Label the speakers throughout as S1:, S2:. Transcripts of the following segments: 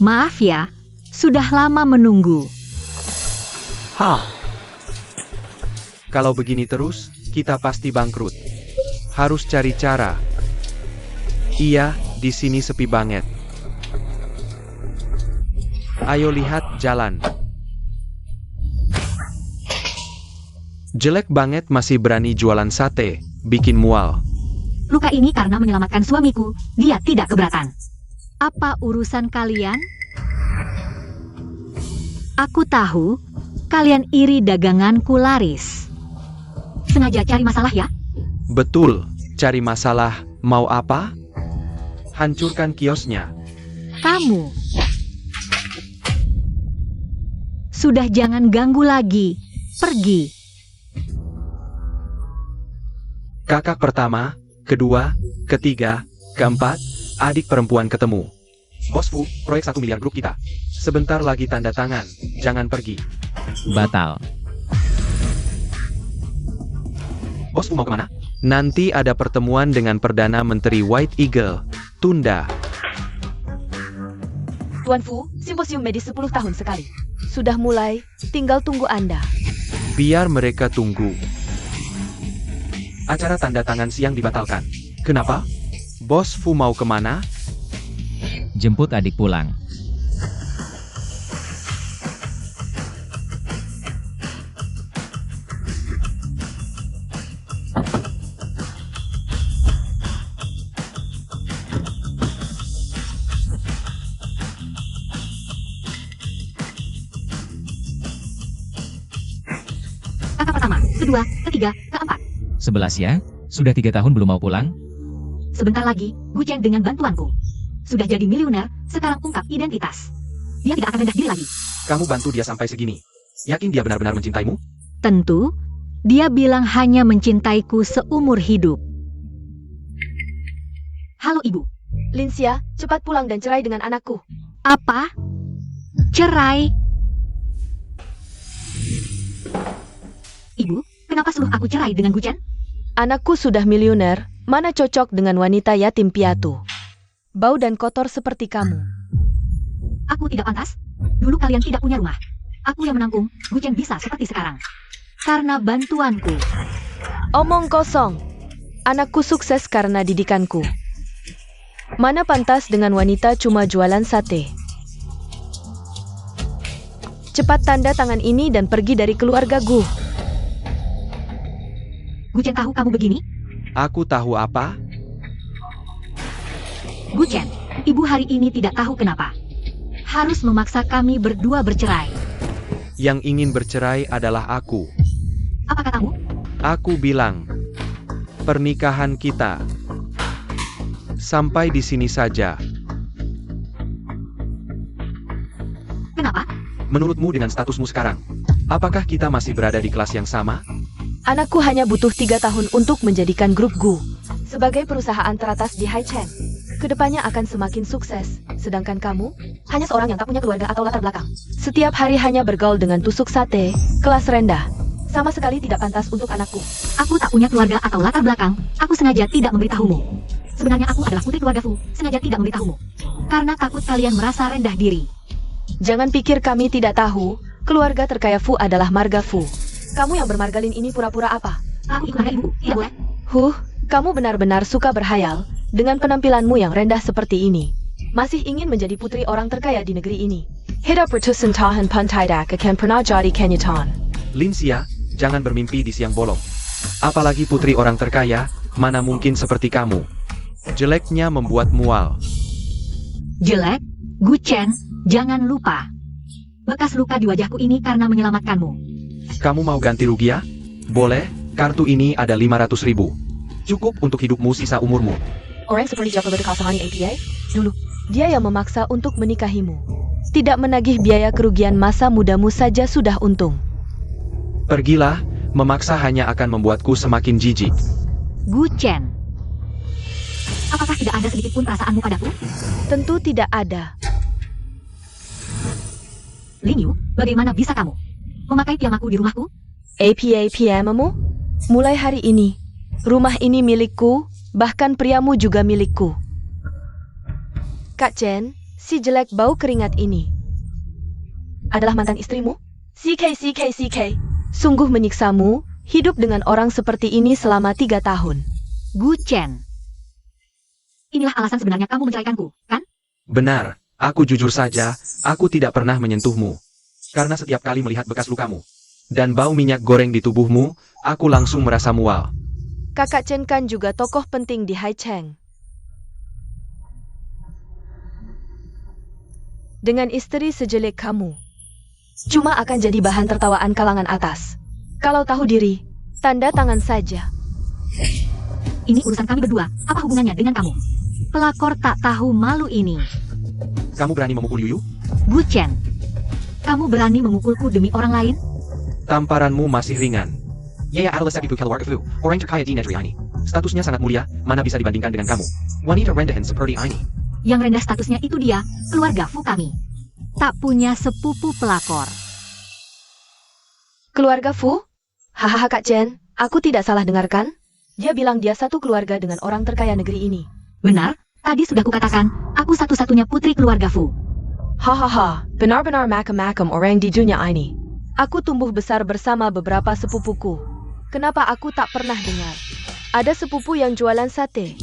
S1: Maaf ya, sudah lama menunggu.
S2: Kalau begini terus, kita pasti bangkrut. Harus cari cara. Iya, di sini sepi banget. Ayo lihat jalan. Jelek banget masih berani jualan sate, bikin mual.
S1: Luka ini karena menyelamatkan suamiku, dia tidak keberatan. Apa urusan kalian? Aku tahu, kalian iri daganganku laris. Sengaja cari masalah ya?
S2: Betul, cari masalah, mau apa? Hancurkan kiosnya.
S1: Kamu. Sudah jangan ganggu lagi, pergi.
S2: Kakak pertama, kedua, ketiga, keempat, adik perempuan ketemu. Bos Fu, proyek 1 miliar grup kita. Sebentar lagi tanda tangan, jangan pergi.
S3: Batal.
S2: Bos Fu mau kemana? Nanti ada pertemuan dengan Perdana Menteri White Eagle. Tunda.
S4: Tuan Fu, simposium medis 10 tahun sekali. Sudah mulai, tinggal tunggu Anda.
S2: Biar mereka tunggu. Acara tanda tangan siang dibatalkan. Kenapa? Bos Fu mau kemana?
S3: Jemput adik pulang.
S1: Kakak pertama, kedua, ketiga, keempat.
S3: 11 ya? Sudah 3 tahun belum mau pulang?
S1: Sebentar lagi, Gu Chen dengan bantuanku. Sudah jadi miliuner, sekarang ungkap identitas. Dia tidak akan rendah diri lagi.
S2: Kamu bantu dia sampai segini. Yakin dia benar-benar mencintaimu?
S1: Tentu, dia bilang hanya mencintaiku seumur hidup. Halo Ibu.
S4: Linsia, cepat pulang dan cerai dengan anakku.
S1: Apa? Cerai? Ibu, kenapa suruh aku cerai dengan Gu Chen?
S4: Anakku sudah miliuner, mana cocok dengan wanita yatim piatu. Bau dan kotor seperti kamu.
S1: Aku tidak pantas. Dulu kalian tidak punya rumah. Aku yang menanggung, Gu Chen bisa seperti sekarang. Karena bantuanku.
S4: Omong kosong. Anakku sukses karena didikanku. Mana pantas dengan wanita cuma jualan sate. Cepat tanda tangan ini dan pergi dari keluarga Gu.
S1: Gu Chen tahu kamu begini?
S2: Aku tahu apa?
S1: Gu Chen, Ibu hari ini tidak tahu kenapa. Harus memaksa kami berdua bercerai.
S2: Yang ingin bercerai adalah aku.
S1: Apa katamu?
S2: Aku bilang, pernikahan kita sampai di sini saja.
S1: Kenapa?
S2: Menurutmu dengan statusmu sekarang, apakah kita masih berada di kelas yang sama?
S4: Anakku hanya butuh 3 tahun untuk menjadikan grup Gu sebagai perusahaan teratas di Haichen. Kedepannya akan semakin sukses, sedangkan kamu hanya seorang yang tak punya keluarga atau latar belakang. Setiap hari hanya bergaul dengan tusuk sate, kelas rendah. Sama sekali tidak pantas untuk anakku.
S1: Aku tak punya keluarga atau latar belakang. Aku sengaja tidak memberitahumu. Sebenarnya aku adalah putri keluarga Fu, sengaja tidak memberitahumu. Karena takut kalian merasa rendah diri.
S4: Jangan pikir kami tidak tahu, keluarga terkaya Fu adalah marga Fu. Kamu yang bermargalin ini pura-pura apa?
S1: Aku ikut marga Ibu, tidak boleh.
S4: Kamu benar-benar suka berhayal. Dengan penampilanmu yang rendah seperti ini, masih ingin menjadi putri orang terkaya di negeri ini. Hidup ratusan tahun pun tidak akan pernah jadi kenyataan.
S2: Linsia, jangan bermimpi di siang bolong. Apalagi putri orang terkaya, mana mungkin seperti kamu. Jeleknya membuat mual.
S1: Jelek? Gu Chen, jangan lupa. Bekas luka di wajahku ini karena menyelamatkanmu.
S2: Kamu mau ganti rugi ya? Boleh, kartu ini ada 500.000. Cukup untuk hidupmu sisa umurmu.
S4: Orang seperti Joko Berkasahani APA, dulu, dia yang memaksa untuk menikahimu. Tidak menagih biaya kerugian masa mudamu saja sudah untung.
S2: Pergilah, memaksa hanya akan membuatku semakin jijik.
S1: Gu Chen, apakah tidak ada sedikit pun perasaanmu padaku?
S4: Tentu tidak ada.
S1: Lin Yu, bagaimana bisa kamu memakai piyamaku di rumahku?
S4: APA-mu? Mulai hari ini, rumah ini milikku, bahkan priamu juga milikku. Kak Chen, Si jelek bau keringat ini adalah mantan istrimu? CK. Sungguh menyiksamu, hidup dengan orang seperti ini selama 3 tahun.
S1: Gu Chen. Inilah alasan sebenarnya kamu menceraikanku, kan?
S2: Benar, aku jujur saja, aku tidak pernah menyentuhmu. Karena setiap kali melihat bekas lukamu dan bau minyak goreng di tubuhmu, aku langsung merasa mual.
S4: Kakak Chen kan juga tokoh penting di Haicheng. Dengan istri sejelek kamu, cuma akan jadi bahan tertawaan kalangan atas. Kalau tahu diri, tanda tangan saja.
S1: Ini urusan kami berdua, apa hubungannya dengan kamu? Pelakor tak tahu malu ini.
S2: Kamu berani memukul Yuyu?
S1: Gu Chen, kamu berani memukulku demi orang lain?
S2: Tamparanmu masih ringan. Yaya adalah sabibu keluarga Fu, orang terkaya di negeri ini. Statusnya sangat mulia, mana bisa dibandingkan dengan kamu. Wanita rendahan seperti ini.
S1: Yang rendah statusnya itu dia, keluarga Fu kami. Tak punya sepupu pelakor.
S4: Keluarga Fu? Hahaha Kak Chen, aku tidak salah dengarkan? Dia bilang dia satu keluarga dengan orang terkaya negeri ini.
S1: Benar, tadi sudah kukatakan, aku satu-satunya putri keluarga Fu.
S4: Hahaha, benar-benar macam-macam orang di dunia ini. Aku tumbuh besar bersama beberapa sepupuku. Kenapa aku tak pernah dengar? Ada sepupu yang jualan sate.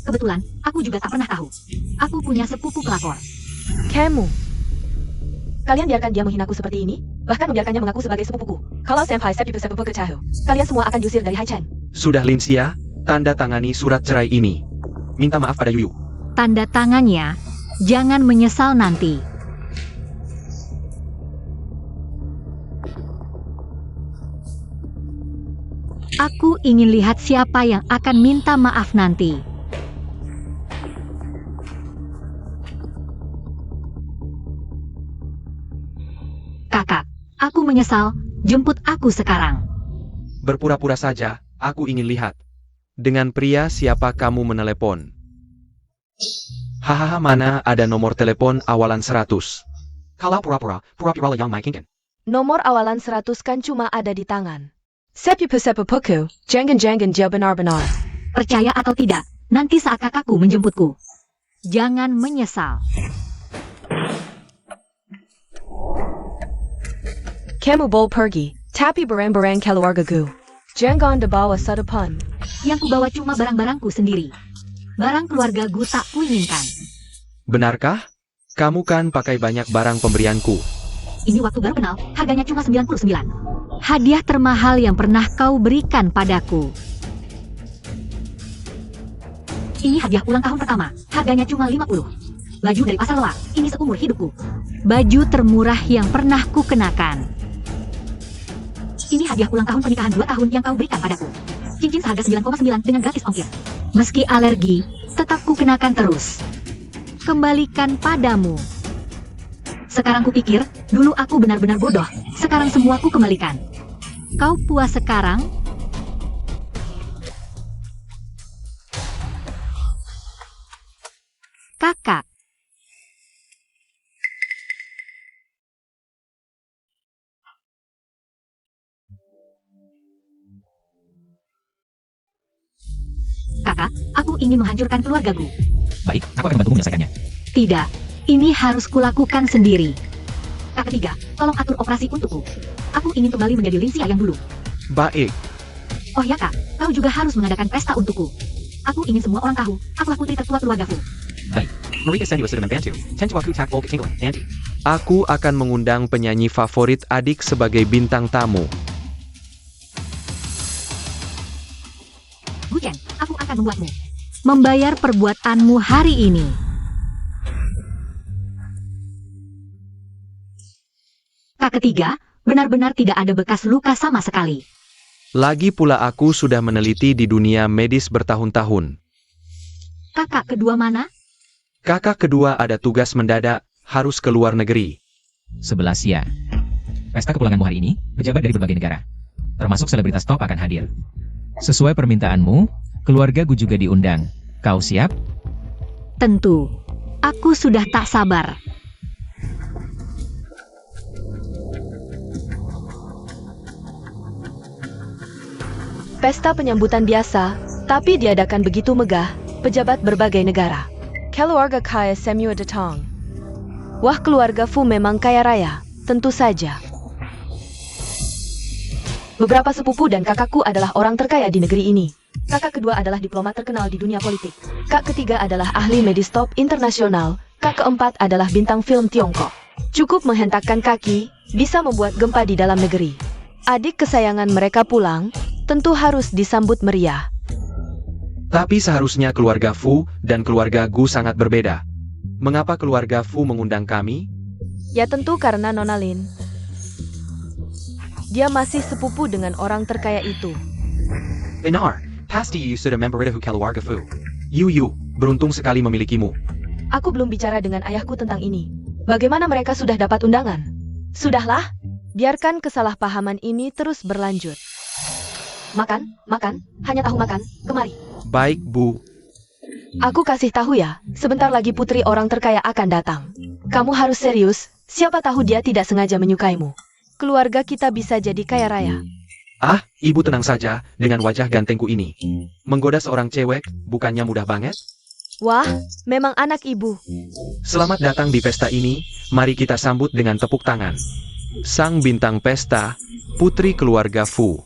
S1: Kebetulan, aku juga tak pernah tahu. Aku punya sepupu pelakor.
S4: Kamu. Kalian biarkan dia menghinaku seperti ini? Bahkan membiarkannya mengaku sebagai sepupuku. Kalau senpai sepupu ketahui, kalian semua akan diusir dari Haicheng.
S2: Sudah Linsia, tanda tangani surat cerai ini. Minta maaf pada Yuyu.
S1: Tanda tangannya, jangan menyesal nanti. Aku ingin lihat siapa yang akan minta maaf nanti. Kakak, aku menyesal, jemput aku sekarang.
S2: Berpura-pura saja, aku ingin lihat. Dengan pria siapa kamu menelepon? Hahaha, mana ada nomor telepon awalan 100. Kalau pura-pura yang makin.
S4: Nomor awalan 100 kan cuma ada di tangan. Sepupu, jangan dia benar-benar.
S1: Percaya atau tidak, nanti saat kakakku menjemputku. Jangan menyesal.
S4: Kamu boleh pergi, tapi barang-barang keluargaku jangan dibawa sadapan.
S1: Yang kubawa cuma barang-barangku sendiri. Barang keluarga Gu tak kuinginkan.
S2: Benarkah? Kamu kan pakai banyak barang pemberianku.
S1: Ini waktu baru kenal, harganya cuma 99. Hadiah termahal yang pernah kau berikan padaku. Ini hadiah ulang tahun pertama, harganya cuma 50. Baju dari pasar loak, ini seumur hidupku. Baju termurah yang pernah ku kenakan. Ini hadiah ulang tahun pernikahan 2 tahun yang kau berikan padaku. Cincin seharga 9,9 dengan gratis ongkir. Meski alergi, tetap ku kenakan terus. Kembalikan padamu. Sekarang kupikir, dulu aku benar-benar bodoh, sekarang semua ku kembalikan. Kau puas sekarang? Kakak. Kakak, aku ingin menghancurkan keluargaku.
S3: Baik, aku akan membantumu menyelesaikannya.
S1: Tidak, ini harus kulakukan sendiri. Kak ketiga, tolong atur operasi untukku. Aku ingin kembali menjadi Linsia yang dulu.
S2: Baik,
S1: Oh ya kak, kau juga harus mengadakan pesta untukku. Aku ingin semua orang tahu, akulah putri tertua keluargaku.
S3: Baik.
S2: Maria Senua sedang membantu. Tentuaku tak boleh ketinggalan, nanti. Aku akan mengundang penyanyi favorit adik sebagai bintang tamu.
S1: Gu Chen, aku akan membuatmu membayar perbuatanmu hari ini. Kak ketiga, benar-benar tidak ada bekas luka sama sekali.
S2: Lagi pula aku sudah meneliti di dunia medis bertahun-tahun.
S1: Kakak kedua mana?
S2: Kakak kedua ada tugas mendadak, harus ke luar negeri.
S3: 11 ya. Pesta kepulanganmu hari ini, pejabat dari berbagai negara, termasuk selebritas top akan hadir. Sesuai permintaanmu, keluarga Gu juga diundang. Kau siap?
S1: Tentu. Aku sudah tak sabar.
S4: Pesta penyambutan biasa, tapi diadakan begitu megah, pejabat berbagai negara. Keluarga kaya semua datang. Wah, keluarga Fu memang kaya raya, tentu saja. Beberapa sepupu dan kakakku adalah orang terkaya di negeri ini. Kakak kedua adalah diplomat terkenal di dunia politik. Kak ketiga adalah ahli medis top internasional. Kak keempat adalah bintang film Tiongkok. Cukup menghentakkan kaki, bisa membuat gempa di dalam negeri. Adik kesayangan mereka pulang, tentu harus disambut meriah.
S2: Tapi seharusnya keluarga Fu dan keluarga Gu sangat berbeda. Mengapa keluarga Fu mengundang kami?
S4: Ya tentu karena Nona Lin. Dia masih sepupu dengan orang terkaya itu.
S2: Benar, pasti you sudah member dari keluarga Fu. You, beruntung sekali memilikimu.
S4: Aku belum bicara dengan ayahku tentang ini. Bagaimana mereka sudah dapat undangan? Sudahlah, biarkan kesalahpahaman ini terus berlanjut. Makan, hanya tahu makan, kemari.
S2: Baik, Bu.
S4: Aku kasih tahu ya, sebentar lagi putri orang terkaya akan datang. Kamu harus serius, siapa tahu dia tidak sengaja menyukaimu. Keluarga kita bisa jadi kaya raya.
S2: Ah, Ibu tenang saja, dengan wajah gantengku ini. Menggoda seorang cewek, bukannya mudah banget?
S4: Wah, memang anak ibu.
S2: Selamat datang di pesta ini, mari kita sambut dengan tepuk tangan. Sang bintang pesta, putri keluarga Fu.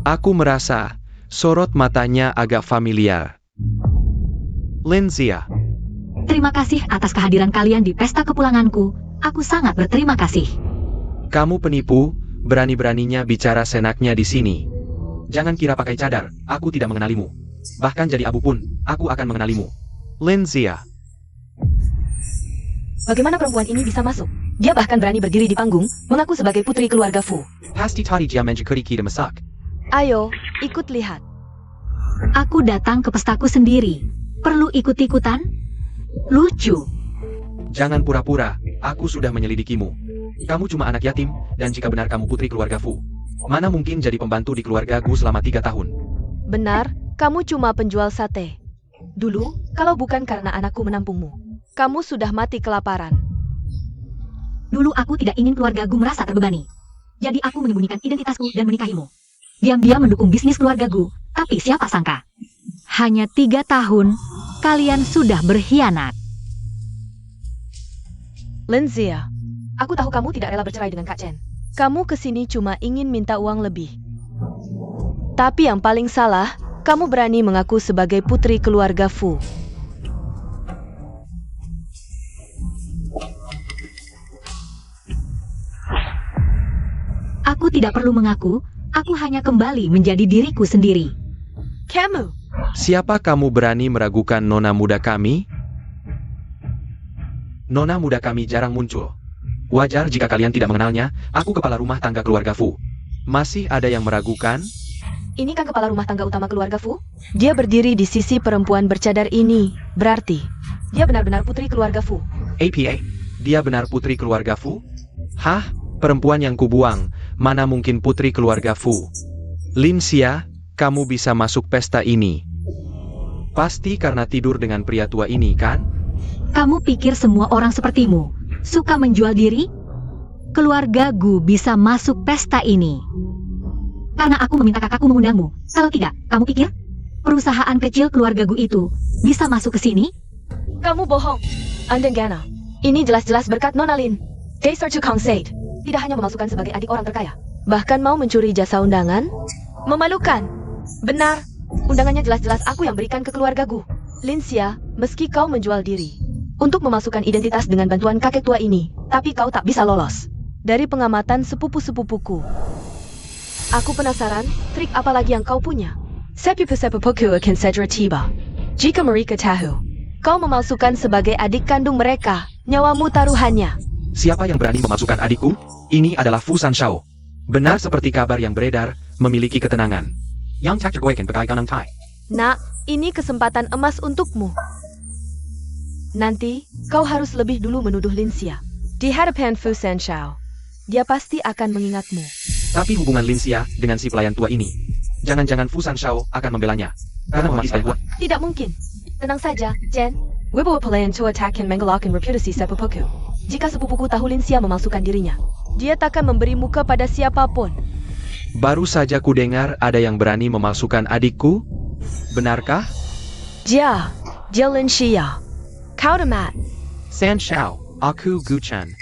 S2: Aku merasa sorot matanya agak familiar. Linzia,
S1: Terima kasih atas kehadiran kalian di pesta kepulanganku. Aku sangat berterima kasih.
S2: kamu penipu, berani-beraninya bicara senaknya di sini. Jangan kira pakai cadar, aku tidak mengenalimu. Bahkan jadi abu pun, aku akan mengenalimu. Linzia,
S4: Bagaimana perempuan ini bisa masuk? Dia bahkan berani berdiri di panggung, mengaku sebagai putri keluarga Fu.
S2: pasti tadi dia menjekuri kita masak.
S4: Ayo, ikut lihat.
S1: Aku datang ke pestaku sendiri. Perlu ikut-ikutan? Lucu.
S2: Jangan pura-pura, aku sudah menyelidikimu. Kamu cuma anak yatim, dan jika benar kamu putri keluarga Fu, mana mungkin jadi pembantu di keluarga Gu selama 3 tahun?
S4: Benar, kamu cuma penjual sate. Dulu, kalau bukan karena anakku menampungmu, kamu sudah mati kelaparan.
S1: Dulu aku tidak ingin keluarga Gu merasa terbebani. Jadi aku menyembunyikan identitasku dan menikahimu. Diam-diam mendukung bisnis keluarga Gu, tapi siapa sangka? Hanya 3 tahun, kalian sudah berkhianat.
S4: Linzia, aku tahu kamu tidak rela bercerai dengan Kak Chen. Kamu kesini cuma ingin minta uang lebih. Tapi yang paling salah, kamu berani mengaku sebagai putri keluarga Fu.
S1: Aku tidak perlu mengaku, aku hanya kembali menjadi diriku sendiri.
S4: Kamu,
S2: Siapa kamu berani meragukan nona muda kami? Nona muda kami jarang muncul. Wajar jika kalian tidak mengenalnya, aku kepala rumah tangga keluarga Fu. Masih ada yang meragukan?
S4: ini kan kepala rumah tangga utama keluarga Fu? Dia berdiri di sisi perempuan bercadar ini, berarti dia benar-benar putri keluarga Fu.
S2: APA, dia benar putri keluarga Fu? Hah? Perempuan yang kubuang, mana mungkin putri keluarga Fu? Linzia, kamu bisa masuk pesta ini. Pasti karena tidur dengan pria tua ini, kan?
S1: Kamu pikir semua orang sepertimu suka menjual diri? Keluarga Gu bisa masuk pesta ini karena aku meminta kakakku mengundangmu. Kalau tidak, kamu pikir perusahaan kecil keluarga Gu itu bisa masuk ke sini?
S4: Kamu bohong. Anda Gana. Ini jelas-jelas berkat Nona Lin. Desar Chukong Said. Tidak hanya memasukkan sebagai adik orang terkaya, bahkan mau mencuri jasa undangan? Memalukan. Benar. Undangannya jelas-jelas aku yang berikan ke keluarga Gu. Linzia, meski kau menjual diri untuk memasukkan identitas dengan bantuan kakek tua ini, tapi kau tak bisa lolos. Dari pengamatan sepupu-sepupuku, aku penasaran, trik apa lagi yang kau punya? Sepupu-sepupuku akan segera tiba. Jika mereka tahu kau memalsukan sebagai adik kandung mereka, nyawamu taruhannya.
S2: Siapa yang berani memasukkan adikku? Ini adalah Fu Sanshao. Benar seperti kabar yang beredar, memiliki ketenangan. Yang tak tergoyahkan pakai ganang tai.
S4: Nak, ini kesempatan emas untukmu. Nanti, kau harus lebih dulu menuduh Linzia di hadapan Fu Sanshao. Dia pasti akan mengingatmu.
S2: Tapi hubungan Linzia dengan si pelayan tua ini, jangan-jangan Fu Sanshao akan membelanya. Karena memakai buat.
S4: Tidak mungkin. Tenang saja, Jen. Wibawa pelayan tua takkan menggolokkan reputasi sepupuku. Jika sepupuku tahu Linsia memalsukan dirinya, dia takkan memberi muka pada siapapun.
S2: Baru saja ku dengar ada yang berani memalsukan adikku. Benarkah?
S4: Dia Linsia. Kau Matt.
S2: San Shao, aku Gu Chen.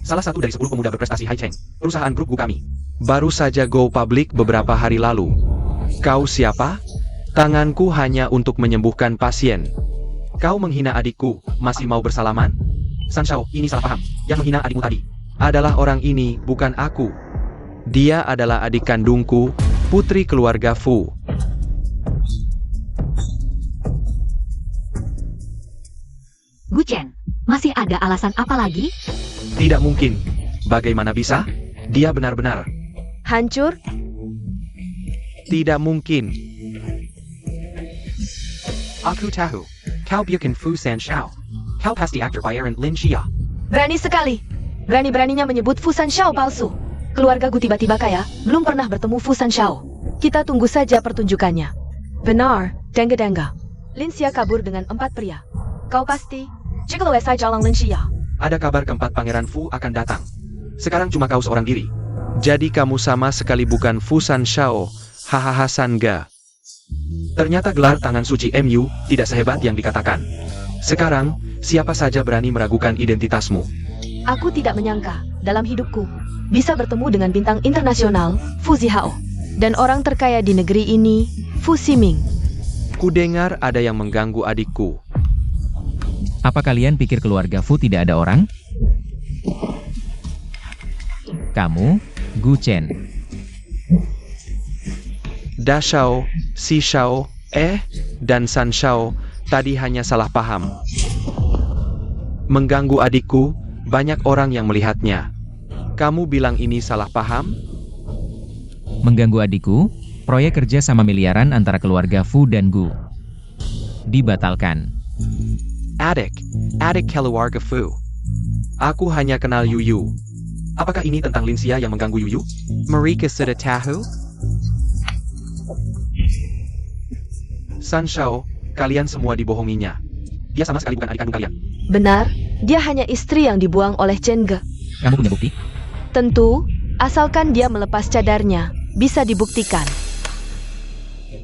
S2: Salah satu dari 10 pemuda berprestasi Haicheng, perusahaan grup Gu kami. Baru saja go public beberapa hari lalu. Kau siapa? Tanganku hanya untuk menyembuhkan pasien. Kau menghina adikku, masih mau bersalaman? San Shao, ini salah paham. Yang menghina adikmu tadi adalah orang ini, bukan aku. Dia adalah adik kandungku, putri keluarga Fu.
S1: Gu Chen, masih ada alasan apa lagi?
S2: Tidak mungkin. Bagaimana bisa? Dia benar-benar.
S4: Hancur?
S2: Tidak mungkin. Aku tahu. Kau biarkan Fu San Shao. Kau pasti aktor bayaran Lin Xia.
S4: Berani sekali. Berani-beraninya menyebut Fu San Shao palsu. Keluarga Gu tiba-tiba kaya, belum pernah bertemu Fu San Shao. Kita tunggu saja pertunjukannya. Benar, Dengga-Dengga. Linsia kabur dengan 4 pria. Kau pasti Jigolo SI Jalang Linsia.
S2: Ada kabar keempat Pangeran Fu akan datang. Sekarang cuma kau seorang diri. Jadi kamu sama sekali bukan Fu San Shao. Hahaha Sangga. Ternyata gelar tangan suci MU tidak sehebat yang dikatakan. Sekarang, siapa saja berani meragukan identitasmu.
S4: Aku tidak menyangka, dalam hidupku, bisa bertemu dengan bintang internasional, Fu Zihao. Dan orang terkaya di negeri ini, Fu Ximing.
S2: Ku dengar ada yang mengganggu adikku.
S3: Apa kalian pikir keluarga Fu tidak ada orang? Kamu, Gu Chen.
S2: Da Shao, Si Shao, dan San Shao tadi hanya salah paham. Mengganggu adikku, banyak orang yang melihatnya. Kamu bilang ini salah paham?
S3: Mengganggu adikku, proyek kerja sama miliaran antara keluarga Fu dan Gu dibatalkan.
S2: Adik keluarga Fu. Aku hanya kenal Yuyu. Apakah ini tentang Linsia yang mengganggu Yuyu? Mereka sudah tahu? San Shao, kalian semua dibohonginya. Dia sama sekali bukan adik kandung kalian.
S4: Benar, dia hanya istri yang dibuang oleh Chen Ge.
S3: Kamu punya bukti?
S4: Tentu, asalkan dia melepas cadarnya, bisa dibuktikan.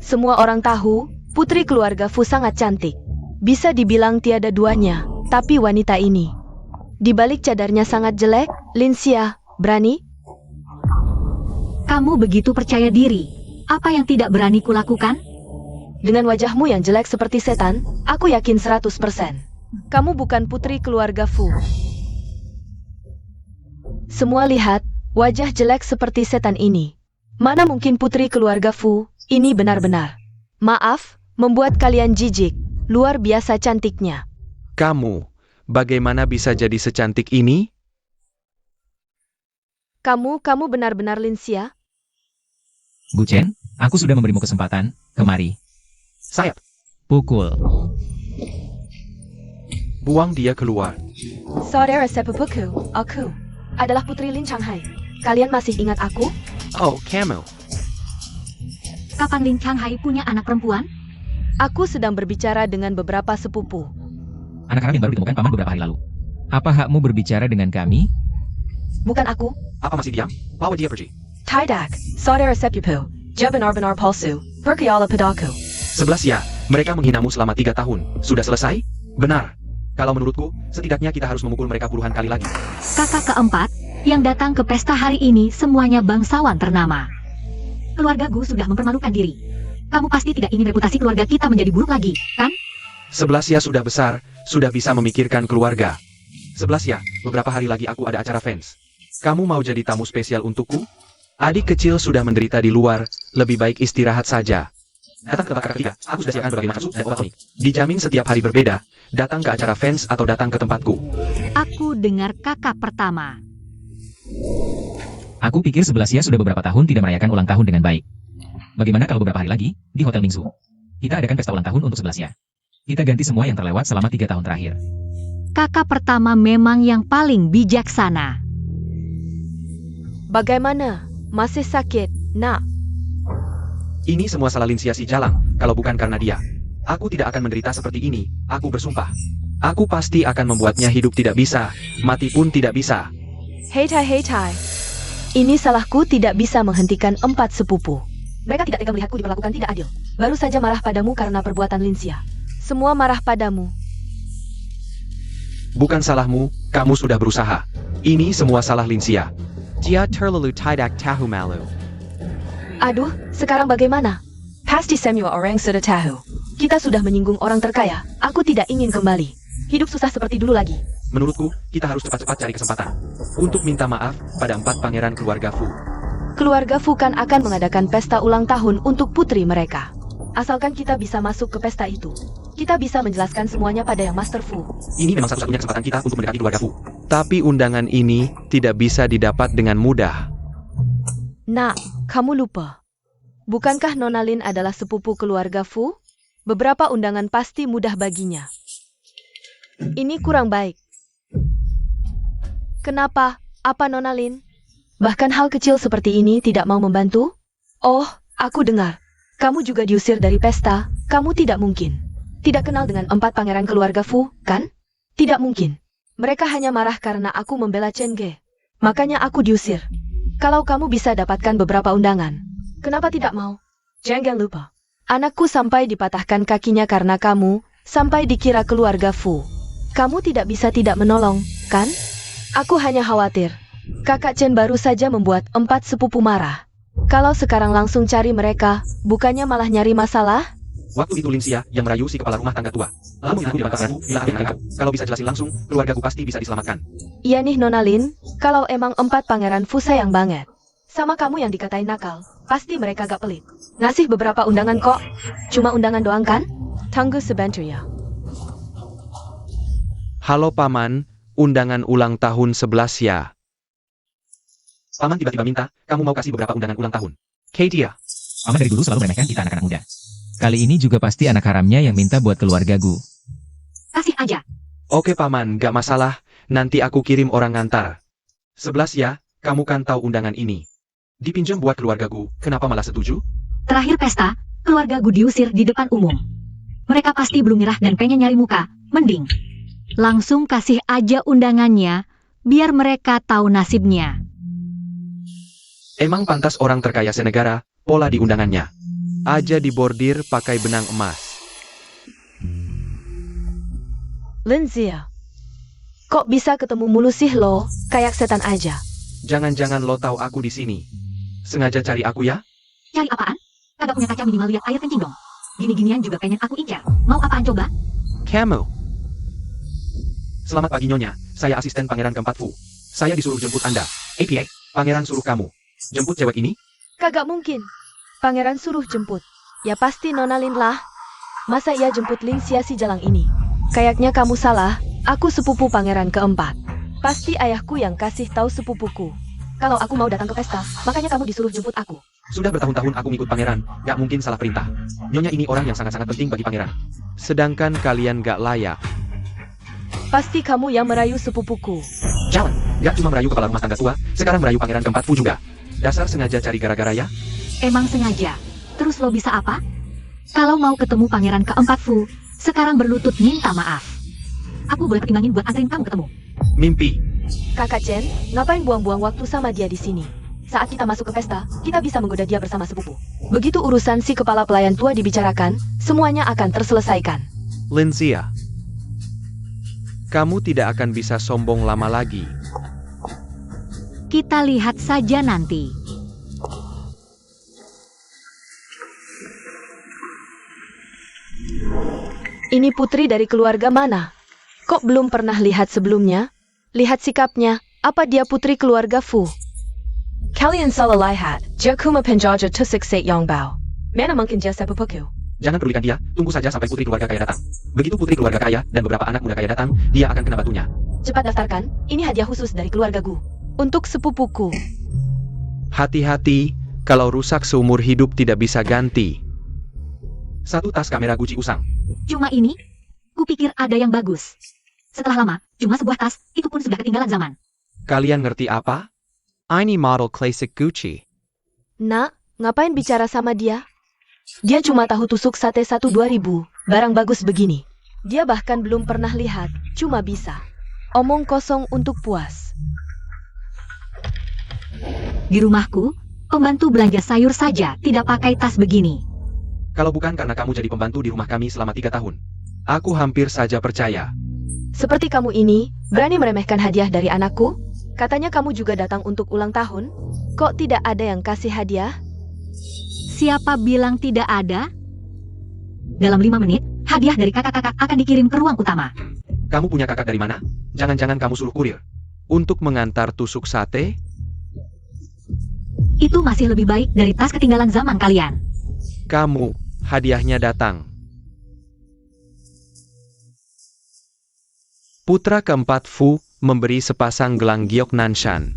S4: Semua orang tahu, putri keluarga Fu sangat cantik. Bisa dibilang tiada duanya, tapi wanita ini, di balik cadarnya sangat jelek. Linsia, berani?
S1: Kamu begitu percaya diri. Apa yang tidak berani kulakukan?
S4: Dengan wajahmu yang jelek seperti setan, aku yakin 100%. Kamu bukan putri keluarga Fu. Semua lihat, wajah jelek seperti setan ini. Mana mungkin putri keluarga Fu, ini benar-benar. Maaf, membuat kalian jijik. Luar biasa cantiknya.
S2: Kamu, bagaimana bisa jadi secantik ini?
S4: Kamu benar-benar Linsia?
S3: Gu Chen, aku sudah memberimu kesempatan, kemari.
S2: Sayap,
S3: Pukul.
S2: buang dia keluar.
S4: Saudara sepupuku, aku adalah putri Lin Changhai. Kalian masih ingat aku?
S2: Oh, kamu.
S1: Kapan Lin Changhai punya anak perempuan?
S4: Aku sedang berbicara dengan beberapa sepupu.
S3: Anak haram yang baru ditemukan paman beberapa hari lalu. Apa hakmu berbicara dengan kami?
S4: Bukan aku.
S2: Apa masih diam? Bawa dia pergi.
S4: Tidak, saudara sepupu. Dia benar-benar palsu. Pergilah padaku.
S2: 11 ya, mereka menghinamu selama 3 tahun. Sudah selesai? Benar. Kalau menurutku, setidaknya kita harus memukul mereka puluhan kali lagi.
S1: Kakak keempat, yang datang ke pesta hari ini semuanya bangsawan ternama. Keluarga Gu sudah mempermalukan diri. Kamu pasti tidak ingin reputasi keluarga kita menjadi buruk lagi, kan?
S2: 11 ya sudah besar, sudah bisa memikirkan keluarga. 11 ya, beberapa hari lagi aku ada acara fans. Kamu mau jadi tamu spesial untukku? Adik kecil sudah menderita di luar, lebih baik istirahat saja. Datang ke tempat kakak ketiga, aku sudah siapkan berbagai macam sup dan obat tonik. Dijamin setiap hari berbeda, datang ke acara fans atau datang ke tempatku.
S1: Aku dengar kakak pertama.
S3: Aku pikir 11 ya sudah beberapa tahun tidak merayakan ulang tahun dengan baik. Bagaimana kalau beberapa hari lagi, di Hotel Mingsu, kita adakan pesta ulang tahun untuk 11 ya. Kita ganti semua yang terlewat selama 3 tahun terakhir.
S1: Kakak pertama memang yang paling bijaksana.
S4: Bagaimana? Masih sakit, nak?
S2: Ini semua salah Linsia si Jalang, kalau bukan karena dia. Aku tidak akan menderita seperti ini, aku bersumpah. Aku pasti akan membuatnya hidup tidak bisa, mati pun tidak bisa.
S4: Hei Tai. Ini salahku tidak bisa menghentikan 4 sepupu. Mereka tidak tega melihatku diperlakukan tidak adil. Baru saja marah padamu karena perbuatan Linsia. Semua marah padamu.
S2: Bukan salahmu, kamu sudah berusaha. Ini semua salah Linsia.
S5: Dia terlalu tidak tahu malu.
S4: Aduh, sekarang bagaimana? Pasti semua orang sudah tahu. Kita sudah menyinggung orang terkaya. Aku tidak ingin kembali. Hidup susah seperti dulu lagi.
S2: Menurutku, kita harus cepat-cepat cari kesempatan untuk minta maaf pada 4 pangeran keluarga Fu.
S4: Keluarga Fu kan akan mengadakan pesta ulang tahun untuk putri mereka. Asalkan kita bisa masuk ke pesta itu, kita bisa menjelaskan semuanya pada yang Master Fu.
S2: Ini memang satu-satunya kesempatan kita untuk mendekati keluarga Fu. Tapi undangan ini tidak bisa didapat dengan mudah.
S4: Nak, kamu lupa. Bukankah Nona Lin adalah sepupu keluarga Fu? Beberapa undangan pasti mudah baginya. Ini kurang baik. Kenapa? Apa Nona Lin? Bahkan hal kecil seperti ini tidak mau membantu? Oh, aku dengar. Kamu juga diusir dari pesta. Kamu tidak mungkin. Tidak kenal dengan 4 pangeran keluarga Fu, kan? Tidak mungkin. Mereka hanya marah karena aku membela Chen Ge. Makanya aku diusir. Kalau kamu bisa dapatkan beberapa undangan, kenapa tidak mau? Jangan lupa. Anakku sampai dipatahkan kakinya karena kamu, sampai dikira keluarga Fu. Kamu tidak bisa tidak menolong, kan? Aku hanya khawatir. Kakak Chen baru saja membuat 4 sepupu marah. Kalau sekarang langsung cari mereka, bukannya malah nyari masalah?
S2: Waktu itu Linsia yang merayu si kepala rumah tangga tua. Lalu aku di depan pangeranku bilang apa yang kau. Kalau bisa jelasin langsung, keluargaku pasti bisa diselamatkan.
S4: Iya nih Nona Lin, kalau emang 4 pangeran Fu sayang banget. Sama kamu yang dikatain nakal, pasti mereka gak pelit. Ngasih beberapa undangan kok. Cuma undangan doang kan? Tunggu sebentar ya.
S2: Halo Paman, undangan ulang tahun 11 ya. Paman tiba-tiba minta, kamu mau kasih beberapa undangan ulang tahun. Katia.
S3: Paman dari dulu selalu meremehkan kita anak-anak muda. Kali ini juga pasti anak haramnya yang minta buat keluarga Gu.
S1: Kasih aja.
S2: Oke Paman, gak masalah, nanti aku kirim orang ngantar. 11 ya, kamu kan tahu undangan ini. Dipinjam buat keluargaku, kenapa malah setuju?
S1: Terakhir pesta, keluarga Gu diusir di depan umum. Mereka pasti belum nyerah dan pengen nyari muka. Mending langsung kasih aja undangannya, biar mereka tahu nasibnya.
S2: Emang pantas orang terkaya senegara, pola di undangannya. Aja dibordir pakai benang emas.
S4: Linsia. Kok bisa ketemu mulu sih lo, kayak setan aja.
S2: Jangan-jangan lo tahu aku di sini. Sengaja cari aku ya?
S1: Cari apaan? Kagak punya kaca minimal lihat air kencing dong. Gini-ginian juga pengen aku incar. Mau apaan coba?
S5: Kamu.
S2: Selamat pagi Nyonya, saya asisten pangeran keempat Fu. Saya disuruh jemput Anda. APA, pangeran suruh kamu. Jemput cewek ini?
S4: Kagak mungkin. Pangeran suruh jemput. Ya pasti Nona Lin lah. Masa ia jemput Linsia si jalang ini? Kayaknya kamu salah, aku sepupu pangeran keempat. Pasti ayahku yang kasih tahu sepupuku. Kalau aku mau datang ke pesta, makanya kamu disuruh jemput aku.
S2: Sudah bertahun-tahun aku ngikut pangeran, gak mungkin salah perintah. Nyonya ini orang yang sangat-sangat penting bagi pangeran. Sedangkan kalian gak layak.
S4: Pasti kamu yang merayu sepupuku.
S2: Jangan, gak cuma merayu kepala rumah tangga tua, sekarang merayu pangeran keempat Fu juga. Dasar sengaja cari gara-gara ya?
S1: Emang sengaja. Terus lo bisa apa? Kalau mau ketemu pangeran keempat Fu, sekarang berlutut minta maaf. Aku boleh pertimbangin buat anterin kamu ketemu.
S2: Mimpi.
S4: Kakak Chen, ngapain buang-buang waktu sama dia di sini? Saat kita masuk ke pesta, kita bisa menggoda dia bersama sepupu. Begitu urusan si kepala pelayan tua dibicarakan, semuanya akan terselesaikan.
S2: Linsia. Kamu tidak akan bisa sombong lama lagi.
S1: Kita lihat saja nanti.
S4: Ini putri dari keluarga mana? Kok belum pernah lihat sebelumnya? Lihat sikapnya, apa dia putri keluarga Fu? Kalian salah lihat, dia cuma penjaja tusuk set Yongbao. Mana mungkin dia sepupuku?
S2: Jangan pedulikan dia, tunggu saja sampai putri keluarga kaya datang. Begitu putri keluarga kaya dan beberapa anak muda kaya datang, dia akan kena batunya.
S4: Cepat daftarkan, ini hadiah khusus dari keluarga Gu. Untuk sepupuku.
S2: Hati-hati, kalau rusak seumur hidup tidak bisa ganti. 1 tas kamera Gucci usang.
S1: Cuma ini? Kupikir ada yang bagus. Setelah lama, cuma sebuah tas, itu pun sudah ketinggalan zaman.
S2: Kalian ngerti apa?
S5: Ini model classic Gucci.
S4: Nak, ngapain bicara sama dia? Dia cuma tahu tusuk sate 1-2 ribu, barang bagus begini. Dia bahkan belum pernah lihat, cuma bisa omong kosong untuk puas.
S1: Di rumahku, pembantu belanja sayur saja tidak pakai tas begini.
S2: Kalau bukan karena kamu jadi pembantu di rumah kami selama 3 tahun, aku hampir saja percaya.
S4: Seperti kamu ini, berani meremehkan hadiah dari anakku? Katanya kamu juga datang untuk ulang tahun? Kok tidak ada yang kasih hadiah?
S1: Siapa bilang tidak ada? Dalam 5 menit, hadiah dari kakak-kakak akan dikirim ke ruang utama.
S2: Kamu punya kakak dari mana? Jangan-jangan kamu suruh kurir untuk mengantar tusuk sate?
S1: Itu masih lebih baik dari tas ketinggalan zaman kalian.
S2: Kamu, hadiahnya datang. Putra keempat Fu memberi sepasang gelang Gyeoknanshan.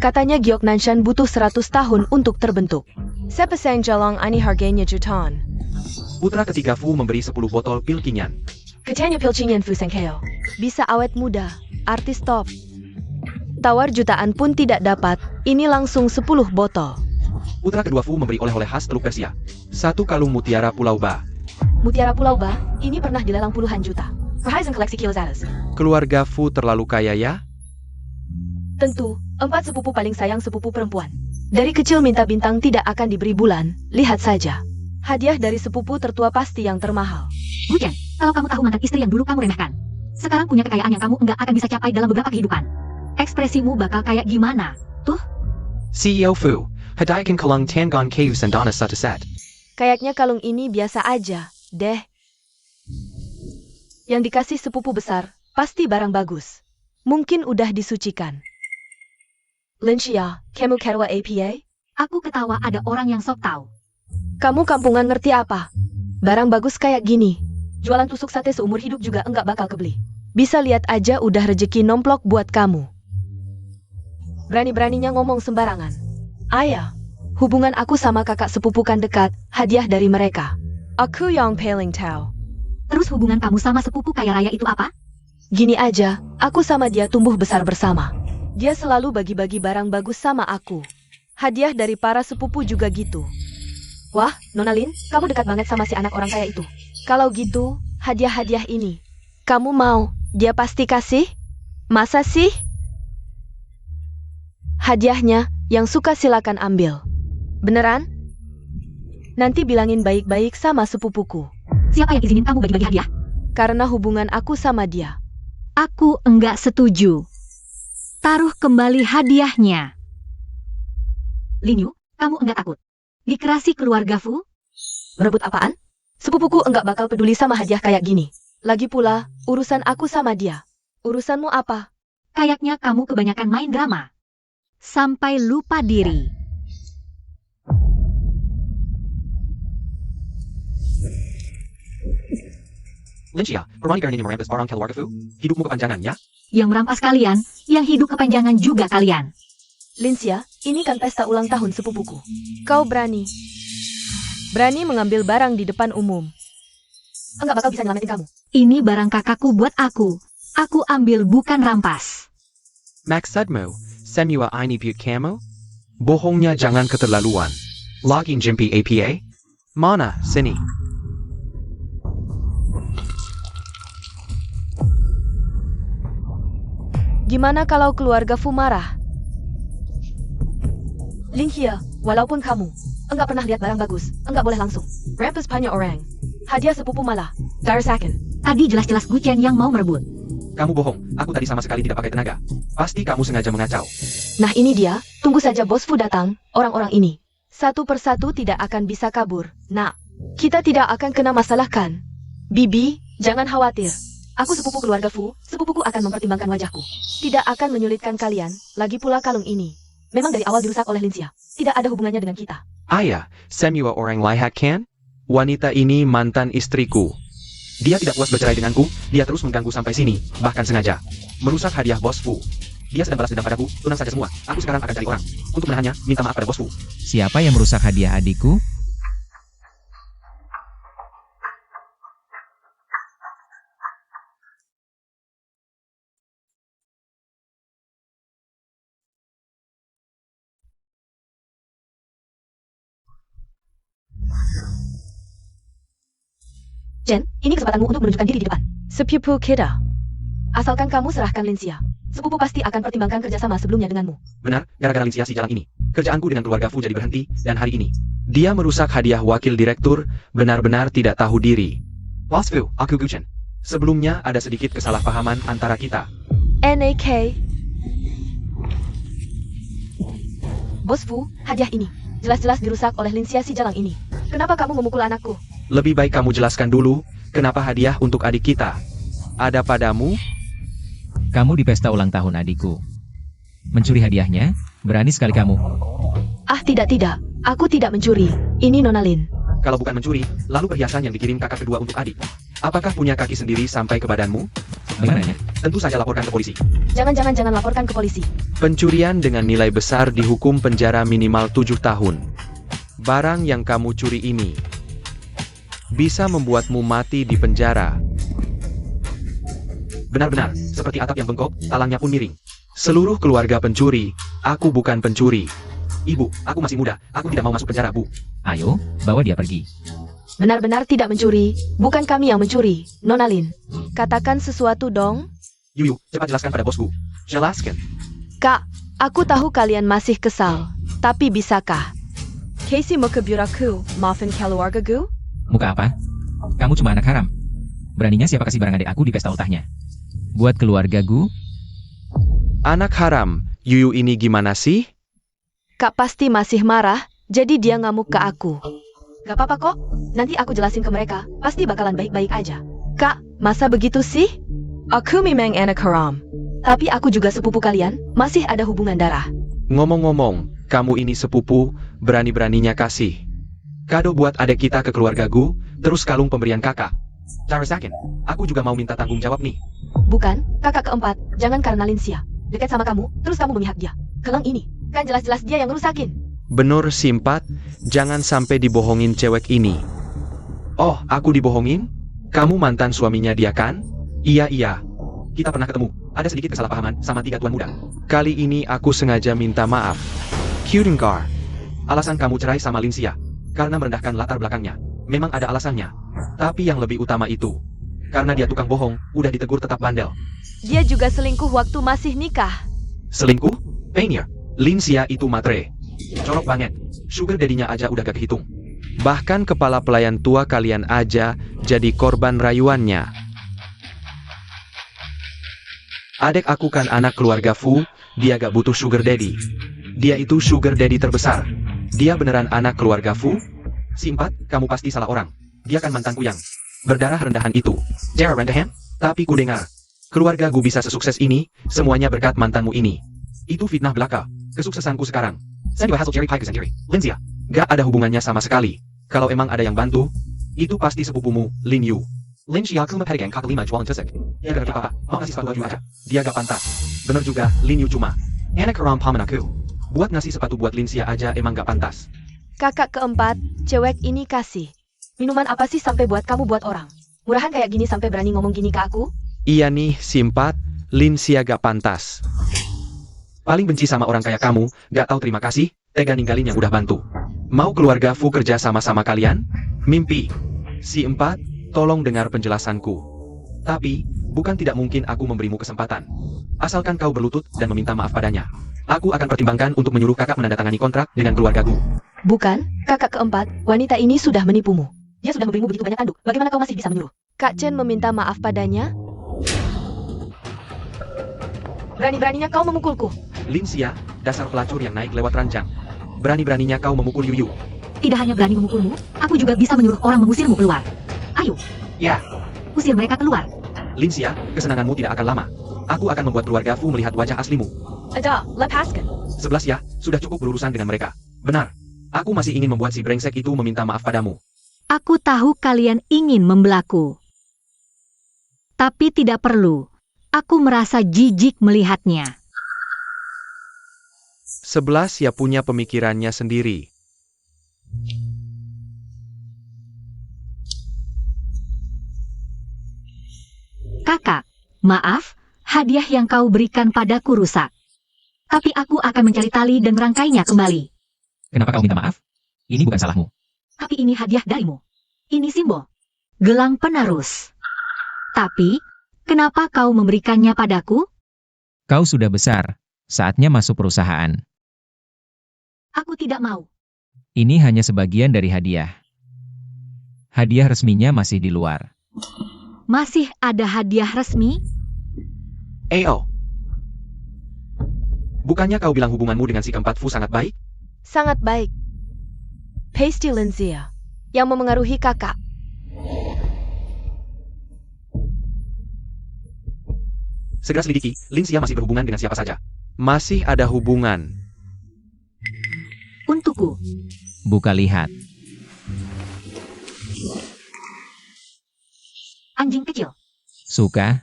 S4: Katanya Gyeoknanshan butuh 100 tahun untuk terbentuk. Sepasang jalang ini harganya jutaan.
S2: Putra ketiga Fu memberi 10 botol pil kinyan.
S4: Katanya pilcingan Fusengkeo. Bisa awet muda, artis top. Tawar jutaan pun tidak dapat, ini langsung 10 botol.
S2: Putra kedua Fu memberi oleh-oleh khas Teluk Persia. 1 kalung mutiara Pulau Ba.
S4: Mutiara Pulau Ba, ini pernah dilelang puluhan juta. Perhiasan koleksi Kilozares.
S2: Keluarga Fu terlalu kaya ya?
S4: Tentu, 4 sepupu paling sayang sepupu perempuan. Dari kecil minta bintang tidak akan diberi bulan, lihat saja. Hadiah dari sepupu tertua pasti yang termahal.
S1: Bukan, kalau kamu tahu mantan istri yang dulu kamu remehkan, sekarang punya kekayaan yang kamu enggak akan bisa capai dalam beberapa kehidupan. Ekspresimu bakal kayak gimana? Tuh,
S5: CEO Fu, Hadayakan Kalung Tangon Kayu Sandana Sutaset.
S4: Kayaknya kalung ini biasa aja, deh. Yang dikasih sepupu besar, pasti barang bagus. Mungkin udah disucikan. Lincia, kamu kerwa APA?
S1: aku ketawa ada orang yang sok tahu.
S4: Kamu kampungan ngerti apa? Barang bagus kayak gini. Jualan tusuk sate seumur hidup juga enggak bakal kebeli. Bisa lihat aja udah rejeki nomplok buat kamu. Berani-beraninya ngomong sembarangan. Ayah, hubungan aku sama kakak sepupu kan dekat, hadiah dari mereka. Aku yang paling tahu.
S1: Terus hubungan kamu sama sepupu kaya raya itu apa?
S4: Gini aja, aku sama dia tumbuh besar bersama. Dia selalu bagi-bagi barang bagus sama aku. Hadiah dari para sepupu juga gitu. Wah, Nona Lin, kamu dekat banget sama si anak orang kaya itu. Kalau gitu, hadiah-hadiah ini. Kamu mau, dia pasti kasih? Masa sih? Hadiahnya, yang suka silakan ambil. Beneran? Nanti bilangin baik-baik sama sepupuku.
S1: Siapa yang izinin kamu bagi-bagi hadiah?
S4: Karena hubungan aku sama dia.
S1: Aku enggak setuju. Taruh kembali hadiahnya. Linyu, kamu enggak takut dikerasi keluarga Fu?
S4: Merebut apaan? Sepupuku enggak bakal peduli sama hadiah kayak gini. Lagi pula, urusan aku sama dia. Urusanmu apa?
S1: Kayaknya kamu kebanyakan main drama. Sampai lupa diri.
S2: Lincia, Perani Garnini merampas barang keluarga Fu. Hidupmu kepanjangan ya?
S1: Yang merampas kalian, yang hidup kepanjangan juga kalian.
S4: Lincia, ini kan pesta ulang tahun sepupuku. Kau berani mengambil barang di depan umum. Enggak bakal bisa nyelamatin kamu.
S1: Ini barang kakakku buat aku. Aku ambil bukan rampas.
S5: Max Sudmo, Semua Ini Butte Camo?
S2: Bohongnya jangan keterlaluan.
S5: Logging Jimpy APA? Mana, Sini.
S4: Gimana kalau keluarga Fu marah? Linhia, walaupun kamu enggak pernah lihat barang bagus, enggak boleh langsung rampas banyak orang. Hadiah sepupu malah darasakan.
S1: Tadi jelas-jelas Guchen yang mau merebut.
S2: Kamu bohong, aku tadi sama sekali tidak pakai tenaga. Pasti kamu sengaja mengacau.
S4: Nah ini dia, tunggu saja bos Fu datang, orang-orang ini. Satu persatu tidak akan bisa kabur. Nah, kita tidak akan kena masalah kan? Bibi, jangan khawatir. Aku sepupu keluarga Fu, sepupuku akan mempertimbangkan wajahku. Tidak akan menyulitkan kalian, lagi pula kalung ini. Memang dari awal dirusak oleh Lincia. Tidak ada hubungannya dengan kita.
S2: Ayah, Semua orang lihat kan? Wanita ini mantan istriku. Dia tidak puas bercerai denganku, dia terus mengganggu sampai sini, bahkan sengaja. Merusak hadiah bos Fu. Dia sedang balas dendam padaku, tenang saja semua. Aku sekarang akan cari orang. Untuk menahannya, minta maaf pada bos Fu.
S3: Siapa yang merusak hadiah adikku?
S4: Chen, ini kesempatanmu untuk menunjukkan diri di depan. Sepupu kita. Asalkan kamu serahkan Linsia, sepupu pasti akan pertimbangkan kerjasama sebelumnya denganmu.
S2: Benar, gara-gara Linsia si jalang ini. Kerjaanku dengan keluarga Fu jadi berhenti, dan hari ini. Dia merusak hadiah wakil direktur, benar-benar tidak tahu diri.
S5: Boss Fu, aku Guchen.
S2: Sebelumnya ada sedikit kesalahpahaman antara kita.
S4: NAK. Bos Fu, hadiah ini jelas-jelas dirusak oleh Linsia si jalang ini. Kenapa kamu memukul anakku?
S2: Lebih baik kamu jelaskan dulu, kenapa hadiah untuk adik kita ada padamu?
S3: Kamu di pesta ulang tahun adikku. Mencuri hadiahnya? Berani sekali kamu.
S4: Ah tidak. Aku tidak mencuri. Ini Nona Lin.
S2: Kalau bukan mencuri, lalu perhiasan yang dikirim kakak kedua untuk adik. Apakah punya kaki sendiri sampai ke badanmu?
S3: Bagaimananya?
S2: Tentu saja laporkan ke polisi.
S4: Jangan laporkan ke polisi.
S2: Pencurian dengan nilai besar dihukum penjara minimal 7 tahun. Barang yang kamu curi ini bisa membuatmu mati di penjara. Benar-benar, seperti atap yang bengkok, talangnya pun miring. Seluruh keluarga pencuri, aku bukan pencuri. Ibu, aku masih muda, aku tidak mau masuk penjara, Bu.
S3: Ayo, bawa dia pergi.
S4: Benar-benar tidak mencuri. Bukan kami yang mencuri, Nona Lin. Katakan sesuatu dong.
S2: Yuyu, cepat jelaskan pada bosku.
S5: Jelaskan.
S4: Kak, aku tahu kalian masih kesal. Tapi bisakah? Casey Mukaburaku, maafin keluargaku?
S3: Muka apa? Kamu cuma anak haram. Beraninya siapa kasih barang adik aku di pesta ultahnya? Buat keluarga Gu?
S2: Anak haram, Yuyu ini gimana sih?
S4: Kak pasti masih marah, jadi dia ngamuk ke aku. Gak apa-apa kok, nanti aku jelasin ke mereka, pasti bakalan baik-baik aja. Kak, masa begitu sih? Aku memang anak haram. Tapi aku juga sepupu kalian, masih ada hubungan darah.
S2: Ngomong-ngomong, kamu ini sepupu, berani-beraninya kasih kado buat adik kita ke keluarga Gu, terus kalung pemberian kakak.
S5: Darasakin, aku juga mau minta tanggung jawab nih.
S4: Bukan, kakak keempat, jangan karena Linsia. Dekat sama kamu, terus kamu memihak dia. Gelang ini, kan jelas-jelas dia yang ngerusakin.
S2: Benur Simpat, jangan sampai dibohongin cewek ini. Oh, aku dibohongin? Kamu mantan suaminya dia kan? Iya.
S5: Kita pernah ketemu, ada sedikit kesalahpahaman sama 3 tuan muda.
S2: Kali ini aku sengaja minta maaf.
S5: Kudengar. Alasan kamu cerai sama Linsia, karena merendahkan latar belakangnya. Memang ada alasannya. Tapi yang lebih utama itu, karena dia tukang bohong, udah ditegur tetap bandel.
S4: Dia juga selingkuh waktu masih nikah.
S5: Selingkuh? Painter. Linsia itu matre. Corok banget. Sugar daddy-nya aja udah gak kehitung.
S2: Bahkan kepala pelayan tua kalian aja jadi korban rayuannya. Adek aku kan anak keluarga Fu, dia gak butuh sugar daddy. Dia itu sugar daddy terbesar. Dia beneran anak keluarga Fu?
S5: Si Empat, kamu pasti salah orang. Dia kan mantanku yang berdarah rendahan itu. Darah rendahan? Tapi ku dengar, keluarga Gu bisa sesukses ini, semuanya berkat mantanmu ini. Itu fitnah belaka, kesuksesanku sekarang. Saya juga hasil Jerry Pike sendiri. Linsia, gak ada hubungannya sama sekali. Kalau emang ada yang bantu, itu pasti sepupumu, Lin Yu. Lin Xia kuma pedagang kaki 5 jualan tusuk. Ya gak apa-apa, mau ngasih sepatu baju aja. Dia gak pantas. Bener juga, Lin Yu cuma anak haram paman aku. Buat ngasih sepatu buat Linsia aja emang gak pantas.
S4: Kakak keempat, cewek ini kasih. Minuman apa sih sampai buat kamu buat orang? Murahan kayak gini sampai berani ngomong gini ke aku?
S2: Iya nih, Simpat, Linsia gak pantas.
S5: Paling benci sama orang kayak kamu, gak tahu terima kasih, tega ninggalin yang udah bantu. Mau keluarga Fu kerja sama-sama kalian? Mimpi. Si Empat, tolong dengar penjelasanku. Tapi, bukan tidak mungkin aku memberimu kesempatan. Asalkan kau berlutut dan meminta maaf padanya. Aku akan pertimbangkan untuk menyuruh kakak menandatangani kontrak dengan keluarga Gu.
S4: Bukan, kakak keempat, wanita ini sudah menipumu. Dia sudah memberimu begitu banyak tanduk, bagaimana kau masih bisa menyuruh? Kak Chen meminta maaf padanya? Berani-beraninya kau memukulku.
S5: Linsia, dasar pelacur yang naik lewat ranjang. Berani-beraninya kau memukul Yuyu.
S1: Tidak hanya berani memukulmu, aku juga bisa menyuruh orang mengusirmu keluar. Ayo,
S5: Ya,
S1: usir mereka keluar.
S5: Linsia, kesenanganmu tidak akan lama. Aku akan membuat keluarga Fu melihat wajah aslimu.
S4: Ada, lepaskan.
S5: 11 ya, sudah cukup berurusan dengan mereka. Benar. Aku masih ingin membuat si brengsek itu meminta maaf padamu.
S1: Aku tahu kalian ingin membelaku. Tapi tidak perlu. Aku merasa jijik melihatnya.
S2: 11 ya punya pemikirannya sendiri.
S1: Kakak, maaf, hadiah yang kau berikan padaku rusak. Tapi aku akan mencari tali dan merangkainya kembali.
S3: Kenapa kau minta maaf? Ini bukan salahmu.
S1: Tapi ini hadiah darimu. Ini simbol. gelang penerus. Tapi, kenapa kau memberikannya padaku?
S3: Kau sudah besar, saatnya masuk perusahaan.
S1: Aku tidak mau.
S3: Ini hanya sebagian dari hadiah. Hadiah resminya masih di luar.
S1: Masih ada hadiah resmi?
S5: Oh. Bukannya kau bilang hubunganmu dengan si keempat Fu sangat baik?
S4: Sangat baik. Pestilensia yang memengaruhi kakak.
S5: Segera selidiki, Lin Xia masih berhubungan dengan siapa saja.
S2: Masih ada hubungan.
S1: Untukku.
S3: Buka lihat.
S1: Anjing kecil.
S3: Suka?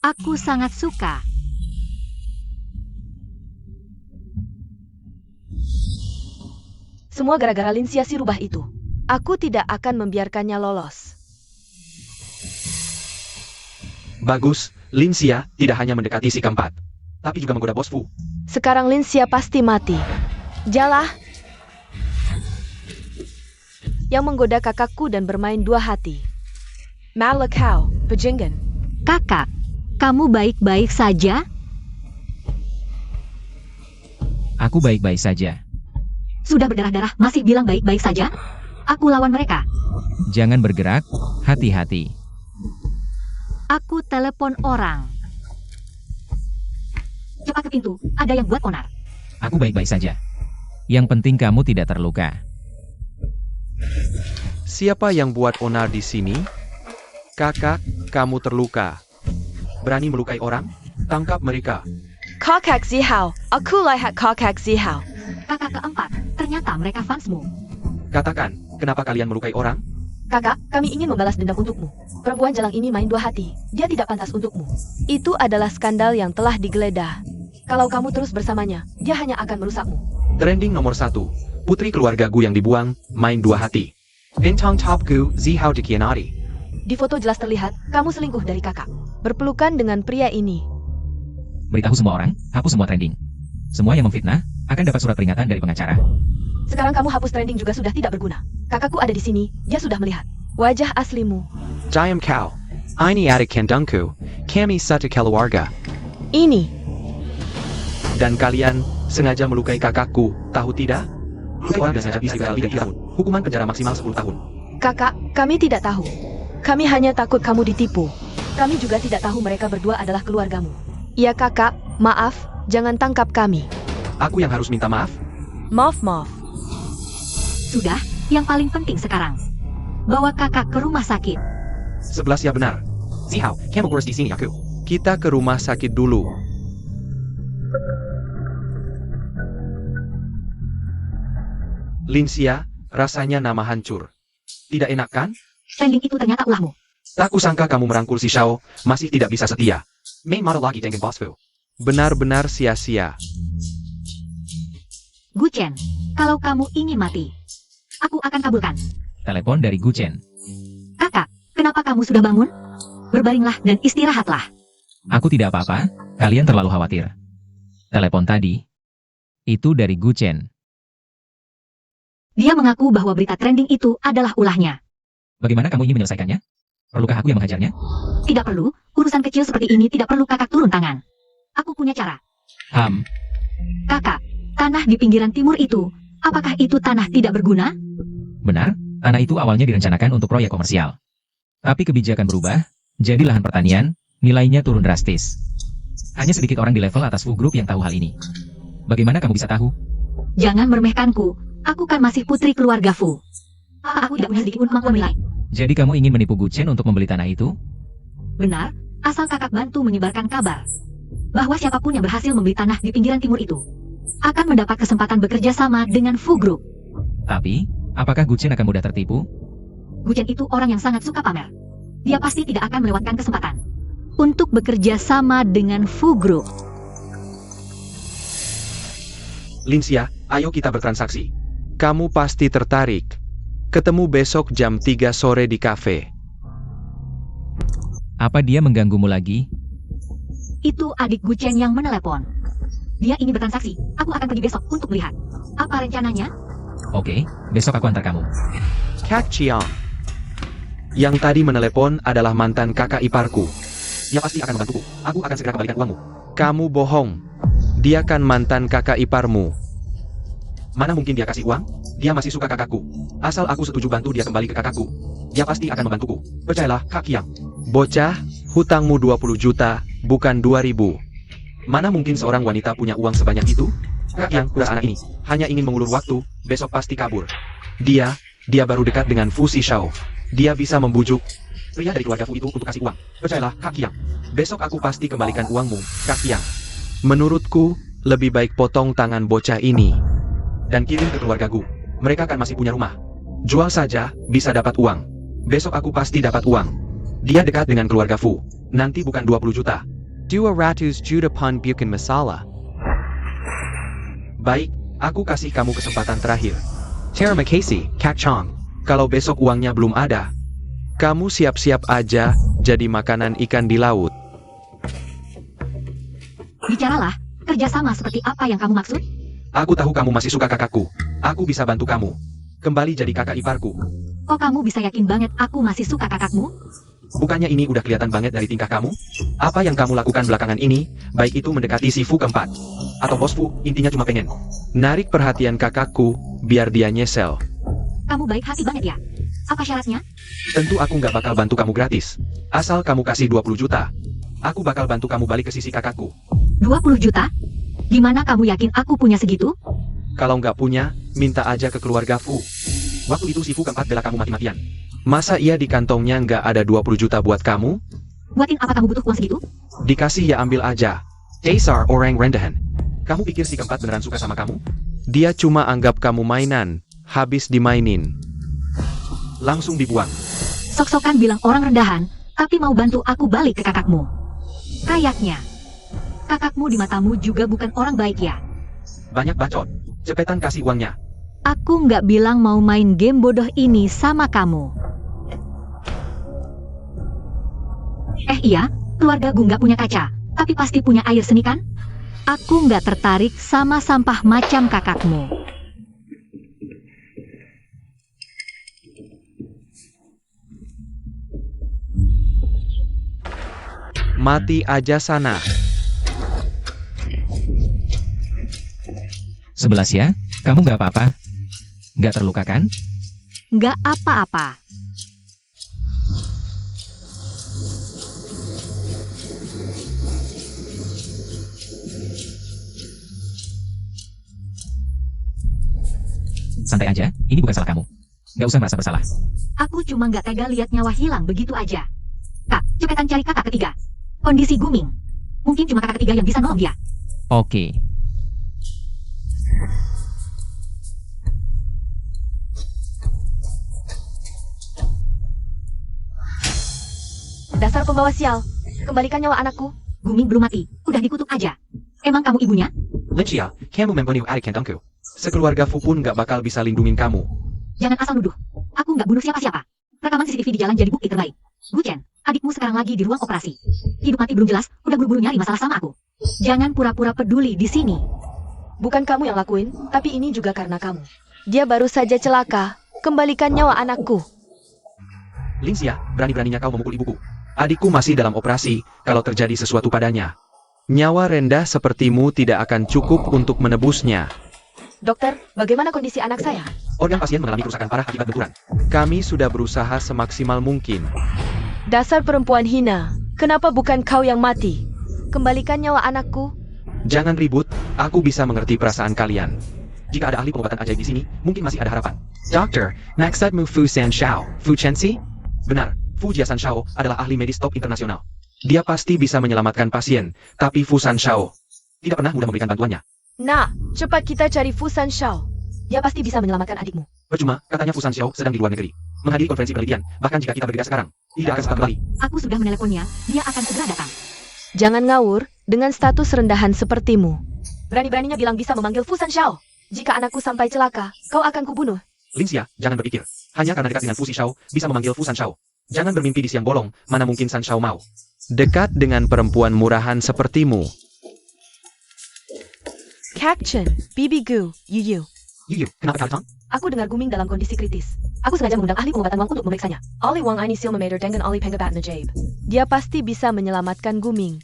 S1: Aku sangat suka.
S4: Semua gara-gara Linsia si rubah itu. Aku tidak akan membiarkannya lolos.
S5: Bagus, Lin Xia tidak hanya mendekati si keempat, tapi juga menggoda bos Fu.
S4: Sekarang Linsia pasti mati. Jalah. Yang menggoda kakakku dan bermain dua hati. Malakau, Bajingan.
S1: Kakak, kamu baik-baik saja?
S3: Aku baik-baik saja.
S1: Sudah berdarah-darah masih bilang baik-baik saja? Aku lawan mereka.
S3: Jangan bergerak, hati-hati.
S1: Aku telepon orang. Cepat ke pintu, ada yang buat onar.
S3: Aku baik-baik saja. Yang penting kamu tidak terluka.
S2: Siapa yang buat onar di sini? Kakak, kamu terluka.
S5: Berani melukai orang? Tangkap mereka.
S4: Kakak Zihao, aku lihat kakak Zihao.
S1: Kakak keempat, ternyata mereka fansmu.
S5: Katakan, kenapa kalian melukai orang?
S4: Kakak, kami ingin membalas dendam untukmu. Perempuan jalang ini main dua hati. Dia tidak pantas untukmu. Itu adalah skandal yang telah digeledah. Kalau kamu terus bersamanya, dia hanya akan merusakmu.
S5: Trending nomor 1. Putri keluarga Gu yang dibuang, main dua hati. Bintang top Gu, Zihao dikianati.
S4: Di foto jelas terlihat, kamu selingkuh dari kakak. Berpelukan dengan pria ini.
S3: Beritahu semua orang, hapus semua trending. Semua yang memfitnah, akan dapat surat peringatan dari pengacara.
S4: Sekarang kamu hapus trending juga sudah tidak berguna. Kakakku ada di sini, dia sudah melihat wajah aslimu.
S2: Jayam Kau. Ini adik kandungku. Kami satu keluarga.
S4: Ini.
S5: Dan kalian sengaja melukai kakakku, tahu tidak? Melukai orang dan sengaja bisa dipenjara 3 tahun. Hukuman penjara maksimal 10 tahun.
S4: Kakak, kami tidak tahu. Kami hanya takut kamu ditipu. Kami juga tidak tahu mereka berdua adalah keluargamu. Ya kakak, maaf, jangan tangkap kami.
S5: Aku yang harus minta maaf?
S4: Maaf.
S1: Sudah, yang paling penting sekarang. Bawa kakak ke rumah sakit.
S5: 11 ya benar. Zihao, kamu harus di sini aku.
S2: Kita ke rumah sakit dulu. Lin Xia, rasanya nama hancur.
S5: Tidak enak kan?
S1: Trending itu ternyata ulahmu.
S5: Tak kusangka kamu merangkul si Shao, masih tidak bisa setia. Main model lagi dengan Boss Fu.
S2: Benar-benar sia-sia.
S1: Guchen, kalau kamu ingin mati, aku akan kabulkan.
S3: Telepon dari Guchen.
S1: Kakak, kenapa kamu sudah bangun? Berbaringlah dan istirahatlah.
S3: Aku tidak apa-apa, kalian terlalu khawatir. Telepon tadi. Itu dari Guchen.
S1: Dia mengaku bahwa berita trending itu adalah ulahnya.
S3: Bagaimana kamu ingin menyelesaikannya? Perlukah aku yang menghajarnya?
S1: Tidak perlu, urusan kecil seperti ini tidak perlu kakak turun tangan. Aku punya cara. Kakak, tanah di pinggiran timur itu, apakah itu tanah tidak berguna?
S3: Benar, tanah itu awalnya direncanakan untuk proyek komersial. Tapi kebijakan berubah, jadi lahan pertanian, nilainya turun drastis. Hanya sedikit orang di level atas Fu Group yang tahu hal ini. Bagaimana kamu bisa tahu?
S1: Jangan meremehkanku, aku kan masih putri keluarga Fu. Aku tidak punya sedikit pun kemampuan menilai.
S3: Jadi kamu ingin menipu Guchen untuk membeli tanah itu?
S1: Benar, asal kakak bantu menyebarkan kabar bahwa siapapun yang berhasil membeli tanah di pinggiran timur itu akan mendapat kesempatan bekerja sama dengan Fu Group.
S3: Tapi, apakah Guchen akan mudah tertipu?
S1: Guchen itu orang yang sangat suka pamer. Dia pasti tidak akan melewatkan kesempatan untuk bekerja sama dengan Fu Group.
S5: Lin Xia, ayo kita bertransaksi.
S2: Kamu pasti tertarik. Ketemu besok jam 3 sore di kafe.
S3: Apa dia mengganggumu lagi?
S1: Itu adik Guchen yang menelepon. Dia ingin bertransaksi. Aku akan pergi besok untuk melihat. Apa rencananya?
S3: Oke, besok aku antar kamu.
S2: Kak Chiang. Yang tadi menelepon adalah mantan kakak iparku.
S5: Dia pasti akan membantuku. Aku akan segera kembalikan uangmu.
S2: Kamu bohong. Dia kan mantan kakak iparmu.
S5: Mana mungkin dia kasih uang? Dia masih suka kakakku. Asal aku setuju bantu dia kembali ke kakakku, dia pasti akan membantuku. Percayalah, Kak Kiang.
S2: Bocah, hutangmu 20 juta, bukan 2.000.
S5: Mana mungkin seorang wanita punya uang sebanyak itu? Kak Kiang, kuras anak ini. Hanya ingin mengulur waktu, besok pasti kabur.
S2: Dia baru dekat dengan Fu Shao. Dia bisa membujuk.
S5: Pria dari keluarga Fu itu untuk kasih uang. Percayalah, Kak Kiang. Besok aku pasti kembalikan uangmu, Kak Kiang.
S2: Menurutku, lebih baik potong tangan bocah ini.
S5: Dan kirim ke keluarga Gu. Mereka kan masih punya rumah. Jual saja, bisa dapat uang. Besok aku pasti dapat uang. Dia dekat dengan keluarga Fu. Nanti bukan 20 juta.
S2: 200 juta pun bukan masalah.
S5: Baik, aku kasih kamu kesempatan terakhir.
S2: Terima kasih, Kak Chong.
S5: Kalau besok uangnya belum ada,
S2: Kamu siap-siap aja jadi makanan ikan di laut.
S1: Bicaralah, kerjasama seperti apa yang kamu maksud?
S5: aku tahu kamu masih suka kakakku. Aku bisa bantu kamu. Kembali jadi kakak iparku.
S1: Kok kamu bisa yakin banget aku masih suka kakakmu?
S5: Bukannya ini udah kelihatan banget dari tingkah kamu? Apa yang kamu lakukan belakangan ini, baik itu mendekati si Fu keempat, atau bos Fu, intinya cuma pengen
S2: Narik perhatian kakakku, biar dia nyesel.
S1: Kamu baik hati banget ya? Apa syaratnya?
S5: Tentu aku nggak bakal bantu kamu gratis. Asal kamu kasih 20 juta. Aku bakal bantu kamu balik ke sisi kakakku.
S1: 20 juta? Gimana kamu yakin aku punya segitu?
S5: Kalau nggak punya, minta aja ke keluarga Fu. Waktu itu si Fu keempat bela kamu mati-matian.
S2: Masa iya di kantongnya nggak ada 20 juta buat kamu?
S1: Buatin apa kamu butuh uang segitu?
S2: Dikasih ya ambil aja.
S5: Dasar orang rendahan. Kamu pikir si keempat beneran suka sama kamu?
S2: Dia cuma anggap kamu mainan, habis dimainin.
S5: Langsung dibuang.
S1: Sok-sokan bilang orang rendahan, tapi mau bantu aku balik ke kakakmu. Kayaknya, kakakmu di matamu juga bukan orang baik ya?
S5: Banyak bacot. Cepetan kasih uangnya.
S1: Aku nggak bilang mau main game bodoh ini sama kamu. Iya, keluarga gue nggak punya kaca, tapi pasti punya air seni kan? Aku nggak tertarik sama sampah macam kakakmu.
S2: Mati aja sana.
S3: 11 ya, kamu nggak apa-apa? Nggak terluka kan?
S1: Nggak apa-apa.
S3: Santai aja, ini bukan salah kamu. Nggak usah merasa bersalah.
S1: Aku cuma nggak tega lihat nyawa hilang begitu aja. Kak, cepetan cari kakak ketiga. Kondisi Guming. Mungkin cuma kakak ketiga yang bisa nolong dia.
S3: Oke.
S4: Dasar pembawa sial. Kembalikan nyawa anakku.
S1: Guming belum mati, udah dikutuk aja. Emang kamu ibunya?
S5: Lincia, kamu membunuh adik kandungku. Sekeluarga Fu pun nggak bakal bisa lindungin kamu.
S1: Jangan asal nuduh. Aku nggak bunuh siapa-siapa. Rekaman CCTV di jalan jadi bukti terbaik. Gu Chen, adikmu sekarang lagi di ruang operasi. Hidup mati belum jelas, udah buru-buru nyari masalah sama aku. Jangan pura-pura peduli di sini.
S4: Bukan kamu yang lakuin, tapi ini juga karena kamu. Dia baru saja celaka. Kembalikan nyawa anakku.
S5: Lincia, berani-beraninya kau memukul ibuku. Adikku masih dalam operasi, kalau terjadi sesuatu padanya.
S2: Nyawa rendah sepertimu tidak akan cukup untuk menebusnya.
S4: Dokter, bagaimana kondisi anak saya?
S5: Organ pasien mengalami kerusakan parah akibat benturan.
S2: Kami sudah berusaha semaksimal mungkin.
S4: Dasar perempuan hina. Kenapa bukan kau yang mati? Kembalikan nyawa anakku.
S5: Jangan ribut, aku bisa mengerti perasaan kalian. Jika ada ahli pengobatan ajaib di sini, mungkin masih ada harapan. Dokter, maksudmu Fu San Shao, Fu Chensi? Benar, Fu Jiasan Shao adalah ahli medis top internasional. Dia pasti bisa menyelamatkan pasien, tapi Fu San Shao tidak pernah mudah memberikan bantuannya.
S4: Nah, cepat kita cari Fu San Shao. Dia pasti bisa menyelamatkan adikmu.
S5: Percuma, katanya Fu San Shao sedang di luar negeri, menghadiri konferensi penelitian. Bahkan jika kita berbeda sekarang, tidak akan sempat kembali.
S1: Aku sudah meneleponnya, dia akan segera datang.
S4: Jangan ngawur dengan status rendahan sepertimu. Berani-beraninya bilang bisa memanggil Fu San Shao. Jika anakku sampai celaka, kau akan kubunuh.
S5: Lincia, jangan berpikir. Hanya karena dekat dengan Fu Si Shao, bisa memanggil Fu San Shao. Jangan bermimpi di siang bolong, mana mungkin San Shao mau.
S2: Dekat dengan perempuan murahan sepertimu.
S4: Kak Chen, Bibi Gu, Yu.
S5: Yuyu, kenapa kau Tang?
S4: Aku dengar Guming dalam kondisi kritis. Aku sengaja mengundang ahli pengobatan Wang untuk memeriksanya. Ahli Wang ini silmameter dengan ahli pengobatan Najib. Dia pasti bisa menyelamatkan Guming.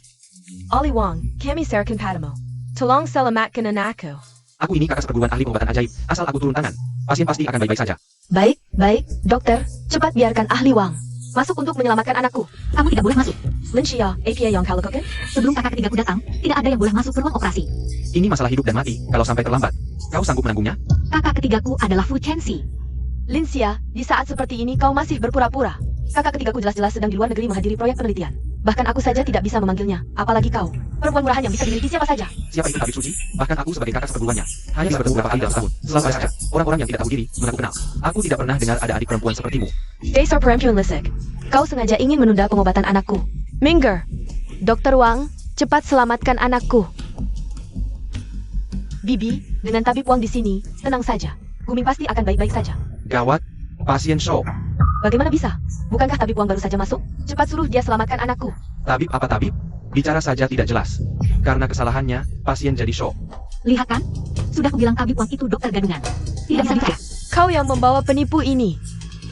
S4: Ahli Wang, kami serahkan padamu. Tolong selamatkan anakku.
S5: Aku ini kakak seperguruan ahli pengobatan ajaib. Asal aku turun tangan, pasien pasti akan baik-baik saja.
S4: Baik, dokter. Cepat biarkan ahli Wang masuk untuk menyelamatkan anakku.
S1: Kamu tidak boleh masuk.
S4: Lin Xia, APA yang kau lakukan?
S1: Sebelum kakak ketigaku datang, tidak ada yang boleh masuk ke ruang operasi.
S5: Ini masalah hidup dan mati. Kalau sampai terlambat, kau sanggup menanggungnya?
S1: Kakak ketigaku adalah Fu Chenxi.
S4: Lin Xia, di saat seperti ini kau masih berpura-pura. Kakak ketigaku jelas-jelas sedang di luar negeri menghadiri proyek penelitian. Bahkan aku saja tidak bisa memanggilnya, apalagi kau. Perempuan murahan yang bisa dimiliki siapa saja.
S5: Siapa itu Tabib Suci? Bahkan aku sebagai kakak seperguruannya hanya bertemu beberapa kali dalam setahun. Selama saja, orang-orang yang tidak tahu diri mengaku kenal. Aku tidak pernah dengar ada adik perempuan sepertimu.
S4: Dasar perempuan lisik. Kau sengaja ingin menunda pengobatan anakku. Minggir. Dr. Wang, cepat selamatkan anakku. Bibi, dengan tabib Wang di sini, tenang saja. Guming pasti akan baik-baik saja.
S5: Gawat, pasien shock.
S4: Bagaimana bisa? Bukankah tabib Wang baru saja masuk? Cepat suruh dia selamatkan anakku.
S5: Tabib apa tabib? Bicara saja tidak jelas. Karena kesalahannya, pasien jadi shock.
S1: Lihat kan? Sudah kubilang tabib Wang itu dokter gadungan. Tidak bisa dipercaya.
S4: Kau yang membawa penipu ini.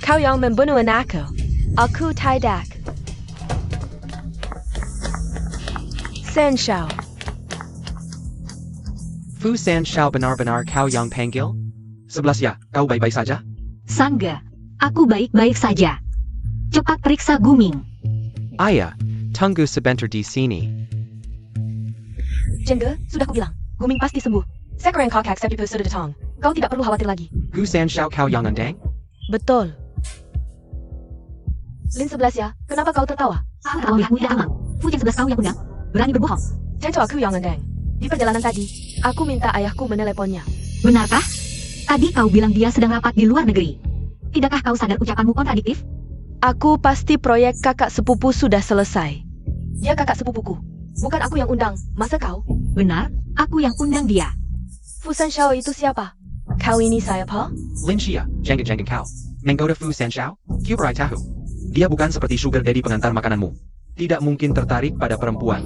S4: Kau yang membunuh anakku. Aku tidak. San Shao.
S5: Fu San Shao benar-benar kau yang panggil? 11 ya, kau baik-baik saja?
S1: Sangga, aku baik-baik saja. Cepat periksa Guming.
S2: Ayah, tunggu sebentar di sini.
S4: Jengge, sudah kubilang. Guming pasti sembuh. Sekarang kakak sepipu sudah datang. Kau tidak perlu khawatir lagi.
S5: Fu San Shao kau yang andang?
S4: Betul. Lin 11 ya, kenapa kau tertawa?
S1: Aku tahu lihatmu tidak aman. Fu Chen 11 kau yang undang. Berani berbohong.
S4: Tentu aku yang andang. Di perjalanan tadi, aku minta ayahku meneleponnya.
S1: Benarkah? Tadi kau bilang dia sedang rapat di luar negeri. Tidakkah kau sadar ucapanmu kontradiktif?
S4: Aku pasti proyek kakak sepupu sudah selesai. Dia kakak sepupuku. Bukan aku yang undang. Masa kau?
S1: Benar, aku yang undang dia.
S4: Fusan Shao itu siapa? Kau ini siapa?
S5: Lin Xia, jangan kau. Menggoda Fu San Shao? Kuberai tahu. Dia bukan seperti sugar daddy pengantar makananmu. Tidak mungkin tertarik pada perempuan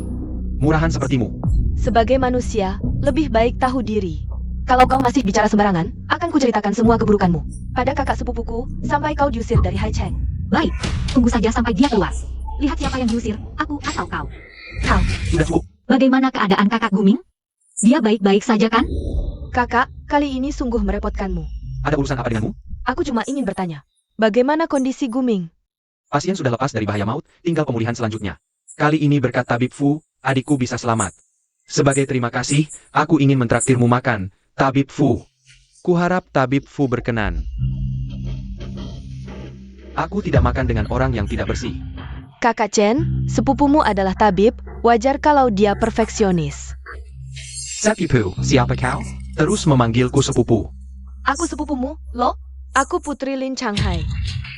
S5: murahan sepertimu.
S4: Sebagai manusia, lebih baik tahu diri. Kalau kau masih bicara sembarangan, akan kuceritakan semua keburukanmu pada kakak sepupuku sampai kau diusir dari Hai Cheng.
S1: Baik, tunggu saja sampai dia keluar. Lihat siapa yang diusir, aku atau kau.
S4: Kau,
S5: Sudah cukup.
S1: Bagaimana keadaan kakak Guming? Dia baik-baik saja kan?
S4: kakak, kali ini sungguh merepotkanmu.
S5: Ada urusan apa denganmu?
S4: Aku cuma ingin bertanya, bagaimana kondisi Guming?
S5: Pasien sudah lepas dari bahaya maut, tinggal pemulihan selanjutnya. Kali ini berkat Tabib Fu, adikku bisa selamat. Sebagai terima kasih, aku ingin mentraktirmu makan, Tabib Fu.
S2: Kuharap Tabib Fu berkenan.
S5: Aku tidak makan dengan orang yang tidak bersih.
S4: Kakak Chen, sepupumu adalah tabib, wajar kalau dia perfeksionis.
S5: Sepipu, siapa kau? Terus memanggilku sepupu.
S4: Aku sepupumu, loh? Aku Putri Lin Changhai.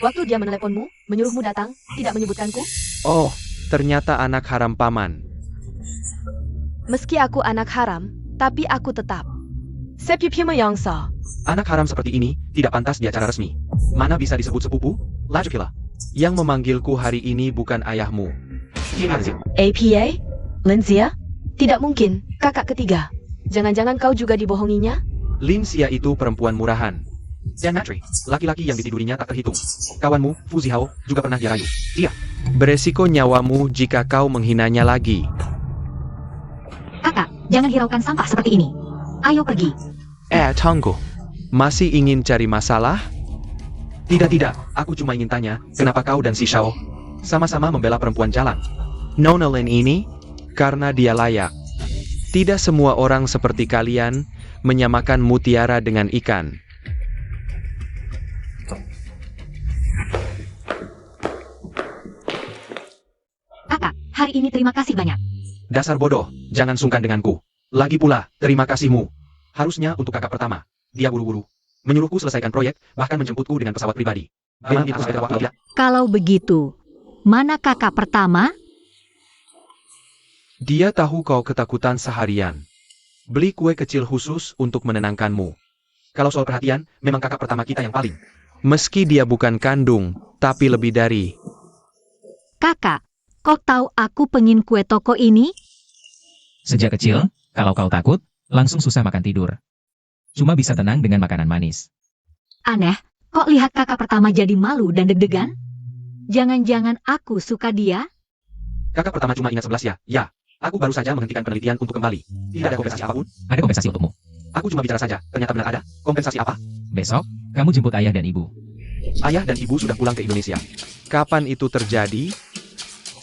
S4: Waktu dia meneleponmu, menyuruhmu datang, tidak menyebutkanku?
S2: Oh, ternyata anak haram paman.
S4: Meski aku anak haram, tapi aku tetap sepupumu yang sah.
S5: Anak haram seperti ini, tidak pantas di acara resmi. Mana bisa disebut sepupu? Lajukila.
S2: Yang memanggilku hari ini bukan ayahmu.
S4: APA? Lin Xia? Tidak mungkin, kakak ketiga. Jangan-jangan kau juga dibohonginya?
S2: Lin Xia itu perempuan murahan.
S5: Dan Matri, laki-laki yang ditidurinya tak terhitung. Kawanmu, Fu Zihao, juga pernah dia rayu. Iya,
S2: Beresiko nyawamu jika kau menghinanya lagi.
S1: Kakak, jangan hiraukan sampah seperti ini. Ayo pergi.
S2: Tunggu. Masih ingin cari masalah?
S5: tidak. Aku cuma ingin tanya, kenapa kau dan si Shao sama-sama membela perempuan jalan?
S2: Nona Lin ini? Karena dia layak. Tidak semua orang seperti kalian menyamakan mutiara dengan ikan.
S1: Kakak, hari ini terima kasih banyak.
S5: Dasar bodoh, jangan sungkan denganku. Lagi pula, terima kasihmu. Harusnya untuk kakak pertama. Dia buru-buru. Menyuruhku selesaikan proyek, bahkan menjemputku dengan pesawat pribadi. Memang itu sepeda waktu dia.
S1: Kalau begitu, mana kakak pertama?
S2: Dia tahu kau ketakutan seharian. Beli kue kecil khusus untuk menenangkanmu.
S5: Kalau soal perhatian, memang kakak pertama kita yang paling.
S2: Meski dia bukan kandung, tapi lebih dari.
S1: Kakak, kau tahu aku pengin kue toko ini?
S3: Sejak kecil, kalau kau takut, langsung susah makan tidur. Cuma bisa tenang dengan makanan manis.
S1: Aneh, Kok lihat kakak pertama jadi malu dan deg-degan? Jangan-jangan aku suka dia?
S5: Kakak pertama cuma ingat 11 ya? Ya. Aku baru saja menghentikan penelitian untuk kembali. Tidak ada kompensasi apapun.
S3: Ada kompensasi untukmu.
S5: Aku cuma bicara saja. Ternyata benar ada. Kompensasi apa?
S3: Besok, kamu jemput ayah dan ibu.
S5: Ayah dan ibu sudah pulang ke Indonesia.
S2: Kapan itu terjadi?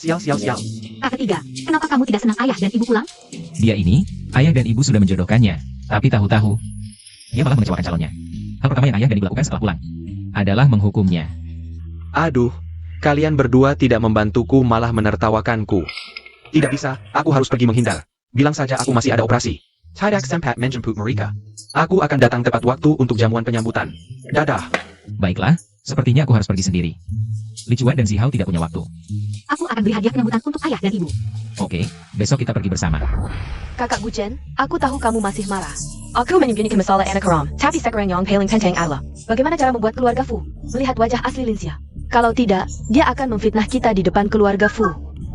S5: Sial.
S1: Kak ketiga, kenapa kamu tidak senang ayah dan ibu pulang?
S3: Dia ini, ayah dan ibu sudah menjodohkannya. Tapi tahu-tahu, dia malah mengecewakan calonnya. Hal pertama yang ayah dan ibu lakukan setelah pulang adalah menghukumnya.
S2: Aduh, kalian berdua tidak membantuku malah menertawakanku.
S5: Tidak bisa. Aku harus pergi menghindar. Bilang saja aku masih ada operasi. Tidak sempat menjemput mereka. Aku akan datang tepat waktu untuk jamuan penyambutan. Dadah.
S3: Baiklah, sepertinya aku harus pergi sendiri. Li Chuan dan Si Hao tidak punya waktu.
S1: Aku akan beri hadiah penyambutan untuk ayah dan ibu.
S3: Oke, besok kita pergi bersama.
S4: Kakak Guchen, aku tahu kamu masih marah. Aku menyembunyikan masalah anak haram, tapi sekarang yang paling penting adalah bagaimana cara membuat keluarga Fu melihat wajah asli Linxia. Kalau tidak, dia akan memfitnah kita di depan keluarga Fu.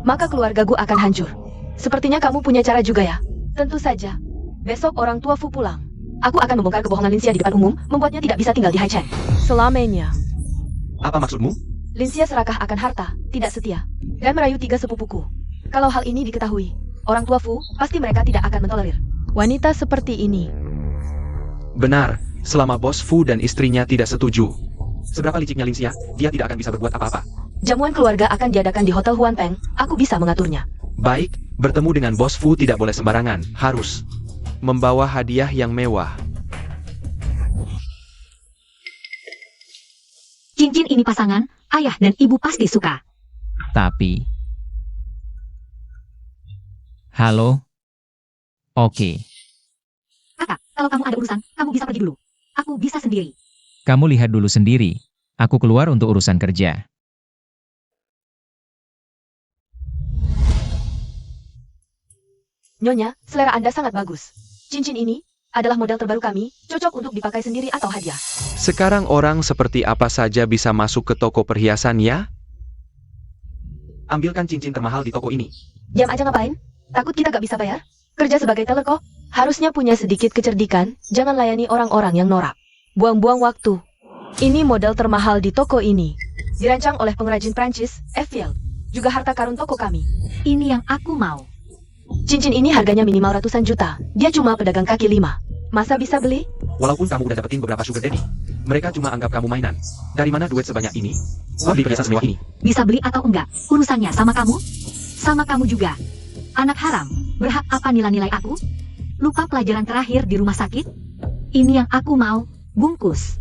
S4: Maka keluarga Gu akan hancur. Sepertinya kamu punya cara juga ya? Tentu saja. Besok orang tua Fu pulang. Aku akan membongkar kebohongan Linxia di depan umum, membuatnya tidak bisa tinggal di Haicheng selamanya.
S5: Apa maksudmu?
S4: Linxia serakah akan harta, tidak setia, dan merayu 3 sepupuku. Kalau hal ini diketahui, orang tua Fu, pasti mereka tidak akan mentolerir wanita seperti ini.
S2: Benar, selama bos Fu dan istrinya tidak setuju.
S5: Seberapa liciknya Linxia, dia tidak akan bisa berbuat apa-apa.
S4: Jamuan keluarga akan diadakan di Hotel Huan Peng, aku bisa mengaturnya.
S2: Baik, bertemu dengan bos Fu tidak boleh sembarangan, harus membawa hadiah yang mewah.
S1: Cincin ini pasangan, ayah dan ibu pasti suka.
S3: Tapi... Halo? Oke,
S1: Kakak, kalau kamu ada urusan, kamu bisa pergi dulu. Aku bisa sendiri.
S3: kamu lihat dulu sendiri. Aku keluar untuk urusan kerja.
S4: Nyonya, selera Anda sangat bagus. Cincin ini adalah model terbaru kami, cocok untuk dipakai sendiri atau hadiah.
S2: Sekarang orang seperti apa saja bisa masuk ke toko perhiasan ya?
S5: Ambilkan cincin termahal di toko ini.
S4: Diam aja ngapain? Takut kita gak bisa bayar? Kerja sebagai teller kok. Harusnya punya sedikit kecerdikan, jangan layani orang-orang yang norak. Buang-buang waktu. Ini model termahal di toko ini. Dirancang oleh pengrajin Prancis, Eiffel. Juga harta karun toko kami.
S1: Ini yang aku mau.
S4: Cincin ini harganya minimal ratusan juta. Dia cuma pedagang kaki 5. Masa bisa beli?
S5: Walaupun kamu udah dapetin beberapa sugar daddy, mereka cuma anggap kamu mainan. Dari mana duit sebanyak ini? Kau beli perhiasan semewah ini.
S1: Bisa beli atau enggak, urusannya sama kamu. Sama kamu juga. Anak haram, berhak apa nilai-nilai aku? Lupa pelajaran terakhir di rumah sakit? Ini yang aku mau, bungkus.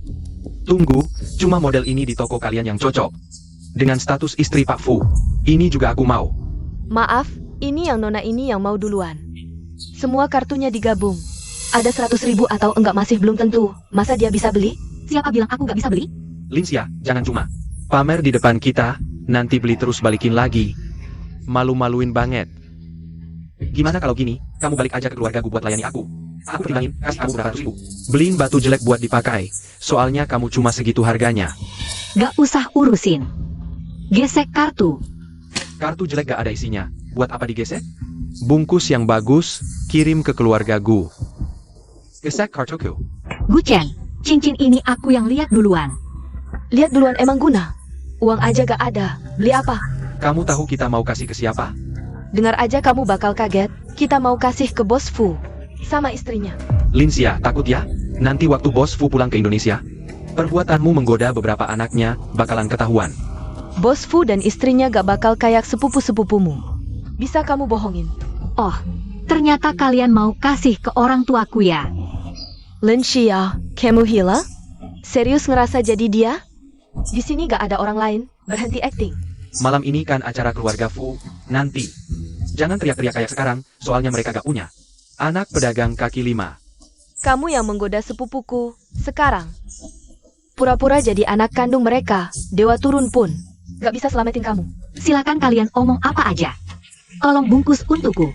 S5: Tunggu, cuma model ini di toko kalian yang cocok. Dengan status istri Pak Fu. Ini juga aku mau.
S4: Maaf, ini yang nona ini yang mau duluan. Semua kartunya digabung. Ada 100.000 atau enggak masih belum tentu. Masa dia bisa beli?
S1: Siapa bilang aku nggak bisa beli?
S5: Linxia, jangan cuma.
S2: Pamer di depan kita, nanti beli terus balikin lagi. Malu-maluin banget.
S5: Gimana kalau gini, kamu balik aja ke keluarga gue buat layani aku. Aku pertimbangin, kasih kamu berapa ratus ribu.
S2: Beliin batu jelek buat dipakai, soalnya kamu cuma segitu harganya.
S1: Gak usah urusin. Gesek kartu.
S5: Kartu jelek gak ada isinya. Buat apa digesek?
S2: Bungkus yang bagus, kirim ke keluarga Gu.
S5: Gesek kartuku.
S1: Guchen, cincin ini aku yang lihat duluan.
S4: Lihat duluan emang guna. Uang aja gak ada. Beli apa?
S5: Kamu tahu kita mau kasih ke siapa?
S4: Dengar aja kamu bakal kaget. Kita mau kasih ke bos Fu. Sama istrinya.
S5: Linxia, takut ya? Nanti waktu bos Fu pulang ke Indonesia, perbuatanmu menggoda beberapa anaknya bakalan ketahuan.
S4: Bos Fu dan istrinya gak bakal kayak sepupu-sepupumu. Bisa kamu bohongin.
S1: Oh, ternyata kalian mau kasih ke orang tuaku ya.
S4: Linxia, kamu gila? Serius ngerasa jadi dia? Di sini gak ada orang lain. Berhenti acting.
S5: Malam ini kan acara keluarga Fu. Nanti. Jangan teriak-teriak kayak sekarang, soalnya mereka gak punya.
S2: Anak pedagang kaki 5.
S4: Kamu yang menggoda sepupuku. Sekarang. Pura-pura jadi anak kandung mereka. Dewa turun pun. Gak bisa selamatin kamu.
S1: Silakan kalian omong apa aja. Tolong bungkus untukku.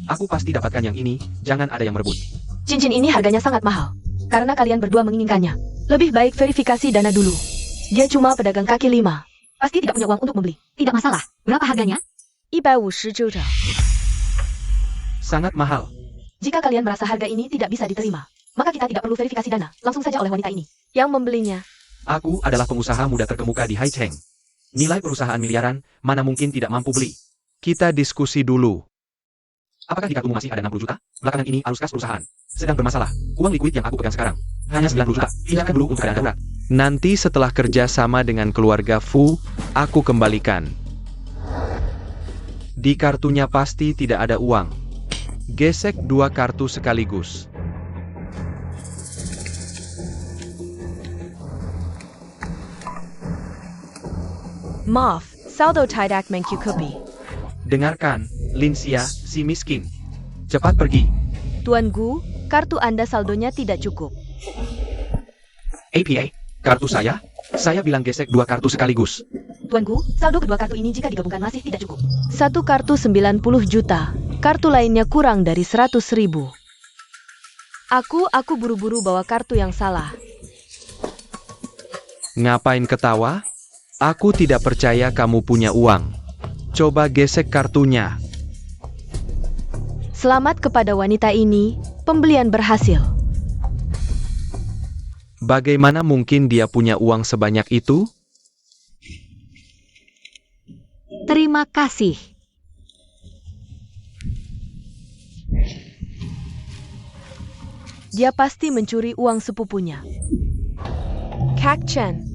S5: Aku pasti dapatkan yang ini, jangan ada yang merebut.
S4: Cincin ini harganya sangat mahal. Karena kalian berdua menginginkannya. Lebih baik verifikasi dana dulu. Dia cuma pedagang kaki 5. Pasti tidak punya uang untuk membeli.
S1: Tidak masalah. Berapa harganya?
S4: 150 juta.
S5: Sangat mahal.
S4: Jika kalian merasa harga ini tidak bisa diterima, maka kita tidak perlu verifikasi dana. Langsung saja oleh wanita ini. Yang membelinya
S5: Aku adalah pengusaha muda terkemuka di Haicheng. Nilai perusahaan miliaran, mana mungkin tidak mampu beli.
S2: Kita diskusi dulu.
S5: Apakah di kartumu masih ada 60 juta? Belakangan ini arus kas perusahaan sedang bermasalah. Uang likuid yang aku pegang sekarang hanya 90 juta. Pindahkan dulu untuk keadaan darurat.
S2: Nanti setelah kerja sama dengan keluarga Fu, aku kembalikan. Di kartunya pasti tidak ada uang. Gesek 2 kartu sekaligus.
S4: Maaf, saldo tidak mencukupi.
S5: Dengarkan, Linsia, si miskin. Cepat pergi.
S4: Tuan Gu, kartu Anda saldonya tidak cukup.
S5: APA, kartu saya? Saya bilang gesek 2 kartu sekaligus.
S1: Tuan Gu, saldo kedua kartu ini jika digabungkan masih tidak cukup.
S4: Satu kartu 90 juta, kartu lainnya kurang dari 100.000. Aku buru-buru bawa kartu yang salah.
S2: Ngapain ketawa? Aku tidak percaya kamu punya uang. Coba gesek kartunya.
S4: Selamat kepada wanita ini, pembelian berhasil.
S2: Bagaimana mungkin dia punya uang sebanyak itu?
S1: Terima kasih.
S4: Dia pasti mencuri uang sepupunya. Kak Chen,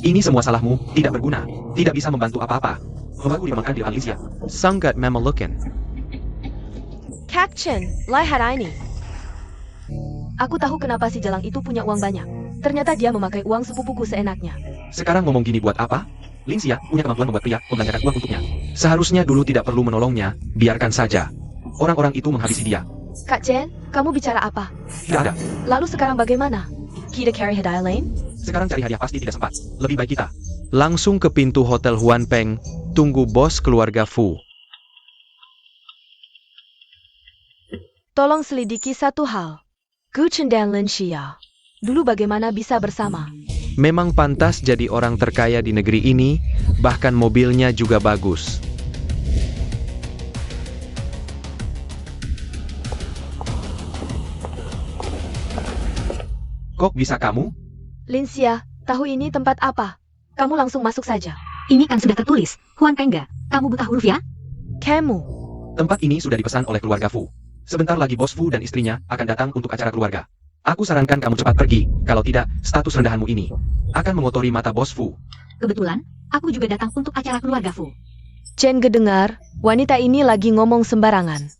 S5: Ini semua salahmu, tidak berguna, tidak bisa membantu apa-apa. Membaku diamankan di depan Linsia.
S2: Sangat memalukan.
S4: Kak Chen, lihat ini. Aku tahu kenapa si Jalang itu punya uang banyak. Ternyata dia memakai uang sepupuku seenaknya.
S5: Sekarang ngomong gini buat apa? Linsia punya kemampuan membuat pria membelanjakan uang untuknya. Seharusnya dulu tidak perlu menolongnya, biarkan saja. Orang-orang itu menghabisi dia.
S4: Kak Chen, kamu bicara apa?
S5: Tidak ada.
S4: Lalu sekarang bagaimana? Kita cari hadiah lain?
S5: Sekarang cari hadiah pasti tidak sempat. Lebih baik kita.
S2: Langsung ke pintu Hotel Huan Peng, tunggu bos keluarga Fu.
S4: Tolong selidiki satu hal. Gu Chen dan Lin Xia. Dulu bagaimana bisa bersama?
S2: Memang pantas jadi orang terkaya di negeri ini, bahkan mobilnya juga bagus.
S5: Kok bisa kamu?
S4: Lin Xia, tahu ini tempat apa? Kamu langsung masuk saja.
S1: Ini kan sudah tertulis. Huan Pengga, kamu buta huruf ya?
S4: Kamu.
S5: Tempat ini sudah dipesan oleh keluarga Fu. Sebentar lagi bos Fu dan istrinya akan datang untuk acara keluarga. Aku sarankan kamu cepat pergi, kalau tidak, status rendahanmu ini akan mengotori mata bos Fu.
S1: Kebetulan, aku juga datang untuk acara keluarga Fu.
S4: Chen gedengar, wanita ini lagi ngomong sembarangan.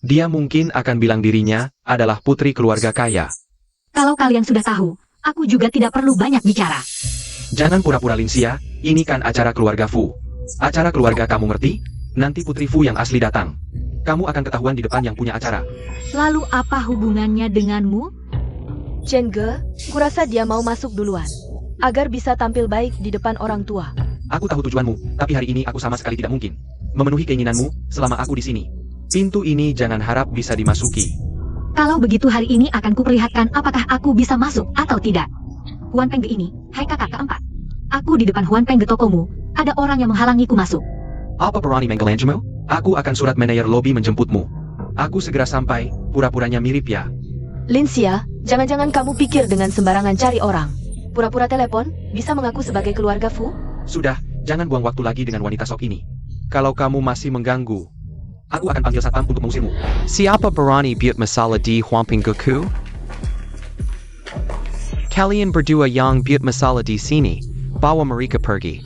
S2: Dia mungkin akan bilang dirinya adalah putri keluarga kaya.
S1: Kalau kalian sudah tahu, aku juga tidak perlu banyak bicara.
S5: Jangan pura-pura Linsia, ini kan acara keluarga Fu. Acara keluarga kamu ngerti? Nanti putri Fu yang asli datang. Kamu akan ketahuan di depan yang punya acara.
S1: Lalu apa hubungannya denganmu?
S4: Chen Ge, kurasa dia mau masuk duluan. Agar bisa tampil baik di depan orang tua.
S5: Aku tahu tujuanmu, tapi hari ini aku sama sekali tidak mungkin memenuhi keinginanmu selama aku di sini.
S2: Pintu ini jangan harap bisa dimasuki.
S1: Kalau begitu hari ini akan kuperlihatkan apakah aku bisa masuk atau tidak. Huan Pengge ini, hai kakak keempat. Aku di depan Huan Pengge tokomu, ada orang yang menghalangiku masuk.
S5: Apa Perani Manggalangemo? Aku akan surat manajer lobi menjemputmu. Aku segera sampai, pura-puranya mirip ya.
S4: Lin Xia, jangan-jangan kamu pikir dengan sembarangan cari orang. Pura-pura telepon, bisa mengaku sebagai keluarga Fu?
S5: Sudah, jangan buang waktu lagi dengan wanita sok ini.
S2: Kalau kamu masih mengganggu,
S5: Aku akan panggil satpam untuk mengusirmu.
S2: siapa berani buat masalah di Huamping Goku? Kalian berdua yang buat masalah di sini, bawa mereka pergi.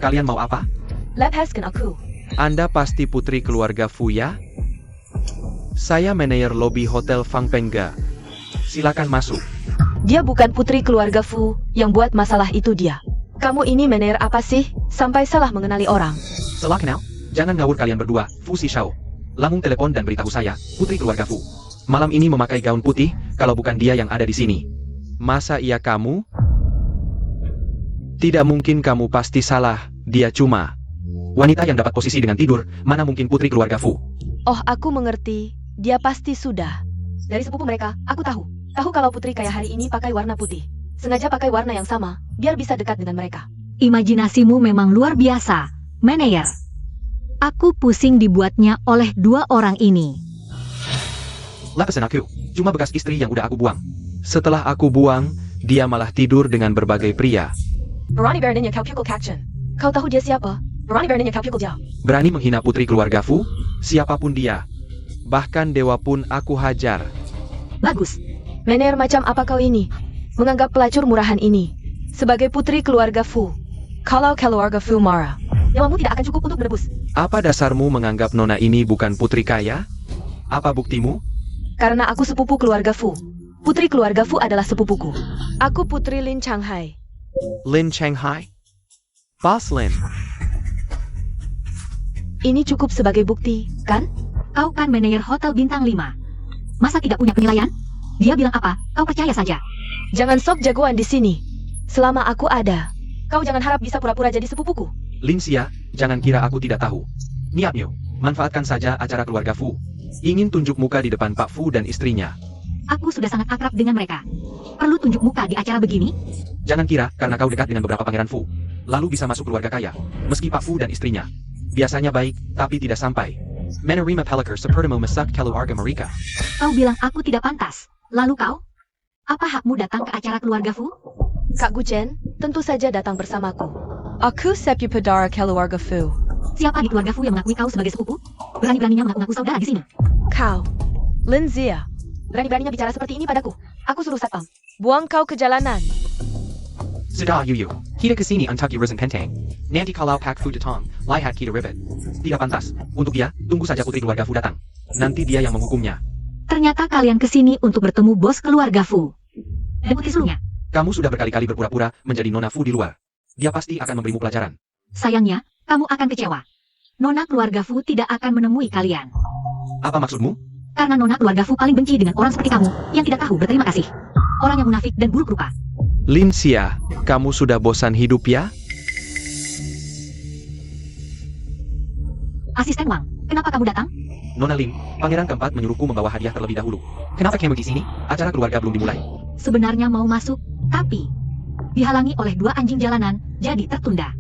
S5: Kalian mau apa?
S4: Lepaskan aku.
S2: Anda pasti putri keluarga Fu ya? Saya manajer lobi Hotel Fang Pengga.
S5: Silakan masuk.
S4: Dia bukan putri keluarga Fu, yang buat masalah itu dia. Kamu ini manajer apa sih, sampai salah mengenali orang?
S5: Salah kenal? Jangan ngawur kalian berdua, Fu Si Shao. Langsung telepon dan beritahu saya, putri keluarga Fu. Malam ini memakai gaun putih, kalau bukan dia yang ada di sini.
S2: Masa iya kamu? Tidak mungkin, kamu pasti salah, dia cuma
S5: Wanita yang dapat posisi dengan tidur, mana mungkin putri keluarga Fu.
S4: Oh, aku mengerti. Dia pasti sudah. Dari sepupu mereka, aku tahu. Tahu kalau putri kayak hari ini pakai warna putih. Sengaja pakai warna yang sama, biar bisa dekat dengan mereka.
S1: Imajinasimu memang luar biasa, manajer. Aku pusing dibuatnya oleh dua orang ini.
S5: Lapisan aku, cuma bekas istri yang udah aku buang.
S2: setelah aku buang, dia malah tidur dengan berbagai pria.
S4: Berani beraninya kau pukul Kakchen. Kau tahu dia siapa? Berani beraninya kau pukul dia.
S2: Berani menghina putri keluarga Fu? Siapapun dia. Bahkan dewa pun aku hajar.
S1: Bagus.
S4: Mener macam apa kau ini? Menganggap pelacur murahan ini sebagai putri keluarga Fu. Kalau keluarga Fu marah,
S1: Nyawamu tidak akan cukup untuk menebus.
S2: Apa dasarmu menganggap nona ini bukan putri kaya? Apa buktimu?
S4: karena aku sepupu keluarga Fu. Putri keluarga Fu adalah sepupuku. Aku putri Lin Changhai.
S2: Lin Changhai? Boss Lin.
S4: Ini cukup sebagai bukti, kan?
S1: Kau kan manajer hotel bintang 5. Masa tidak punya penilaian? Dia bilang apa, kau percaya saja.
S4: Jangan sok jagoan di sini. Selama aku ada, kau jangan harap bisa pura-pura jadi sepupuku.
S5: Lin Xia, jangan kira aku tidak tahu. Niatnya, manfaatkan saja acara keluarga Fu. Ingin tunjuk muka di depan Pak Fu dan istrinya.
S1: Aku sudah sangat akrab dengan mereka. Perlu tunjuk muka di acara begini?
S5: Jangan kira karena kau dekat dengan beberapa pangeran Fu, lalu bisa masuk keluarga kaya. Meski Pak Fu dan istrinya biasanya baik, tapi tidak sampai. Menerima pelakar seperti memesak keluarga mereka.
S1: Kau bilang aku tidak pantas. Lalu kau? Apa hakmu datang ke acara keluarga Fu?
S4: Kak Guchen, tentu saja datang bersamaku. Aku sepupudara keluarga Fu.
S1: Siapa di keluarga Fu yang mengakui kau sebagai sepupu? Berani-beraninya mengaku-ngaku saudara di sini.
S4: Kau, Lin Xia.
S1: Berani-beraninya bicara seperti ini padaku. Aku suruh satpam.
S4: Buang kau ke jalanan.
S5: Sudah Yuyu, kita kesini untuk urusan penting. Nanti kalau Pak Fu datang, lihat kita ribet. Tidak pantas. Untuk dia, tunggu saja putri keluarga Fu datang. Nanti dia yang menghukumnya.
S1: Ternyata kalian kesini untuk bertemu bos keluarga Fu. Dan putri sulungnya.
S5: Kamu sudah berkali-kali berpura-pura menjadi nona Fu di luar. Dia pasti akan memberimu pelajaran.
S1: Sayangnya, kamu akan kecewa. Nona keluarga Fu tidak akan menemui kalian.
S5: Apa maksudmu?
S1: Karena nona keluarga Fu paling benci dengan orang seperti kamu, yang tidak tahu berterima kasih. Orang yang munafik dan buruk rupa.
S2: Lin Xia, kamu sudah bosan hidup ya?
S1: Asisten Wang, kenapa kamu datang?
S5: Nona Lin, pangeran keempat menyuruhku membawa hadiah terlebih dahulu. Kenapa kamu di sini? Acara keluarga belum dimulai.
S1: Sebenarnya mau masuk, tapi dihalangi oleh 2 anjing jalanan, jadi tertunda.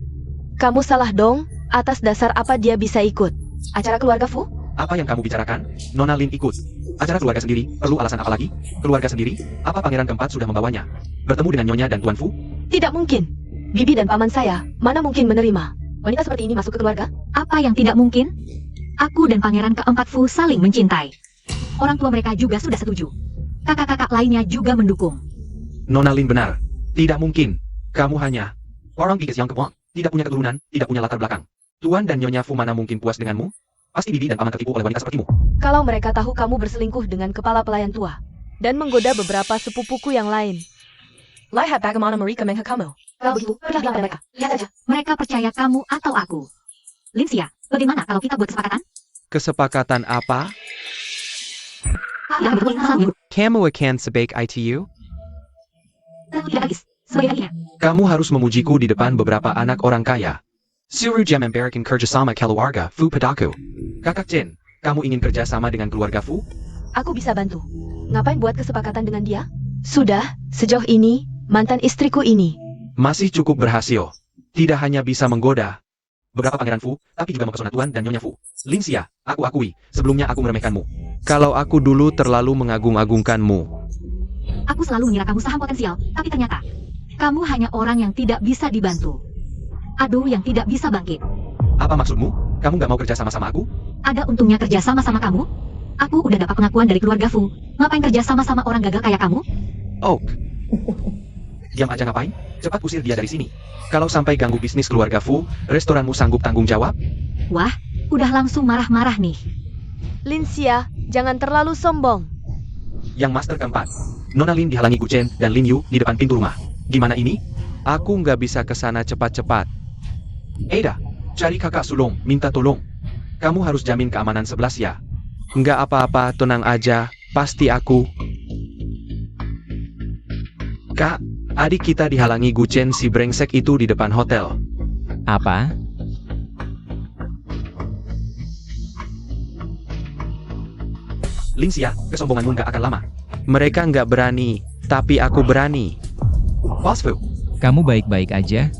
S4: Kamu salah dong. Atas dasar apa dia bisa ikut? Acara keluarga Fu?
S5: Apa yang kamu bicarakan? Nona Lin ikut. Acara keluarga sendiri, perlu alasan apa lagi? Keluarga sendiri? Apa pangeran keempat sudah membawanya? Bertemu dengan Nyonya dan Tuan Fu?
S4: Tidak mungkin. Bibi dan paman saya, mana mungkin menerima wanita seperti ini masuk ke keluarga?
S1: Apa yang tidak mungkin? Aku dan pangeran keempat Fu saling mencintai. Orang tua mereka juga sudah setuju. Kakak-kakak lainnya juga mendukung.
S5: Nona Lin benar. Tidak mungkin. Kamu hanya orang gigis yang kepoang. Tidak punya keturunan, tidak punya latar belakang. Tuan dan Nyonya Fu mana mungkin puas denganmu? Pasti bibi dan paman tertipu oleh wanita sepertimu.
S4: Kalau mereka tahu kamu berselingkuh dengan kepala pelayan tua dan menggoda beberapa sepupuku yang lain. Lihat bagaimana mereka menghakamu.
S1: Kalau begitu, pergilah bilang pada mereka. Lihat saja, mereka percaya kamu atau aku. Lin Xia, bagaimana kalau kita buat kesepakatan?
S2: Kesepakatan apa?
S1: Yang betul masalahnya.
S2: Kamu akan sebaik ITU?
S1: Tentu tidak habis. Sebagai baginya.
S5: Kamu harus memujiku di depan beberapa anak orang kaya. Suruh jam memberikan kerjasama keluarga Fu padaku. Kakak Chen, kamu ingin kerja sama dengan keluarga Fu?
S4: Aku bisa bantu. Ngapain buat kesepakatan dengan dia? Sudah, sejauh ini, mantan istriku ini.
S5: Masih cukup berhasil. Tidak hanya bisa menggoda beberapa pangeran Fu, tapi juga mempesona Tuan dan Nyonya Fu. Lin Xia, aku akui, sebelumnya aku meremehkanmu.
S2: Kalau aku dulu terlalu mengagung-agungkanmu.
S1: Aku selalu mengira kamu saham potensial, tapi ternyata kamu hanya orang yang tidak bisa dibantu. Aduh, yang tidak bisa bangkit.
S5: Apa maksudmu? Kamu gak mau kerja sama-sama aku?
S1: Ada untungnya kerja sama-sama kamu? Aku udah dapat pengakuan dari keluarga Fu. Ngapain kerja sama-sama orang gagal kayak kamu?
S5: Oak. Diam aja ngapain? Cepat usir dia dari sini. Kalau sampai ganggu bisnis keluarga Fu, restoranmu sanggup tanggung jawab?
S1: Wah, udah langsung marah-marah nih.
S4: Lin Xia, jangan terlalu sombong.
S5: Yang master keempat. Nona Lin dihalangi Gu Chen dan Lin Yu di depan pintu rumah. Gimana ini?
S2: Aku nggak bisa ke sana cepat-cepat.
S5: Ada, cari kakak sulung, minta tolong. Kamu harus jamin keamanan 11 ya.
S2: Nggak apa-apa, tenang aja. Pasti aku.
S5: Kak,
S2: Adik kita dihalangi Gu Chen si brengsek itu di depan hotel.
S3: Apa?
S5: Lin Xia, kesombonganmu nggak akan lama.
S2: Mereka nggak berani, tapi aku berani.
S5: Boss Fu,
S3: Kamu baik-baik aja?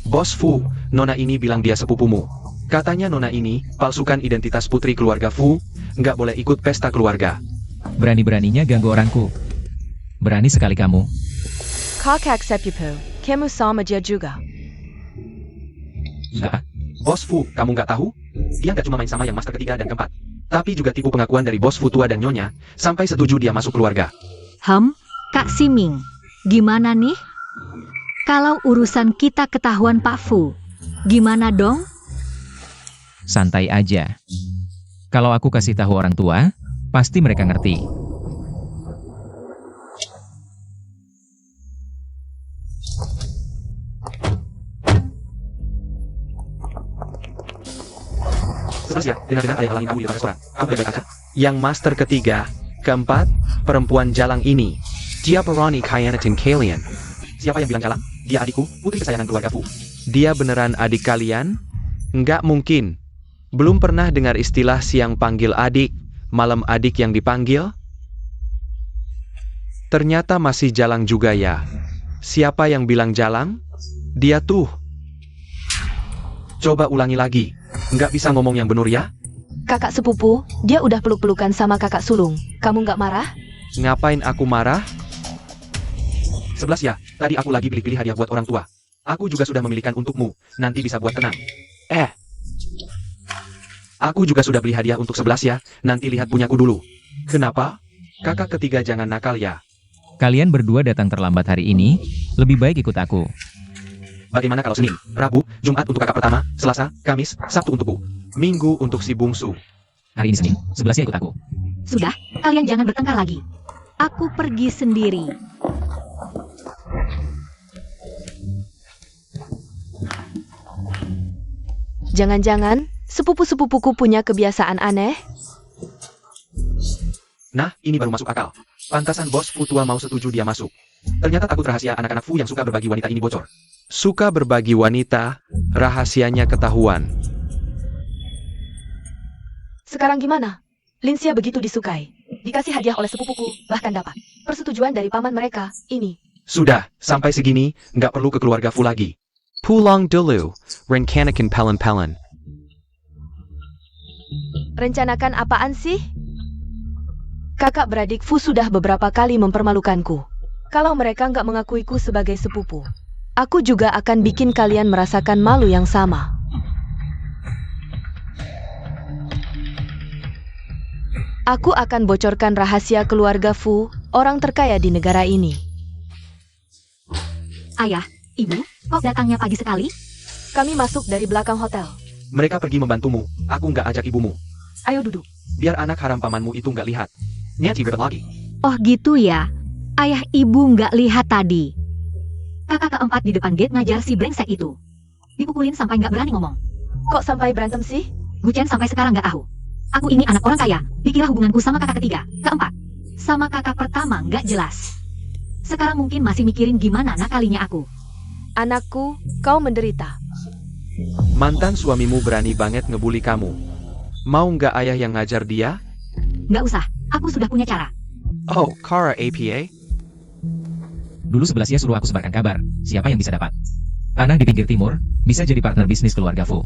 S5: Boss Fu, Nona ini bilang dia sepupumu. Katanya Nona ini, palsukan identitas putri keluarga Fu, nggak boleh ikut pesta keluarga.
S3: Berani-beraninya ganggu orangku. Berani sekali kamu.
S4: Kakak sepupu, kamu sama dia juga.
S3: Sudah.
S5: Bos Fu, kamu nggak tahu? Dia nggak cuma main sama yang master ketiga dan keempat, tapi juga tipu pengakuan dari Bos Fu tua dan Nyonya, sampai setuju dia masuk keluarga.
S1: Kak Siming, gimana nih? Kalau urusan kita ketahuan Pak Fu, gimana dong?
S3: Santai aja. Kalau aku kasih tahu orang tua, pasti mereka ngerti.
S5: Sebelas ya, dengar-dengar ada yang halangin kamu di depan restoran. Kamu baik-baik aja?
S2: Yang master ketiga, keempat, perempuan jalang ini. Dia berani khianatin kalian.
S5: Siapa yang bilang jalan? Dia adikku, putri kesayangan keluarga Fu.
S2: Dia beneran adik kalian? Nggak mungkin. Belum pernah dengar istilah siang panggil adik, malam adik yang dipanggil? Ternyata masih jalang juga ya. Siapa yang bilang jalang? Dia tuh.
S5: Coba ulangi lagi. Nggak bisa ngomong yang bener ya?
S4: Kakak sepupu, dia udah peluk-pelukan sama kakak sulung. Kamu nggak marah?
S2: Ngapain aku marah?
S5: 11 ya, tadi aku lagi pilih-pilih hadiah buat orang tua. Aku juga sudah memilihkan untukmu, nanti bisa buat tenang. Aku juga sudah beli hadiah untuk 11 ya, nanti lihat punyaku dulu.
S2: Kenapa? Kakak ketiga jangan nakal ya.
S3: Kalian berdua datang terlambat hari ini, lebih baik ikut aku.
S5: Bagaimana kalau Senin, Rabu, Jumat untuk kakak pertama, Selasa, Kamis, Sabtu untukku.
S2: Minggu untuk si bungsu.
S3: Hari ini Senin, 11-nya ikut aku.
S1: Sudah, kalian jangan bertengkar lagi. Aku pergi sendiri.
S4: Jangan-jangan, sepupu-sepupuku punya kebiasaan aneh?
S5: Nah, ini baru masuk akal. Pantasan Bos Fu tua mau setuju dia masuk. Ternyata takut rahasia anak-anak Fu yang suka berbagi wanita ini bocor.
S2: Suka berbagi wanita, rahasianya ketahuan.
S4: Sekarang gimana? Linsia begitu disukai. Dikasih hadiah oleh sepupuku, bahkan dapat persetujuan dari paman mereka, ini.
S5: Sudah, sampai segini, nggak perlu ke keluarga Fu lagi.
S2: Pulang dulu, rencanakan pelan-pelan.
S4: Rencanakan apaan sih? Kakak beradik Fu sudah beberapa kali mempermalukanku. Kalau mereka nggak mengakuiku sebagai sepupu, aku juga akan bikin kalian merasakan malu yang sama. Aku akan bocorkan rahasia keluarga Fu, orang terkaya di negara ini.
S1: Ayah, ibu, kok datangnya pagi sekali?
S4: Kami masuk dari belakang hotel.
S5: Mereka pergi membantumu, aku nggak ajak ibumu.
S4: Ayo duduk.
S5: Biar anak haram pamanmu itu nggak lihat. Nyati ribet lagi.
S1: Oh gitu ya. Ayah ibu nggak lihat tadi. Kakak keempat di depan gate ngajar si brengsek itu. Dipukulin sampai nggak berani ngomong.
S4: Kok sampai berantem sih?
S1: Guchen sampai sekarang nggak tahu. Aku ini anak orang kaya. Dikira hubunganku sama kakak ketiga, keempat, sama kakak pertama nggak jelas. Sekarang mungkin masih mikirin gimana nakalinya aku.
S4: Anakku, kau menderita.
S2: Mantan suamimu berani banget ngebully kamu. Mau nggak ayah yang ngajar dia?
S1: Nggak usah, aku sudah punya cara.
S2: Oh, Kara APA?
S3: Dulu 11-nya suruh aku sebarkan kabar, siapa yang bisa dapat. Tanah di pinggir timur, bisa jadi partner bisnis keluarga Fu.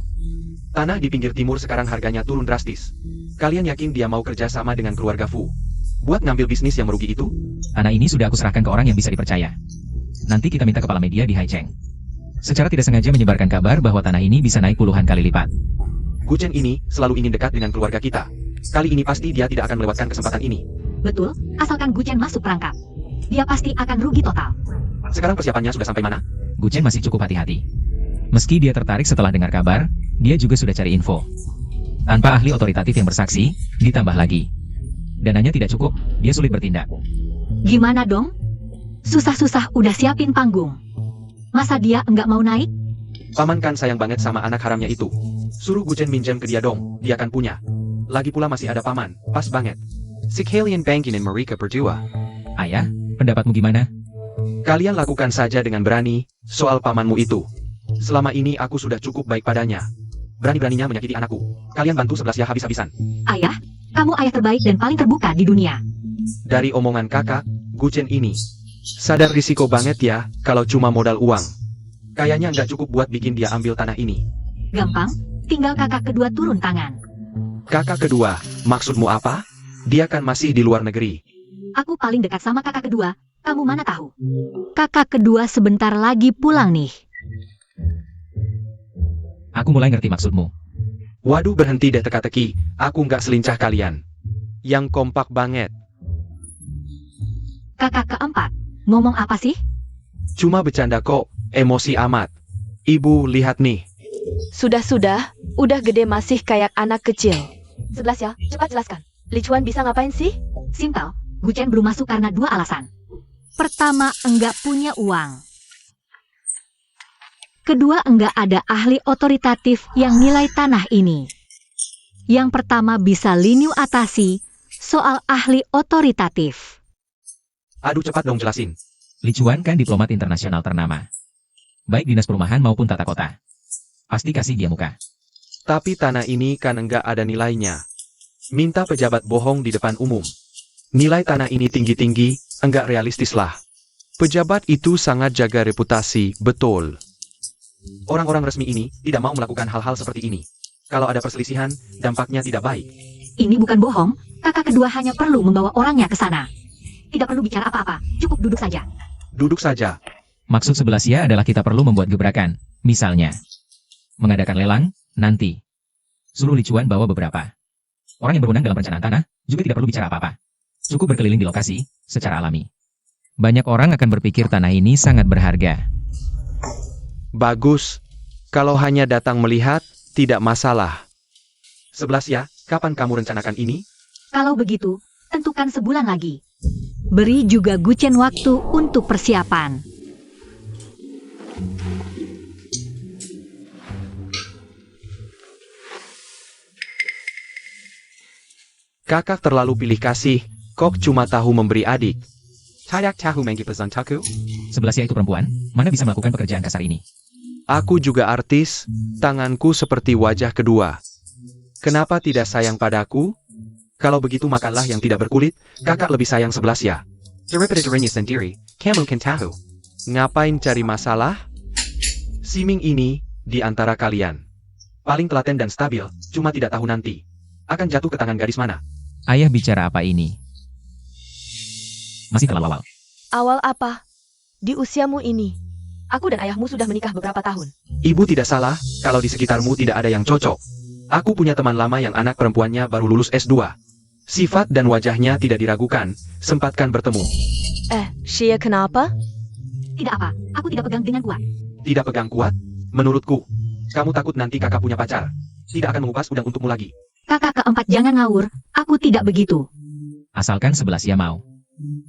S5: Tanah di pinggir timur sekarang harganya turun drastis. Kalian yakin dia mau kerja sama dengan keluarga Fu? Buat ngambil bisnis yang merugi itu?
S3: Tanah ini sudah aku serahkan ke orang yang bisa dipercaya. Nanti kita minta kepala media di Haicheng. Secara tidak sengaja menyebarkan kabar bahwa tanah ini bisa naik puluhan kali lipat.
S5: Guchen ini selalu ingin dekat dengan keluarga kita. Kali ini pasti dia tidak akan melewatkan kesempatan ini.
S1: Betul, asalkan Guchen masuk perangkap. Dia pasti akan rugi total.
S5: Sekarang persiapannya sudah sampai mana?
S3: Guchen masih cukup hati-hati. Meski dia tertarik setelah dengar kabar, dia juga sudah cari info. Tanpa ahli otoritatif yang bersaksi, ditambah lagi. Dananya tidak cukup, dia sulit bertindak.
S1: Gimana dong? Susah-susah udah siapin panggung. Masa dia enggak mau naik?
S5: Paman kan sayang banget sama anak haramnya itu. Suruh Guchen minjem ke dia dong, dia kan punya. Lagi pula masih ada paman, pas banget.
S2: Si kalian bankin in mereka berdua.
S3: Ayah, pendapatmu gimana?
S5: Kalian lakukan saja dengan berani, soal pamanmu itu. Selama ini aku sudah cukup baik padanya. Berani-beraninya menyakiti anakku. Kalian bantu 11 ya habis-habisan.
S1: Ayah, kamu ayah terbaik dan paling terbuka di dunia.
S5: Dari omongan kakak, Guchen ini.
S2: Sadar risiko banget ya, kalau cuma modal uang.
S5: Kayaknya nggak cukup buat bikin dia ambil tanah ini.
S1: Gampang, tinggal kakak kedua turun tangan.
S5: Kakak kedua, maksudmu apa? Dia kan masih di luar negeri.
S1: Aku paling dekat sama kakak kedua, Kamu mana tahu? Kakak kedua sebentar lagi pulang nih.
S3: Aku mulai ngerti maksudmu.
S2: Waduh, berhenti deh teka-teki, aku nggak selincah kalian. Yang kompak banget.
S1: Kakak keempat, ngomong apa sih?
S2: Cuma bercanda kok, emosi amat. Ibu, lihat nih.
S4: Sudah, udah gede masih kayak anak kecil. 11 ya, cepat jelaskan. Lichuan bisa ngapain sih?
S1: Simpel, Guchen belum masuk karena dua alasan. Pertama, enggak punya uang. Kedua, enggak ada ahli otoritatif yang nilai tanah ini. Yang pertama bisa Lin Yu atasi soal ahli otoritatif.
S2: Aduh, cepat dong jelasin.
S3: Lichuan kan diplomat internasional ternama. Baik dinas perumahan maupun tata kota. Pasti kasih dia muka.
S2: Tapi tanah ini kan enggak ada nilainya. Minta pejabat bohong di depan umum. Nilai tanah ini tinggi-tinggi, enggak realistis lah. Pejabat itu sangat jaga reputasi, betul. Orang-orang resmi ini tidak mau melakukan hal-hal seperti ini. Kalau ada perselisihan, dampaknya tidak baik.
S1: Ini bukan bohong, kakak kedua hanya perlu membawa orangnya ke sana. Tidak perlu bicara apa-apa, cukup duduk saja.
S2: Duduk saja.
S3: Maksud 11 ya adalah kita perlu membuat gebrakan. Misalnya, mengadakan lelang, nanti. Suruh Lichuan bawa beberapa. Orang yang berwenang dalam perencanaan tanah, juga tidak perlu bicara apa-apa. Cukup berkeliling di lokasi, secara alami. Banyak orang akan berpikir tanah ini sangat berharga.
S2: Bagus. Kalau hanya datang melihat, tidak masalah. 11 ya, kapan kamu rencanakan ini?
S1: Kalau begitu, tentukan sebulan lagi. Beri juga Guchen waktu untuk persiapan.
S2: Kakak terlalu pilih kasih, kok cuma tahu memberi adik. Tayak tahu mengi pesan taku?
S3: 11 ya itu perempuan, mana bisa melakukan pekerjaan kasar ini?
S2: Aku juga artis, tanganku seperti wajah kedua. Kenapa tidak sayang padaku? Kalau begitu makanlah yang tidak berkulit, kakak lebih sayang 11 ya. Daripada dirinya sendiri, kamu kan tahu. Ngapain cari masalah? Siming ini, di antara kalian. Paling telaten dan stabil, cuma tidak tahu nanti. Akan jatuh ke tangan gadis mana?
S3: Ayah bicara apa ini? Masih terlalu awal.
S4: Awal apa? Di usiamu ini. Aku dan ayahmu sudah menikah beberapa tahun.
S2: Ibu tidak salah, kalau di sekitarmu tidak ada yang cocok. Aku punya teman lama yang anak perempuannya baru lulus S2. Sifat dan wajahnya tidak diragukan, sempatkan bertemu.
S4: Shia kenapa?
S1: Tidak apa, aku tidak pegang dengan kuat.
S2: Tidak pegang kuat? Menurutku, kamu takut nanti kakak punya pacar. Tidak akan mengupas udang untukmu lagi.
S1: Kakak keempat jangan ngawur, aku tidak begitu.
S3: Asalkan 11 ya mau.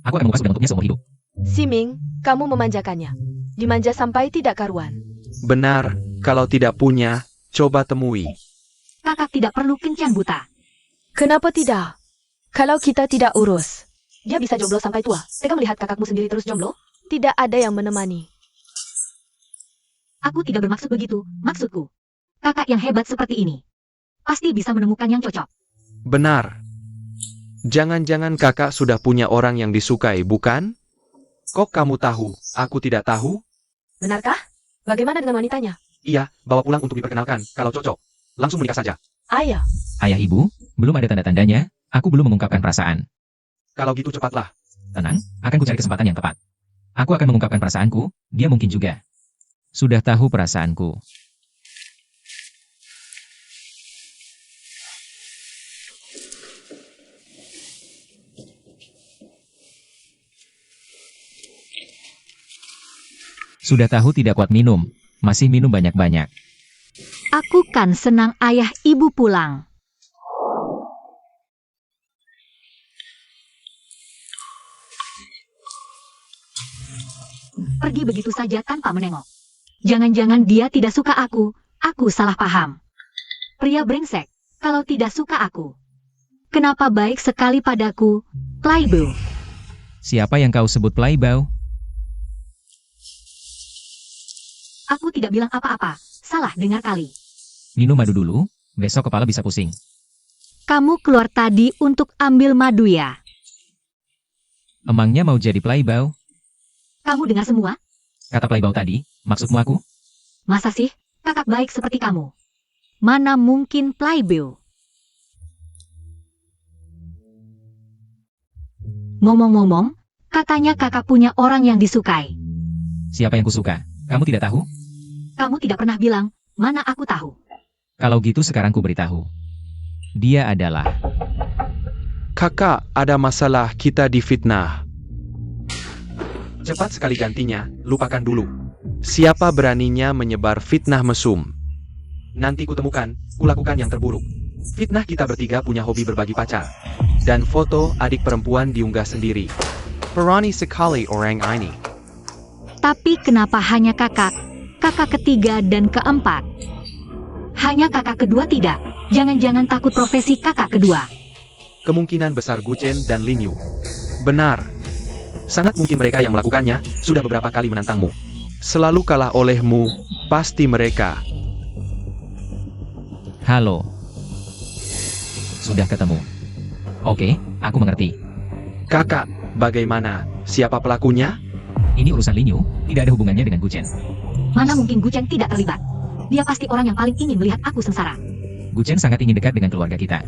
S3: Aku akan mengupas udang untuknya seumur hidup.
S4: Siming, kamu memanjakannya. Dimanja sampai tidak karuan.
S2: Benar, kalau tidak punya, coba temui.
S1: Kakak tidak perlu kencan buta.
S4: Kenapa tidak? Kalau kita tidak urus. Dia bisa jomblo sampai tua. Tega melihat kakakmu sendiri terus jomblo? Tidak ada yang menemani.
S1: Aku tidak bermaksud begitu, maksudku. Kakak yang hebat seperti ini. Pasti bisa menemukan yang cocok.
S2: Benar. Jangan-jangan kakak sudah punya orang yang disukai, bukan? Kok kamu tahu, aku tidak tahu?
S4: Benarkah? Bagaimana dengan wanitanya?
S2: Iya, bawa pulang untuk diperkenalkan, kalau cocok. Langsung menikah saja.
S4: Ayah.
S3: Ayah ibu, belum ada tanda-tandanya, aku belum mengungkapkan perasaan.
S2: Kalau gitu cepatlah.
S3: Tenang, akan kucari kesempatan yang tepat. Aku akan mengungkapkan perasaanku, dia mungkin juga. Sudah tahu perasaanku. Sudah tahu tidak kuat minum, masih minum banyak-banyak.
S1: Aku kan senang ayah ibu pulang. Pergi begitu saja tanpa menengok. Jangan-jangan dia tidak suka aku salah paham. Pria brengsek, kalau tidak suka aku. Kenapa baik sekali padaku, Playboy?
S3: Siapa yang kau sebut Playboy?
S1: Aku tidak bilang apa-apa, salah dengar kali.
S3: Minum madu dulu, besok kepala bisa pusing.
S1: Kamu keluar tadi untuk ambil madu ya?
S3: Emangnya mau jadi Playboy?
S1: Kamu dengar semua?
S3: Kata Playboy tadi, maksudmu aku?
S1: Masa sih, kakak baik seperti kamu? Mana mungkin Playboy? Ngomong-ngomong, Katanya kakak punya orang yang disukai.
S3: Siapa yang kusuka? Kamu tidak tahu?
S1: Kamu tidak pernah bilang, mana aku tahu.
S3: Kalau gitu sekarang ku beritahu. Dia adalah...
S2: Kakak, ada masalah, kita difitnah.
S5: Cepat sekali gantinya, lupakan dulu.
S2: Siapa beraninya menyebar fitnah mesum?
S5: Nanti kutemukan, kulakukan yang terburuk. Fitnah kita bertiga punya hobi berbagi pacar. Dan foto adik perempuan diunggah sendiri.
S2: Berani sekali orang ini.
S1: Tapi kenapa hanya kakak ketiga dan keempat? Hanya kakak kedua tidak? Jangan-jangan takut profesi kakak kedua.
S5: Kemungkinan besar Guchen dan Lin Yu.
S2: Benar,
S5: Sangat mungkin mereka yang melakukannya, sudah beberapa kali menantangmu.
S2: selalu kalah olehmu, pasti mereka.
S3: Halo. Sudah ketemu. Oke, aku mengerti.
S5: Kakak, bagaimana? Siapa pelakunya?
S3: Ini urusan Lin Yu, tidak ada hubungannya dengan Guchen.
S1: Mana mungkin Guchen tidak terlibat? Dia pasti orang yang paling ingin melihat aku sengsara.
S3: Guchen sangat ingin dekat dengan keluarga kita.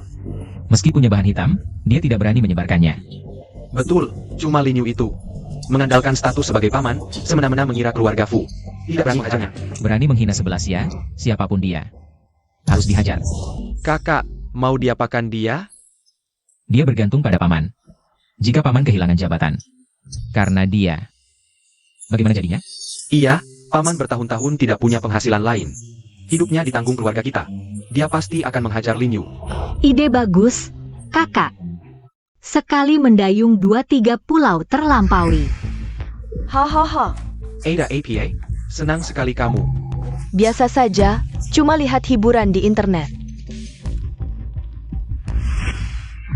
S3: Meski punya bahan hitam, dia tidak berani menyebarkannya.
S5: Betul, cuma Lin Yu itu. Mengandalkan status sebagai paman, semena-mena mengira keluarga Fu. Tidak berani menghajarnya.
S3: Berani menghina sebelah siapapun dia. Harus dihajar.
S2: Kakak, mau diapakan dia?
S3: Dia bergantung pada paman. Jika paman kehilangan jabatan. Karena dia. Bagaimana jadinya?
S5: Iya, paman bertahun-tahun tidak punya penghasilan lain. Hidupnya ditanggung keluarga kita. Dia pasti akan menghajar Lin Yu.
S1: Ide bagus, kakak. Sekali mendayung 2-3 pulau terlampaui.
S4: Hahaha,
S5: Ada APA, senang sekali kamu.
S4: biasa saja, cuma lihat hiburan di internet.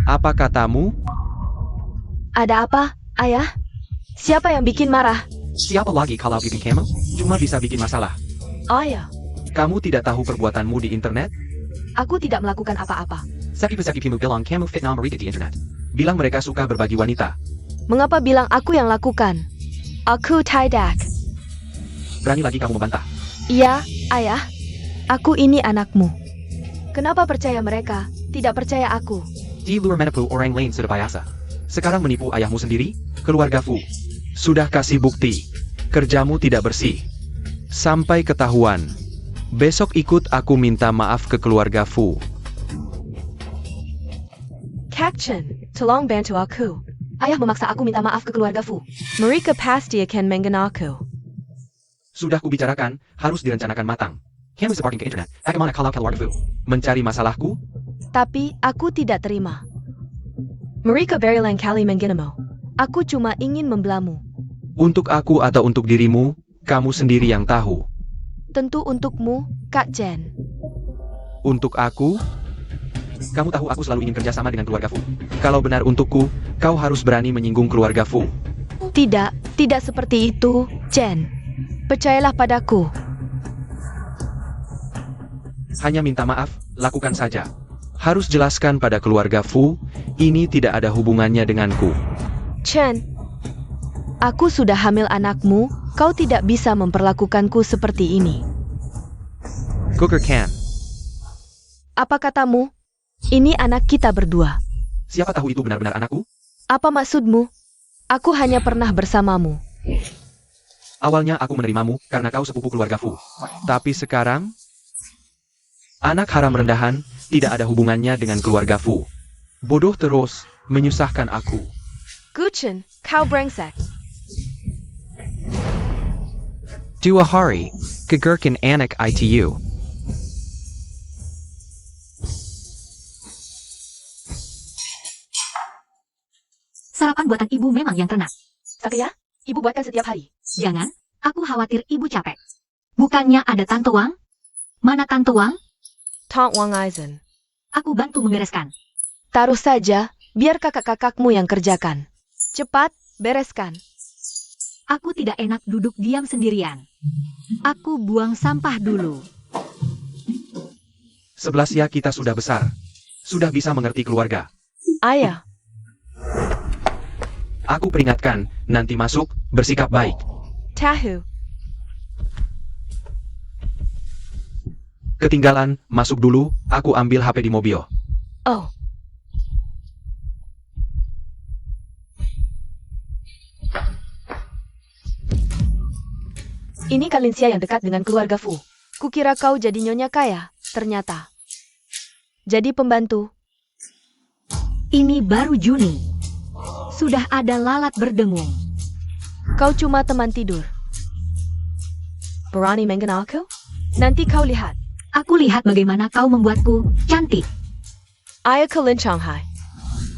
S2: Apa katamu?
S4: Ada apa, ayah? Siapa yang bikin marah?
S5: Siapa lagi kalau bikin kamu? Cuma bisa bikin masalah.
S4: Ayah,
S5: Kamu tidak tahu perbuatanmu di internet?
S4: aku tidak melakukan apa-apa.
S5: Sakit-sakit kamu bilang kamu fitnah mereka di internet. Bilang mereka suka berbagi wanita.
S4: Mengapa bilang aku yang lakukan? Aku tidak.
S5: Berani lagi kamu membantah.
S4: Iya, ayah. Aku ini anakmu. Kenapa percaya mereka, tidak percaya aku?
S5: Di luar menipu orang lain sudah biasa. Sekarang menipu ayahmu sendiri, keluarga Fu.
S2: Sudah kasih bukti. Kerjamu tidak bersih. Sampai ketahuan. Besok ikut aku minta maaf ke keluarga Fu.
S4: Kak Chen, tolong bantu aku. Ayah memaksa aku minta maaf ke keluarga Fu. Mereka pasti akan mengenal aku.
S5: Sudah kubicarakan, harus direncanakan matang. Kamu separking ke internet, bagaimana kalau keluarga Fu mencari masalahku?
S4: Tapi aku tidak terima. Mereka berulang kali menghinamu. Aku cuma ingin membelamu.
S2: Untuk aku atau untuk dirimu, kamu sendiri yang tahu.
S4: Tentu untukmu, Kak Chen.
S2: Untuk aku,
S5: Kamu tahu aku selalu ingin kerja sama dengan keluarga Fu.
S2: kalau benar untukku, kau harus berani menyinggung keluarga Fu.
S4: Tidak seperti itu, Chen. Percayalah padaku.
S5: Hanya minta maaf, lakukan saja.
S2: Harus jelaskan pada keluarga Fu, ini tidak ada hubungannya denganku.
S4: Chen, aku sudah hamil anakmu, kau tidak bisa memperlakukanku seperti ini.
S2: Cooker can.
S4: Apa katamu? Ini anak kita berdua.
S5: Siapa tahu itu benar-benar anakku?
S4: Apa maksudmu? Aku hanya pernah bersamamu.
S5: Awalnya aku menerimamu karena kau sepupu keluarga Fu.
S2: Tapi sekarang,
S5: Anak haram rendahan tidak ada hubungannya dengan keluarga Fu.
S2: bodoh terus, menyusahkan aku.
S4: Guchen, kau brengsek.
S2: Dua hari, kegurkan anak itu.
S1: Sarapan buatan ibu memang yang ternak.
S4: Sakya, ibu buatkan setiap hari.
S1: Jangan, aku khawatir ibu capek. Bukannya ada Tante Wang? Mana Tante Wang?
S4: Taunt Wang Eisen.
S1: Aku bantu membereskan.
S4: Taruh saja, biar kakak-kakakmu yang kerjakan. Cepat, bereskan.
S1: Aku tidak enak duduk diam sendirian. Aku buang sampah dulu.
S5: 11 ya kita sudah besar. Sudah bisa mengerti keluarga.
S4: Ayah,
S5: Aku peringatkan, nanti masuk, bersikap baik.
S4: tahu.
S5: Ketinggalan, masuk dulu, aku ambil HP di mobil.
S4: Oh, Ini Kalinsia yang dekat dengan keluarga Fu. Kukira kau jadi nyonya kaya, ternyata. Jadi pembantu.
S1: Ini baru Juni. Sudah ada lalat berdengung.
S4: Kau cuma teman tidur. Berani mengenalku? Nanti kau lihat.
S1: Aku lihat bagaimana kau membuatku cantik.
S4: Ayah ke Lin Shanghai.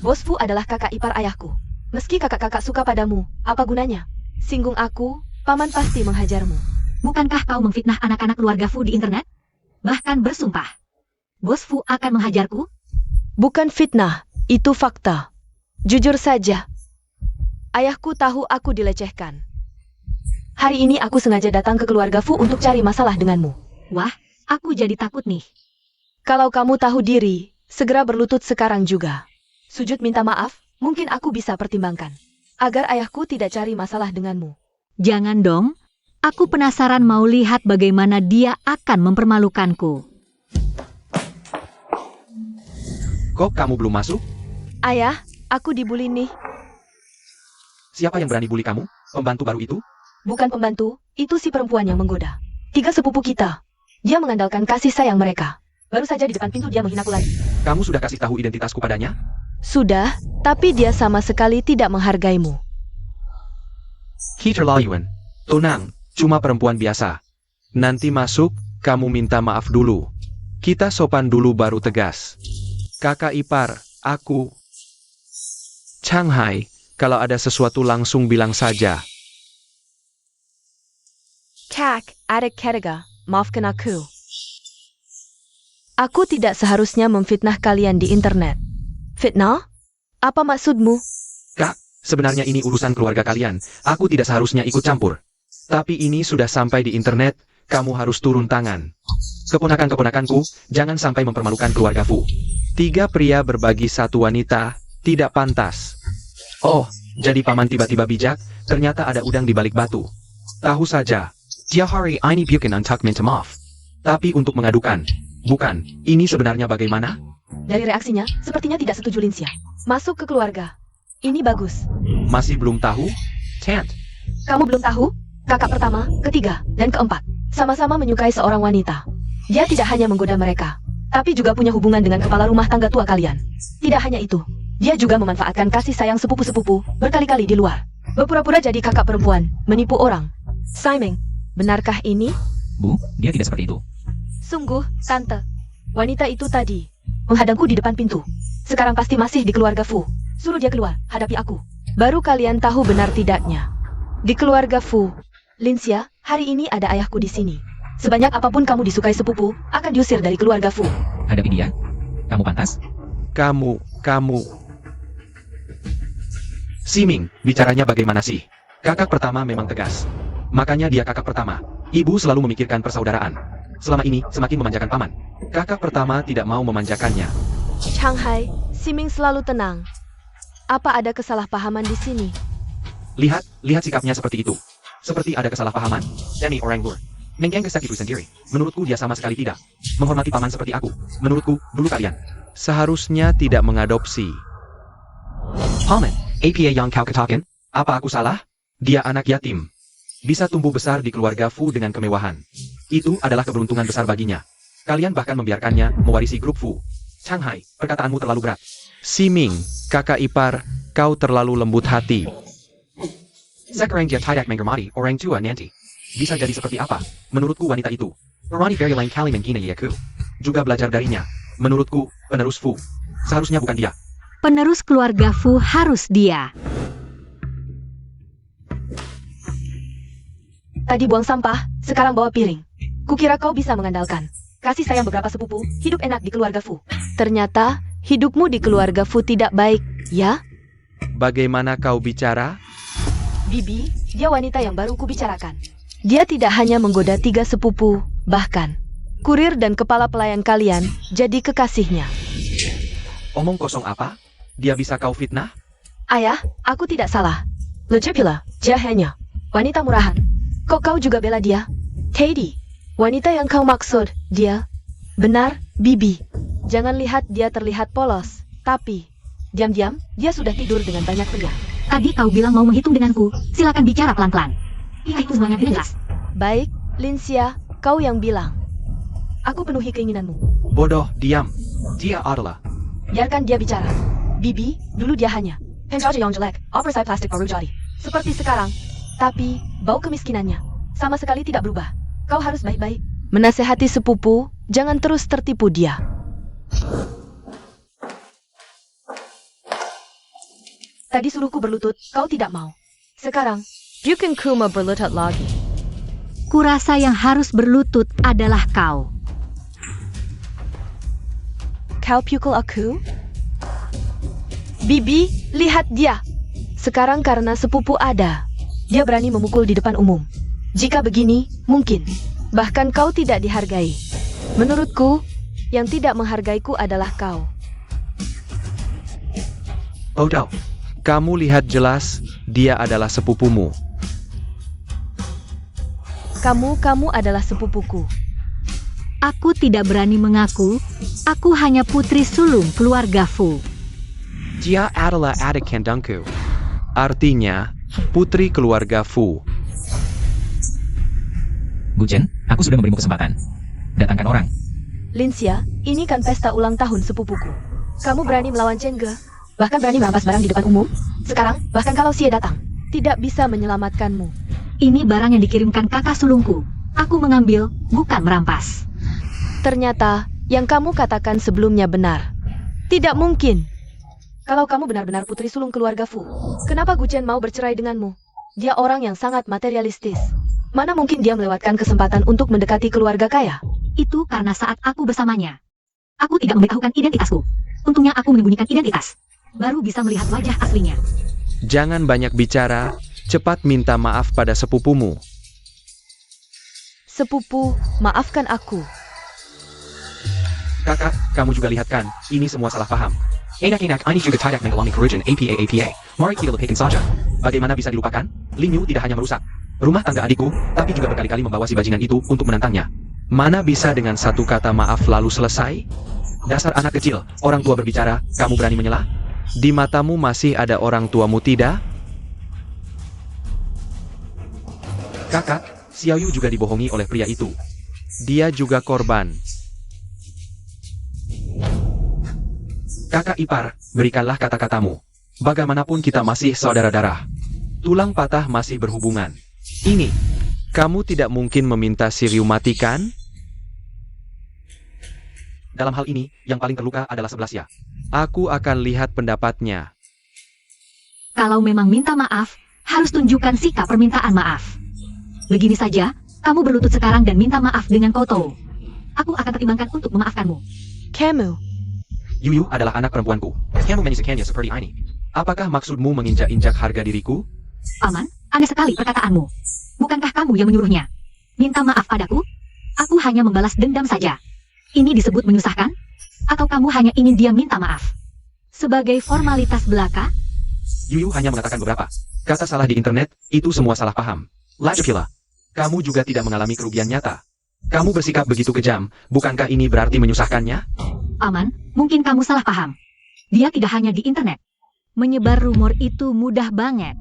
S4: Bos Fu adalah kakak ipar ayahku. Meski kakak-kakak suka padamu, apa gunanya? Singgung aku, paman pasti menghajarmu.
S1: Bukankah kau memfitnah anak-anak keluarga Fu di internet? Bahkan bersumpah. Bos Fu akan menghajarku?
S4: Bukan fitnah, itu fakta. Jujur saja. Ayahku tahu aku dilecehkan. Hari ini aku sengaja datang ke keluarga Fu untuk cari masalah denganmu.
S1: Wah, aku jadi takut nih.
S4: Kalau kamu tahu diri, segera berlutut sekarang juga. Sujud minta maaf, mungkin aku bisa pertimbangkan. Agar ayahku tidak cari masalah denganmu.
S1: Jangan dong. Aku penasaran mau lihat bagaimana dia akan mempermalukanku.
S5: Kok kamu belum masuk?
S4: Ayah, aku dibully nih.
S5: Siapa yang berani bully kamu? Pembantu baru itu?
S4: Bukan pembantu, itu si perempuan yang menggoda. 3 sepupu kita. Dia mengandalkan kasih sayang mereka. Baru saja di depan pintu dia menghinaku lagi.
S5: Kamu sudah kasih tahu identitasku padanya?
S4: Sudah, tapi dia sama sekali tidak menghargaimu.
S5: Keterlaluan. Tenang, cuma perempuan biasa. Nanti masuk, kamu minta maaf dulu. Kita sopan dulu baru tegas. Kakak ipar, aku. Shanghai, kalau ada sesuatu langsung bilang saja.
S4: Kak, adik Kedega, maafkan aku. Aku tidak seharusnya memfitnah kalian di internet. Fitnah? Apa maksudmu?
S5: Kak, sebenarnya ini urusan keluarga kalian. Aku tidak seharusnya ikut campur. Tapi ini sudah sampai di internet, kamu harus turun tangan. Keponakan-keponakanku, jangan sampai mempermalukan keluarga Fu. 3 pria berbagi 1 wanita, tidak pantas. Oh, jadi paman tiba-tiba bijak, ternyata ada udang di balik batu. Tahu saja. Dia hari ini bukan untuk minta maaf. Tapi untuk mengadukan. Bukan, ini sebenarnya bagaimana?
S4: Dari reaksinya, sepertinya tidak setuju Linsia. Masuk ke keluarga. Ini bagus.
S5: Masih belum tahu? Tant.
S4: Kamu belum tahu? Kakak pertama, ketiga, dan keempat. Sama-sama menyukai seorang wanita. Dia tidak hanya menggoda mereka, tapi juga punya hubungan dengan kepala rumah tangga tua kalian. Tidak hanya itu, dia juga memanfaatkan kasih sayang sepupu-sepupu berkali-kali di luar. Berpura-pura jadi kakak perempuan, menipu orang. Simon, benarkah ini?
S3: Bu, dia tidak seperti itu.
S4: Sungguh, Tante. Wanita itu tadi menghadangku di depan pintu. Sekarang pasti masih di keluarga Fu. Suruh dia keluar, hadapi aku. Baru kalian tahu benar tidaknya. Di keluarga Fu, Linsia, hari ini ada ayahku di sini. Sebanyak apapun kamu disukai sepupu, akan diusir dari keluarga Fu.
S3: Hadapi dia. Kamu pantas?
S5: Kamu. Siming, bicaranya bagaimana sih? Kakak pertama memang tegas. Makanya dia kakak pertama. Ibu selalu memikirkan persaudaraan. Selama ini, semakin memanjakan paman. Kakak pertama tidak mau memanjakannya.
S4: Shanghai, Siming selalu tenang. Apa ada kesalahpahaman di sini?
S5: Lihat sikapnya seperti itu. Seperti ada kesalahpahaman. Danny orang luar. Menggeng kesak itu sendiri. Menurutku dia sama sekali tidak. Menghormati paman seperti aku. Menurutku, dulu kalian. Seharusnya tidak mengadopsi. Paman, apa yang kau katakan? Apa aku salah? Dia anak yatim. Bisa tumbuh besar di keluarga Fu dengan kemewahan. Itu adalah keberuntungan besar baginya. Kalian bahkan membiarkannya mewarisi grup Fu. Shanghai, perkataanmu terlalu berat. Siming, kakak ipar, kau terlalu lembut hati. Sekarang dia tidak menghormati orang tua nanti. Bisa jadi seperti apa? Menurutku wanita itu. Berani very lain kali menghina aku. Juga belajar darinya. Menurutku, penerus Fu. Seharusnya bukan dia.
S1: Penerus keluarga Fu harus dia.
S4: Tadi buang sampah, sekarang bawa piring. Kukira kau bisa mengandalkan kasih sayang beberapa sepupu, hidup enak di keluarga Fu. Ternyata, hidupmu di keluarga Fu tidak baik, ya?
S5: Bagaimana kau bicara?
S4: Bibi, dia wanita yang baru kubicarakan. Dia tidak hanya menggoda 3 sepupu, bahkan kurir dan kepala pelayan kalian jadi kekasihnya.
S5: Omong kosong apa? Dia bisa kau fitnah?
S4: Ayah, aku tidak salah. Lejepila, dia hanya wanita murahan. Kok kau juga bela dia? Katie, wanita yang kau maksud, dia. Benar, Bibi. Jangan lihat dia terlihat polos, tapi diam-diam dia sudah tidur dengan banyak pria.
S1: Tadi kau bilang mau menghitung denganku. Silakan bicara pelan-pelan. Iya, itu semuanya tidak jelas.
S4: Baik, Linsia, kau yang bilang. Aku penuhi keinginanmu.
S5: Bodoh, diam. Dia adalah.
S4: Biarkan dia bicara. Bibi, dulu dia hanya penjaja yang jelek, operai plastik baru jadi. Seperti sekarang. Tapi, bau kemiskinannya sama sekali tidak berubah. Kau harus baik-baik menasehati sepupu, jangan terus tertipu dia. Tadi suruhku berlutut, kau tidak mau. Sekarang, bikin Kuma berlutut lagi.
S1: Kurasa yang harus berlutut adalah kau.
S4: Kau pukul aku? Bibi, lihat dia. Sekarang karena sepupu ada, dia berani memukul di depan umum. Jika begini, mungkin. Bahkan kau tidak dihargai. Menurutku, yang tidak menghargaiku adalah kau.
S2: Bodoh. Kamu lihat jelas, dia adalah sepupumu.
S4: Kamu adalah sepupuku.
S1: Aku tidak berani mengaku, aku hanya putri sulung keluarga Fu.
S2: Dia adalah adik kandungku. Artinya, putri keluarga Fu.
S3: Guchen, aku sudah memberimu kesempatan. Datangkan orang.
S4: Linsia, ini kan pesta ulang tahun sepupuku. Kamu berani melawan Chengge, bahkan berani merampas barang di depan umum. Sekarang, bahkan kalau Xie datang, tidak bisa menyelamatkanmu.
S1: Ini barang yang dikirimkan kakak sulungku. Aku mengambil, bukan merampas.
S4: Ternyata, yang kamu katakan sebelumnya benar. Tidak mungkin. Kalau kamu benar-benar putri sulung keluarga Fu, kenapa Guchen mau bercerai denganmu? Dia orang yang sangat materialistis. Mana mungkin dia melewatkan kesempatan untuk mendekati keluarga kaya?
S1: Itu karena saat aku bersamanya, aku tidak memberitahukan identitasku. Untungnya aku menyembunyikan identitas. Baru bisa melihat wajah aslinya.
S2: Jangan banyak bicara, cepat minta maaf pada sepupumu.
S4: Sepupu, maafkan aku.
S5: Kakak, kamu juga lihat kan, ini semua salah paham. Enak-enak, ini juga tidak mengalami kerugian APA. Mari kita lupakan saja. Bagaimana bisa dilupakan? Ling Yu tidak hanya merusak rumah tangga adikku, tapi juga berkali-kali membawa si bajingan itu untuk menantangnya.
S2: Mana bisa dengan satu kata maaf lalu selesai?
S5: Dasar anak kecil, orang tua berbicara, kamu berani menyelah?
S2: Di matamu masih ada orang tuamu tidak?
S5: Kakak, Xiao Yu juga dibohongi oleh pria itu.
S2: Dia juga korban.
S5: Kakak ipar, berikanlah kata-katamu. Bagaimanapun kita masih saudara darah. Tulang patah masih berhubungan. Ini,
S2: Kamu tidak mungkin meminta si Ryu matikan?
S5: dalam hal ini, yang paling terluka adalah 11 ya.
S2: Aku akan lihat pendapatnya.
S1: Kalau memang minta maaf, harus tunjukkan sikap permintaan maaf. Begini saja, kamu berlutut sekarang dan minta maaf dengan koto. Aku akan pertimbangkan untuk memaafkanmu.
S4: Kamu,
S5: Yuyu adalah anak perempuanku. Kamu menyusukannya seperti ini. Apakah maksudmu menginjak-injak harga diriku?
S1: Paman, aneh sekali perkataanmu. Bukankah kamu yang menyuruhnya? Minta maaf padaku? Aku hanya membalas dendam saja. Ini disebut menyusahkan? Atau kamu hanya ingin dia minta maaf? Sebagai formalitas belaka?
S5: Yuyu hanya mengatakan beberapa kata salah di internet, itu semua salah paham. Lajapila, kamu juga tidak mengalami kerugian nyata. Kamu bersikap begitu kejam, bukankah ini berarti menyusahkannya?
S1: Paman, mungkin kamu salah paham. Dia tidak hanya di internet. Menyebar rumor itu mudah banget.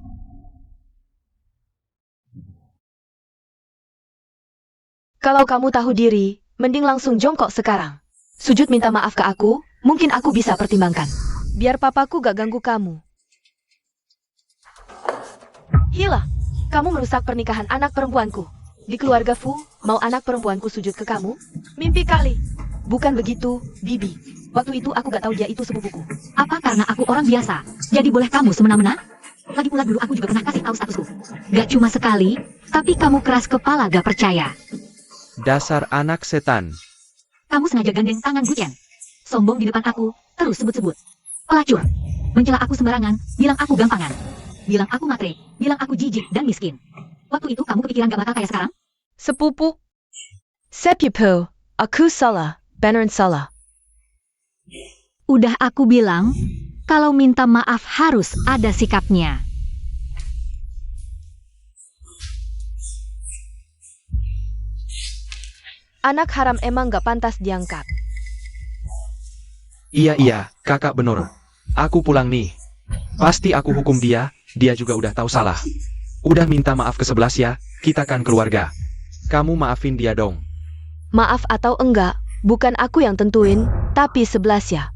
S4: kalau kamu tahu diri, mending langsung jongkok sekarang. Sujud minta maaf ke aku, mungkin aku bisa pertimbangkan. Biar papaku gak ganggu kamu. Hila, kamu merusak pernikahan anak perempuanku. Di keluarga Fu, mau anak perempuanku sujud ke kamu? Mimpi kali. Bukan begitu, Bibi. Waktu itu aku gak tahu dia itu sepupuku.
S1: Apa karena aku orang biasa? Jadi boleh kamu semena-mena? Lagi pula dulu aku juga pernah kasih tahu statusku. Gak cuma sekali, tapi kamu keras kepala gak percaya.
S2: Dasar anak setan.
S1: Kamu sengaja gandeng tangan Guchen. Sombong di depan aku, terus sebut-sebut. Pelacur. Mencela aku sembarangan, bilang aku gampangan. Bilang aku matre, bilang aku jijik dan miskin. Waktu itu kamu kepikiran gak bakal kayak sekarang?
S4: Sepupu. Sepupu, aku salah, beneran salah.
S1: Udah aku bilang, kalau minta maaf harus ada sikapnya.
S4: Anak haram emang gak pantas diangkat.
S5: Iya, kakak benar. Aku pulang nih. Pasti aku hukum dia juga udah tahu salah. Udah minta maaf ke 11 ya, kita kan keluarga.
S2: Kamu maafin dia dong.
S4: Maaf atau enggak, bukan aku yang tentuin, tapi 11 ya.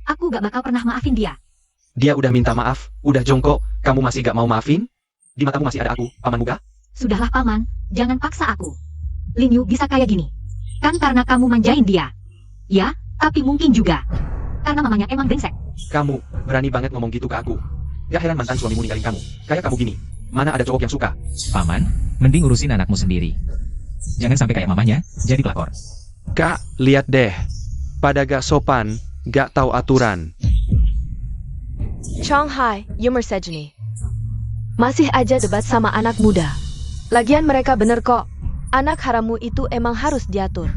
S1: Aku gak bakal pernah maafin dia.
S5: Dia udah minta maaf, udah jongkok, kamu masih gak mau maafin? Di matamu masih ada aku, pamanmu gak?
S1: Sudahlah paman, jangan paksa aku. Lin Yu bisa kayak gini. Kan karena kamu manjain dia. Ya, tapi mungkin juga karena mamanya emang brengsek.
S5: Kamu, berani banget ngomong gitu ke aku. Gak heran mantan suamimu ninggalin kamu. Kayak kamu gini. Mana ada cowok yang suka?
S3: Paman, mending urusin anakmu sendiri. Jangan sampai kayak mamanya, jadi pelakor.
S2: Kak, lihat deh. Pada gak sopan, gak tahu aturan.
S4: Shanghai, Yumersejni. Masih aja debat sama anak muda. Lagian mereka bener kok. Anak harammu itu emang harus diatur.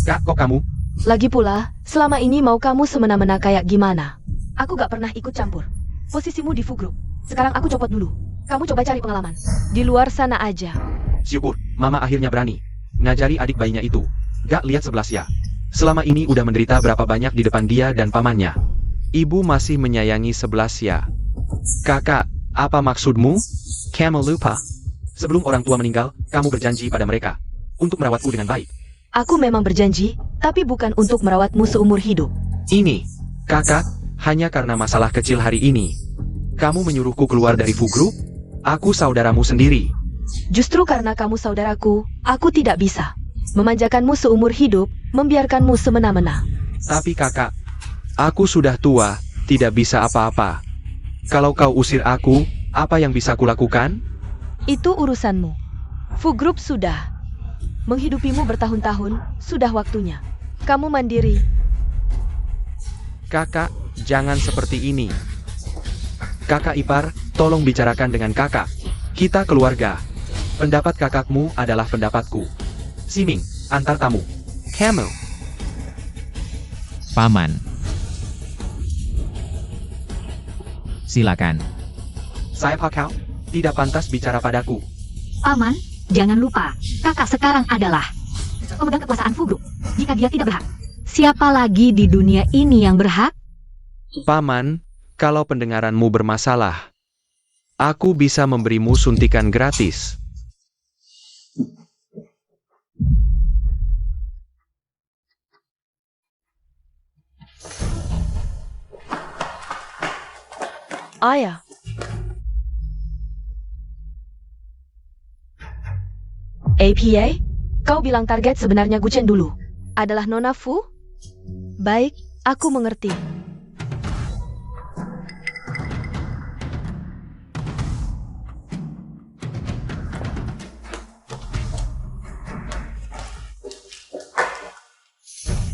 S5: Kak, kok kamu?
S4: Lagi pula, selama ini mau kamu semena-mena kayak gimana? Aku gak pernah ikut campur. Posisimu di Fu Group. Sekarang aku copot dulu. Kamu coba cari pengalaman. Di luar sana aja.
S5: Syukur, mama akhirnya berani. Ngajari adik bayinya itu. Gak lihat 11 ya. Selama ini udah menderita berapa banyak di depan dia dan pamannya.
S2: Ibu masih menyayangi 11 ya. Kakak, apa maksudmu? Kamu lupa?
S5: Sebelum orang tua meninggal, kamu berjanji pada mereka. Untuk merawatku dengan baik.
S4: Aku memang berjanji, tapi bukan untuk merawatmu seumur hidup.
S2: Ini, kakak, hanya karena masalah kecil hari ini. Kamu menyuruhku keluar dari Fu Group? Aku saudaramu sendiri.
S4: Justru karena kamu saudaraku, aku tidak bisa memanjakanmu seumur hidup, membiarkanmu semena-mena.
S2: Tapi kakak, aku sudah tua, tidak bisa apa-apa. Kalau kau usir aku, apa yang bisa kulakukan?
S4: Itu urusanmu. Fu Group sudah menghidupimu bertahun-tahun, sudah waktunya. Kamu mandiri.
S2: Kakak, jangan seperti ini. Kakak ipar, tolong bicarakan dengan kakak. Kita keluarga. Pendapat kakakmu adalah pendapatku.
S5: Siming, antar tamu.
S2: Kamu.
S3: Paman. Silakan.
S5: Saya Pak Kau, tidak pantas bicara padaku.
S1: Paman, jangan lupa, kakak sekarang adalah pemegang kekuasaan Fu Group. Jika dia tidak berhak, siapa lagi di dunia ini yang berhak?
S2: Paman, kalau pendengaranmu bermasalah, aku bisa memberimu suntikan gratis.
S4: Ayah. APA? Kau bilang target sebenarnya Guchen dulu. Adalah Nona Fu? Baik, aku mengerti.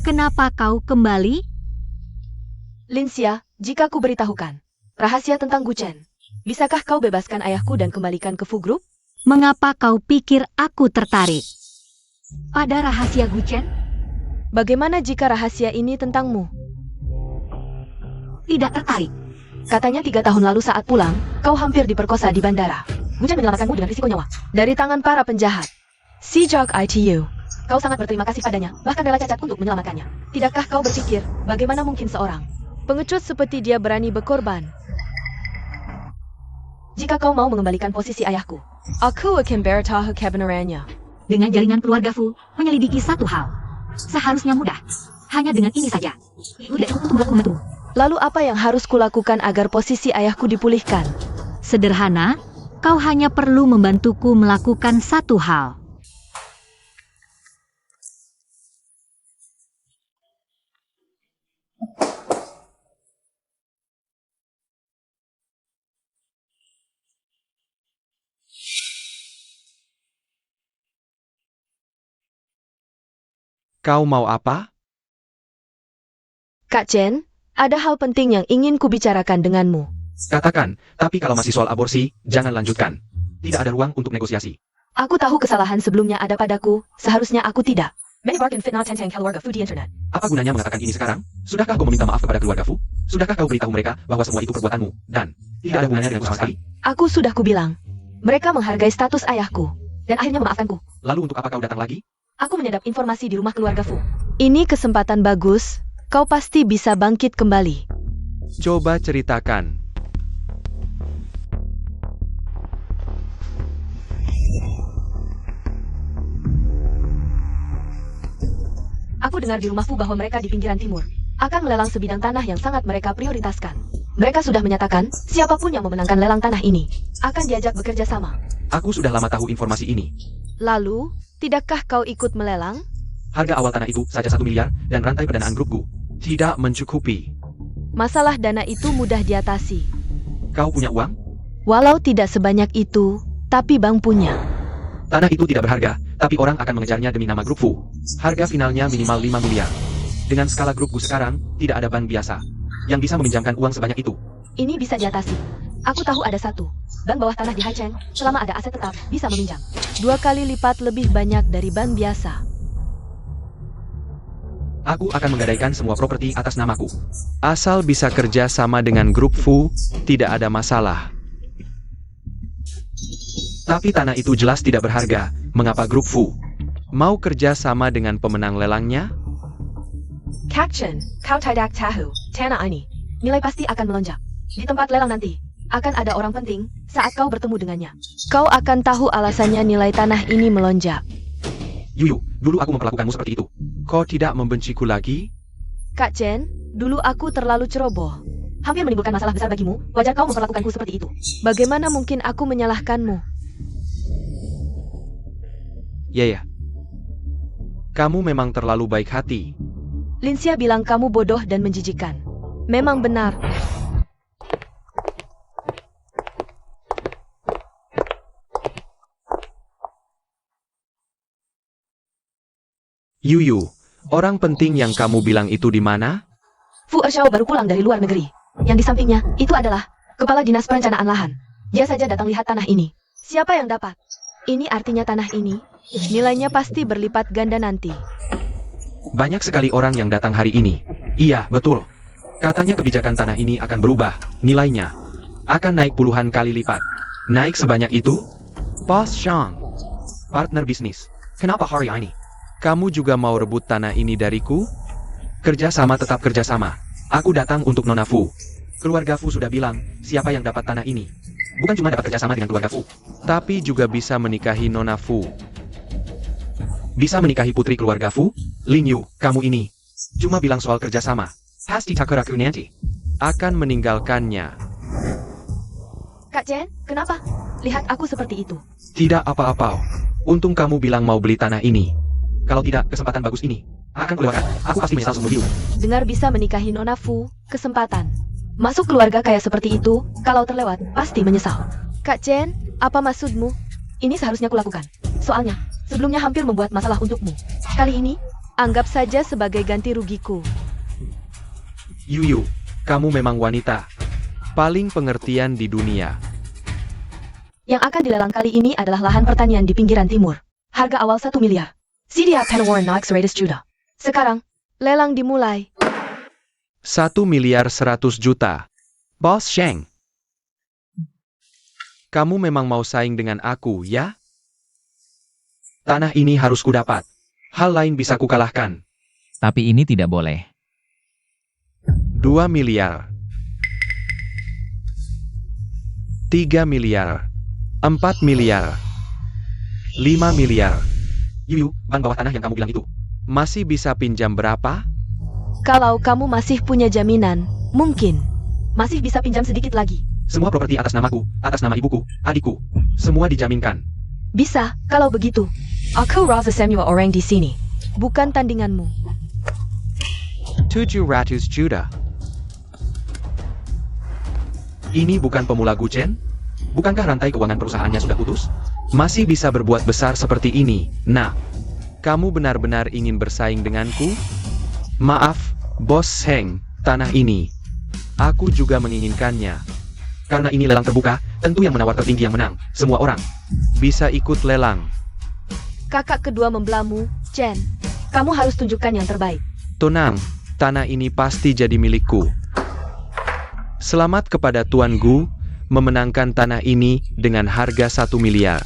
S1: Kenapa kau kembali?
S4: Linsia, jika ku beritahukan rahasia tentang Guchen, bisakah kau bebaskan ayahku dan kembalikan ke Fu Group?
S1: Mengapa kau pikir aku tertarik pada rahasia Guchen?
S4: Bagaimana jika rahasia ini tentangmu?
S1: Tidak tertarik.
S4: Katanya 3 tahun lalu saat pulang, kau hampir diperkosa di bandara. Guchen menyelamatkanmu dengan risiko nyawa dari tangan para penjahat. Sejak ITU, kau sangat berterima kasih padanya, bahkan rela cacat untuk menyelamatkannya. Tidakkah kau berpikir, bagaimana mungkin seorang pengecut seperti dia berani berkorban? Jika kau mau mengembalikan posisi ayahku, aku akan bertahu kebenarannya.
S1: Dengan jaringan keluarga Fu, menyelidiki satu hal. Seharusnya mudah. Hanya dengan ini saja. Udah cukup membantu.
S4: Lalu apa yang harus kulakukan agar posisi ayahku dipulihkan?
S1: Sederhana, kau hanya perlu membantuku melakukan satu hal.
S2: Kau mau apa?
S4: Kak Chen, ada hal penting yang ingin kubicarakan denganmu.
S5: Katakan, tapi kalau masih soal aborsi, jangan lanjutkan. Tidak ada ruang untuk negosiasi.
S4: Aku tahu kesalahan sebelumnya ada padaku, seharusnya aku tidak. Many bargain fitnah tentang keluarga Fu di internet.
S5: Apa gunanya mengatakan ini sekarang? Sudahkah kau meminta maaf kepada keluarga Fu? Sudahkah kau beritahu mereka bahwa semua itu perbuatanmu? Dan tidak ada hubungannya denganku sama sekali.
S4: Aku sudah kubilang. Mereka menghargai status ayahku, dan akhirnya memaafkanku.
S5: Lalu untuk apa kau datang lagi?
S4: Aku menyadap informasi di rumah keluarga Fu. Ini kesempatan bagus, kau pasti bisa bangkit kembali.
S2: Coba ceritakan.
S4: Aku dengar di rumah Fu bahwa mereka di pinggiran timur akan melelang sebidang tanah yang sangat mereka prioritaskan. Mereka sudah menyatakan, siapapun yang memenangkan lelang tanah ini akan diajak bekerja sama.
S5: Aku sudah lama tahu informasi ini.
S4: Lalu, tidakkah kau ikut melelang?
S5: Harga awal tanah itu saja 1 miliar dan rantai pendanaan grupku
S2: Tidak mencukupi.
S4: Masalah dana itu mudah diatasi.
S5: Kau punya uang?
S4: Walau tidak sebanyak itu, tapi Bang punya.
S5: Tanah itu tidak berharga, tapi orang akan mengejarnya demi nama grup Fu. Harga finalnya minimal 5 miliar. Dengan skala grupku sekarang, tidak ada bank biasa yang bisa meminjamkan uang sebanyak itu.
S4: Ini bisa diatasi. Aku tahu ada satu. Bank bawah tanah di Haicheng, selama ada aset tetap, bisa meminjam 2 kali lipat lebih banyak dari bank biasa.
S5: Aku akan menggadaikan semua properti atas namaku.
S2: Asal bisa kerja sama dengan grup Fu, tidak ada masalah.
S5: Tapi tanah itu jelas tidak berharga. Mengapa grup Fu
S2: Mau kerja sama dengan pemenang lelangnya?
S4: Kak Chen, kau tidak tahu, tanah ini nilai pasti akan melonjak. Di tempat lelang nanti, akan ada orang penting saat kau bertemu dengannya. Kau akan tahu alasannya nilai tanah ini melonjak.
S5: Yuyu, dulu aku memperlakukanmu seperti itu.
S2: Kau tidak membenciku lagi?
S4: Kak Chen, dulu aku terlalu ceroboh. Hampir menimbulkan masalah besar bagimu, wajar kau memperlakukanku seperti itu. Bagaimana mungkin aku menyalahkanmu?
S2: Ya. Kamu memang terlalu baik hati.
S4: Linsia bilang kamu bodoh dan menjijikan. Memang benar.
S2: Yuyu, orang penting yang kamu bilang itu di mana?
S4: Fu Ershao baru pulang dari luar negeri. Yang di sampingnya, itu adalah Kepala Dinas Perencanaan Lahan. Dia saja datang lihat tanah ini. Siapa yang dapat? Ini artinya tanah ini, nilainya pasti berlipat ganda nanti.
S5: Banyak sekali orang yang datang hari ini. Iya, betul. Katanya kebijakan tanah ini akan berubah. Nilainya akan naik puluhan kali lipat. Naik sebanyak itu?
S2: Boss Shang,
S5: Partner bisnis. Kenapa hari ini?
S2: kamu juga mau rebut tanah ini dariku?
S5: Kerjasama tetap kerjasama. Aku datang untuk Nona Fu. Keluarga Fu sudah bilang, siapa yang dapat tanah ini. Bukan cuma dapat kerjasama dengan keluarga Fu.
S2: Tapi juga bisa menikahi Nona Fu.
S5: Bisa menikahi putri keluarga Fu? Lin Yu, kamu ini cuma bilang soal kerjasama. Pasti takuraku nanti.
S2: Akan meninggalkannya.
S4: Kak Chen, kenapa? Lihat aku seperti itu.
S5: Tidak apa-apa. Untung kamu bilang mau beli tanah ini. Kalau tidak, kesempatan bagus ini akan keluar. Aku pasti menyesal seumur hidup.
S4: Dengar bisa menikahi Nona Fu, kesempatan. Masuk keluarga kayak seperti itu, kalau terlewat, pasti menyesal. Kak Chen, apa maksudmu? Ini seharusnya kulakukan. Soalnya, sebelumnya hampir membuat masalah untukmu. Kali ini, anggap saja sebagai ganti rugiku.
S5: Yuyu, kamu memang wanita.
S2: Paling pengertian di dunia.
S4: Yang akan dilelang kali ini adalah lahan pertanian di pinggiran timur. Harga awal 1 miliar. CDA Penwarren Knox Raiders Judah. Sekarang, lelang dimulai.
S2: 1 miliar 100 juta. Boss Shang. Kamu memang mau saing dengan aku, ya?
S5: Tanah ini harus kudapat. Hal lain bisa kukalahkan.
S3: Tapi ini tidak boleh.
S2: 2 miliar. 3 miliar. 4 miliar.
S5: 5 miliar. Yuyu, ban bawah tanah yang kamu bilang itu.
S2: Masih bisa pinjam berapa?
S4: Kalau kamu masih punya jaminan, mungkin. Masih bisa pinjam sedikit lagi.
S5: Semua properti atas namaku, atas nama ibuku, adikku. Semua dijaminkan.
S4: Bisa, kalau begitu. Aku rasa semua orang di sini. Bukan tandinganmu.
S2: 700 juta.
S5: Ini bukan pemula Guchen? Bukankah rantai keuangan perusahaannya sudah putus?
S2: Masih bisa berbuat besar seperti ini. Nah, kamu benar-benar ingin bersaing denganku? Maaf, Bos Heng, tanah ini. Aku juga menginginkannya.
S5: Karena ini lelang terbuka, tentu yang menawar tertinggi yang menang. Semua orang
S2: Bisa ikut lelang.
S4: Kakak kedua membelamu, Chen. Kamu harus tunjukkan yang terbaik.
S2: Tenang, tanah ini pasti jadi milikku. Selamat kepada Tuan Gu, memenangkan tanah ini dengan harga 1 miliar.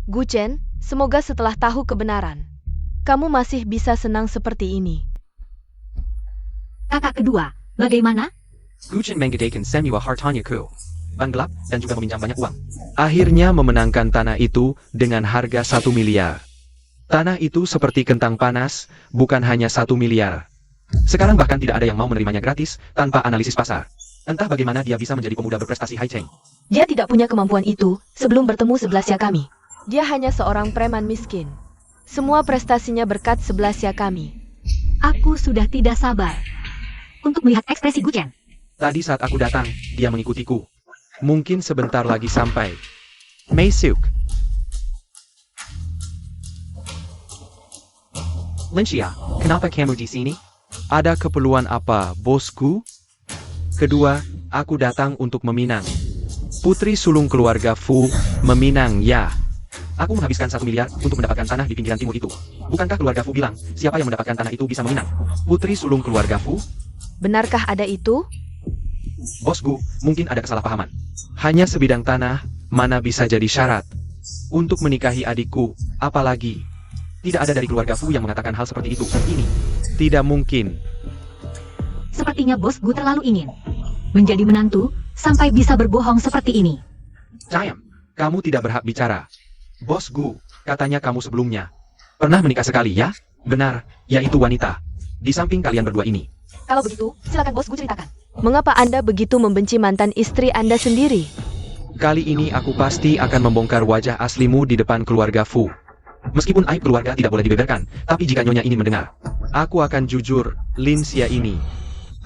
S4: Gu Chen, semoga setelah tahu kebenaran, kamu masih bisa senang seperti ini.
S1: Kakak kedua, bagaimana?
S5: Guchen menggadaikan semua hartanyaku. Bank gelap dan juga meminjam banyak uang.
S2: Akhirnya memenangkan tanah itu dengan harga 1 miliar. Tanah itu seperti kentang panas, bukan hanya 1 miliar.
S5: Sekarang bahkan tidak ada yang mau menerimanya gratis, tanpa analisis pasar. Entah bagaimana dia bisa menjadi pemuda berprestasi Hai Cheng.
S4: Dia tidak punya kemampuan itu sebelum bertemu 11 ya kami. Dia hanya seorang preman miskin. Semua prestasinya berkat 11 ya kami.
S1: Aku sudah tidak sabar untuk melihat ekspresi Guchen.
S5: Tadi saat aku datang, dia mengikutiku.
S2: Mungkin sebentar lagi sampai. Meisuk.
S5: Lincia, kenapa kamu di sini?
S2: Ada keperluan apa, bosku? Kedua, aku datang untuk meminang. Putri sulung keluarga Fu meminang, ya.
S5: Aku menghabiskan 1 miliar untuk mendapatkan tanah di pinggiran timur itu. Bukankah keluarga Fu bilang, siapa yang mendapatkan tanah itu bisa meminang?
S2: Putri sulung keluarga Fu?
S4: Benarkah ada itu?
S5: Bosku, mungkin ada kesalahpahaman.
S2: Hanya sebidang tanah, mana bisa jadi syarat? Untuk menikahi adikku, apalagi?
S5: Tidak ada dari keluarga Fu yang mengatakan hal seperti itu. Ini.
S2: Tidak mungkin.
S1: Sepertinya bos Gu terlalu ingin menjadi menantu sampai bisa berbohong seperti ini.
S5: Chayam, kamu tidak berhak bicara. Bos Gu, katanya kamu sebelumnya pernah menikah sekali ya? Benar, yaitu wanita. Di samping kalian berdua ini.
S4: Kalau begitu, silakan bos Gu ceritakan. Mengapa Anda begitu membenci mantan istri Anda sendiri?
S2: Kali ini aku pasti akan membongkar wajah aslimu di depan keluarga Fu.
S5: Meskipun aib keluarga tidak boleh dibeberkan, tapi jika Nyonya ingin mendengar,
S2: Aku akan jujur, Lin Xia ini.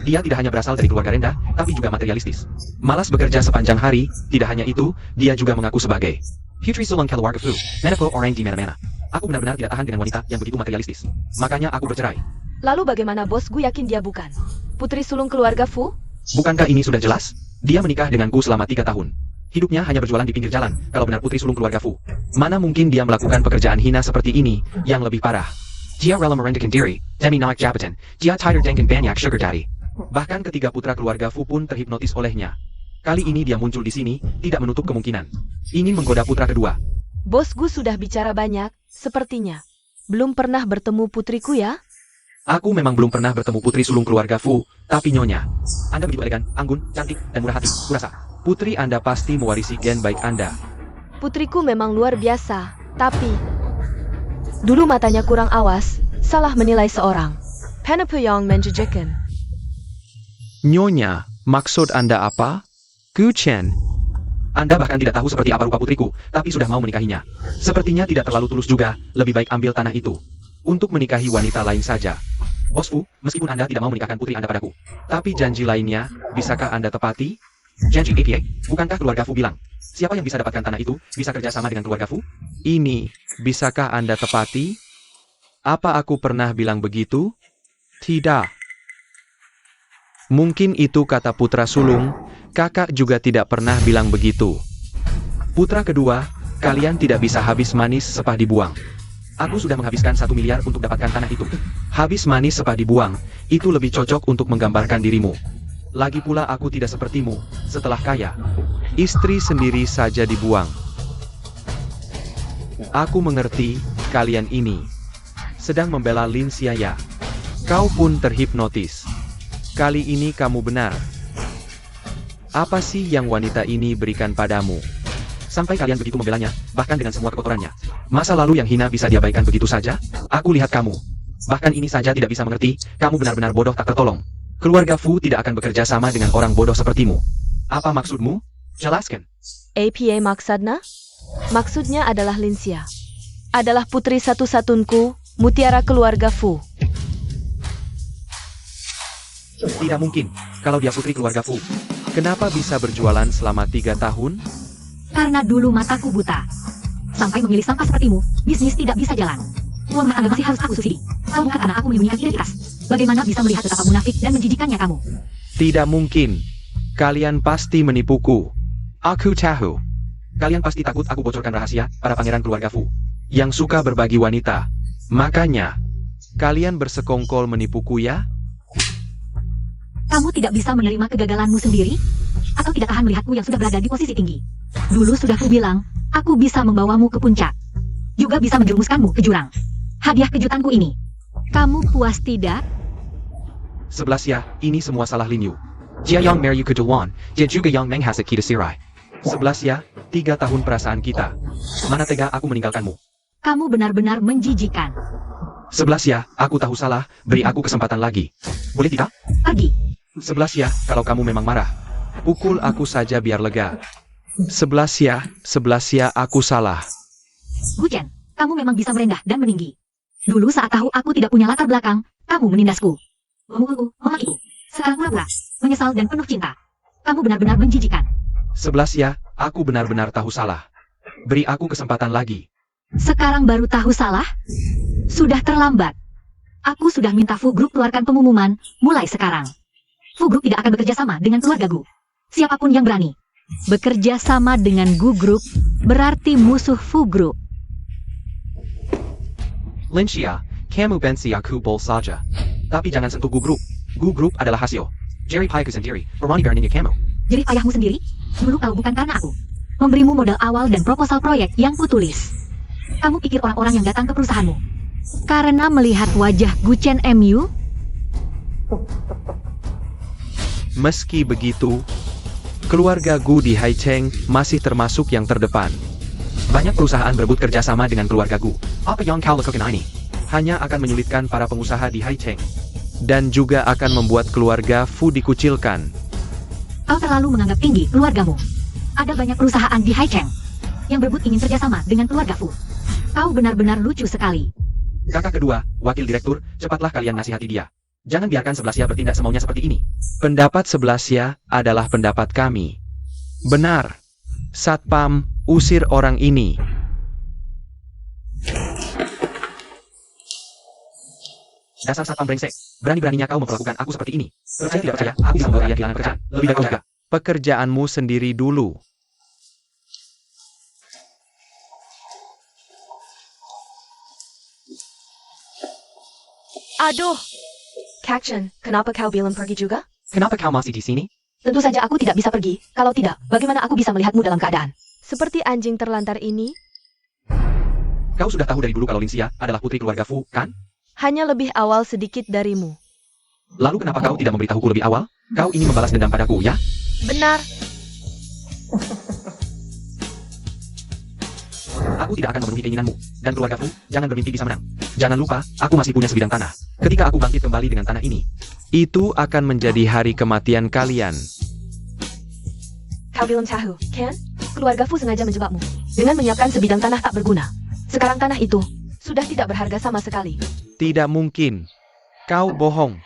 S5: dia tidak hanya berasal dari keluarga rendah, tapi juga materialistis. Malas bekerja sepanjang hari, tidak hanya itu, dia juga mengaku sebagai Putri sulung keluarga Fu, meneko orang di mana-mana. Aku benar-benar tidak tahan dengan wanita yang begitu materialistis. Makanya aku bercerai.
S4: Lalu bagaimana bos Gu yakin dia bukan putri sulung keluarga Fu?
S5: Bukankah ini sudah jelas? Dia menikah denganku selama 3 tahun. Hidupnya hanya berjualan di pinggir jalan, kalau benar putri sulung keluarga Fu. Mana mungkin dia melakukan pekerjaan hina seperti ini, yang lebih parah. Dia rela merendahkan diri, demi naik jabatan, dia tidur dengan banyak sugar daddy. Bahkan ketiga putra keluarga Fu pun terhipnotis olehnya. Kali ini dia muncul di sini, tidak menutup kemungkinan ingin menggoda putra kedua.
S4: Bos Gu sudah bicara banyak, sepertinya. Belum pernah bertemu putriku ya?
S5: Aku memang belum pernah bertemu putri sulung keluarga Fu, tapi Nyonya, Anda begitu elegan, anggun, cantik, dan murah hati, kurasa.
S2: Putri Anda pasti mewarisi gen baik Anda.
S4: Putriku memang luar biasa, tapi dulu matanya kurang awas, salah menilai seorang. Penapuyong menjejekan.
S2: Nyonya, maksud Anda apa? Gu Chen.
S5: Anda bahkan tidak tahu seperti apa rupa putriku, tapi sudah mau menikahinya. Sepertinya tidak terlalu tulus juga, lebih baik ambil tanah itu untuk menikahi wanita lain saja. Bos Fu, meskipun Anda tidak mau menikahkan putri Anda padaku,
S2: Tapi janji lainnya, bisakah Anda tepati?
S5: janji APA, bukankah keluarga Fu bilang, siapa yang bisa dapatkan tanah itu, bisa kerjasama dengan keluarga Fu?
S2: Ini, bisakah Anda tepati? Apa aku pernah bilang begitu? Tidak. Mungkin itu kata putra sulung, kakak juga tidak pernah bilang begitu. Putra kedua, kalian tidak bisa habis manis sepah dibuang.
S5: Aku sudah menghabiskan 1 miliar untuk dapatkan tanah itu.
S2: Habis manis sepah dibuang, itu lebih cocok untuk menggambarkan dirimu. Lagi pula aku tidak sepertimu, setelah kaya. Istri sendiri saja dibuang. Aku mengerti, kalian ini sedang membela Lin Xia ya. Kau pun terhipnotis. Kali ini kamu benar. Apa sih yang wanita ini berikan padamu?
S5: Sampai kalian begitu membelanya, bahkan dengan semua kekotorannya. Masa lalu yang hina bisa diabaikan begitu saja? Aku lihat kamu. Bahkan ini saja tidak bisa mengerti, kamu benar-benar bodoh tak tertolong. Keluarga Fu tidak akan bekerja sama dengan orang bodoh sepertimu. Apa maksudmu? Jelaskan.
S4: APA maksudnya? Maksudnya adalah Lin Xia. Adalah putri satu-satunku, mutiara keluarga Fu.
S5: Tidak mungkin, kalau dia putri keluarga Fu.
S2: Kenapa bisa berjualan selama 3 tahun?
S1: Karena dulu mataku buta. Sampai memilih sampah sepertimu, bisnis tidak bisa jalan. Uang rumah tangga masih harus aku subsidi. Kalau bukan karena aku menyembunyikan identitas, bagaimana bisa melihat betapa munafik dan menjijikannya kamu?
S2: Tidak mungkin. Kalian pasti menipuku. Aku tahu.
S5: Kalian pasti takut aku bocorkan rahasia para pangeran keluarga Fu.
S2: Yang suka berbagi wanita. Makanya, kalian bersekongkol menipuku ya?
S1: Kamu tidak bisa menerima kegagalanmu sendiri? Atau tidak tahan melihatku yang sudah berada di posisi tinggi? Dulu sudah kubilang, aku bisa membawamu ke puncak. Juga bisa menjerumuskanmu ke jurang. Hadiah kejutanku ini. Kamu puas tidak?
S5: 11 ya, ini semua salah Lin Yu. Jia yang Meriu Kedewan, Jia juga yang menghasut kita sirai. 11 ya, 3 tahun perasaan kita. Mana tega aku meninggalkanmu.
S1: Kamu benar-benar menjijikan.
S5: 11 ya, aku tahu salah, beri aku kesempatan lagi. Boleh tidak?
S1: Pergi.
S5: 11 ya, kalau kamu memang marah.
S2: Pukul aku saja biar lega. 11 ya, aku salah.
S1: Guchen, kamu memang bisa merendah dan meninggi. Dulu saat tahu aku tidak punya latar belakang, kamu menindasku. Memukulku, memakiku. Sekarang pura-pura, menyesal dan penuh cinta. Kamu benar-benar menjijikan.
S5: 11 ya, aku benar-benar tahu salah. Beri aku kesempatan lagi.
S1: Sekarang baru tahu salah? Sudah terlambat. Aku sudah minta Fu Group keluarkan pengumuman mulai sekarang. Fu Group tidak akan bekerja sama dengan keluarga Gu. Siapapun yang berani bekerja sama dengan Gu Group berarti musuh Fu Group.
S5: Lincia, kamu benci aku bol saja. Tapi jangan sentuh Gu Group. Gu Group adalah hasil. Jerry Paiku sendiri, berani beraninya kamu.
S1: Jadi ayahmu sendiri? Dulu kau bukan karena aku memberimu modal awal dan proposal proyek yang kutulis. Kamu pikir orang-orang yang datang ke perusahaanmu karena melihat wajah Guchen MU?
S2: Meski begitu, keluarga Gu di Haicheng masih termasuk yang terdepan.
S5: Banyak perusahaan berebut kerjasama dengan keluarga Gu. Apa yang kau lakukan ini? Hanya akan menyulitkan para pengusaha di Haicheng.
S2: Dan juga akan membuat keluarga Fu dikucilkan.
S1: Kau terlalu menganggap tinggi keluargamu. Ada banyak perusahaan di Haicheng yang berebut ingin kerjasama dengan keluarga Fu. Kau benar-benar lucu sekali.
S5: Kakak kedua, wakil direktur, cepatlah kalian nasihati dia. Jangan biarkan 11 ya bertindak semaunya seperti ini.
S2: Pendapat 11 ya adalah pendapat kami. Benar. Satpam, usir orang ini.
S5: Dasar satpam brengsek. Berani-beraninya kau memperlakukan aku seperti ini. Percaya tidak percaya, aku bisa membawa dia kehilangan pekerjaan. Lebih baik kau juga.
S2: Pekerjaanmu sendiri dulu.
S4: Aduh. Kachen, kenapa kau bilang pergi juga?
S5: Kenapa kau masih di sini?
S4: Tentu saja aku tidak bisa pergi. Kalau tidak, bagaimana aku bisa melihatmu dalam keadaan seperti anjing terlantar ini?
S5: Kau sudah tahu dari dulu kalau Lincia adalah putri keluarga Fu, kan?
S4: Hanya lebih awal sedikit darimu.
S5: Lalu kenapa kau tidak memberitahuku lebih awal? Kau ingin membalas dendam padaku, ya?
S4: Benar.
S5: Aku tidak akan memenuhi keinginanmu. Dan keluarga Fu, jangan bermimpi bisa menang. Jangan lupa, aku masih punya sebidang tanah. Ketika aku bangkit kembali dengan tanah ini,
S2: Itu akan menjadi hari kematian kalian.
S4: Kau belum tahu, Ken? Keluarga Fu sengaja menjebakmu dengan menyiapkan sebidang tanah tak berguna. Sekarang tanah itu sudah tidak berharga sama sekali.
S2: Tidak mungkin. Kau bohong.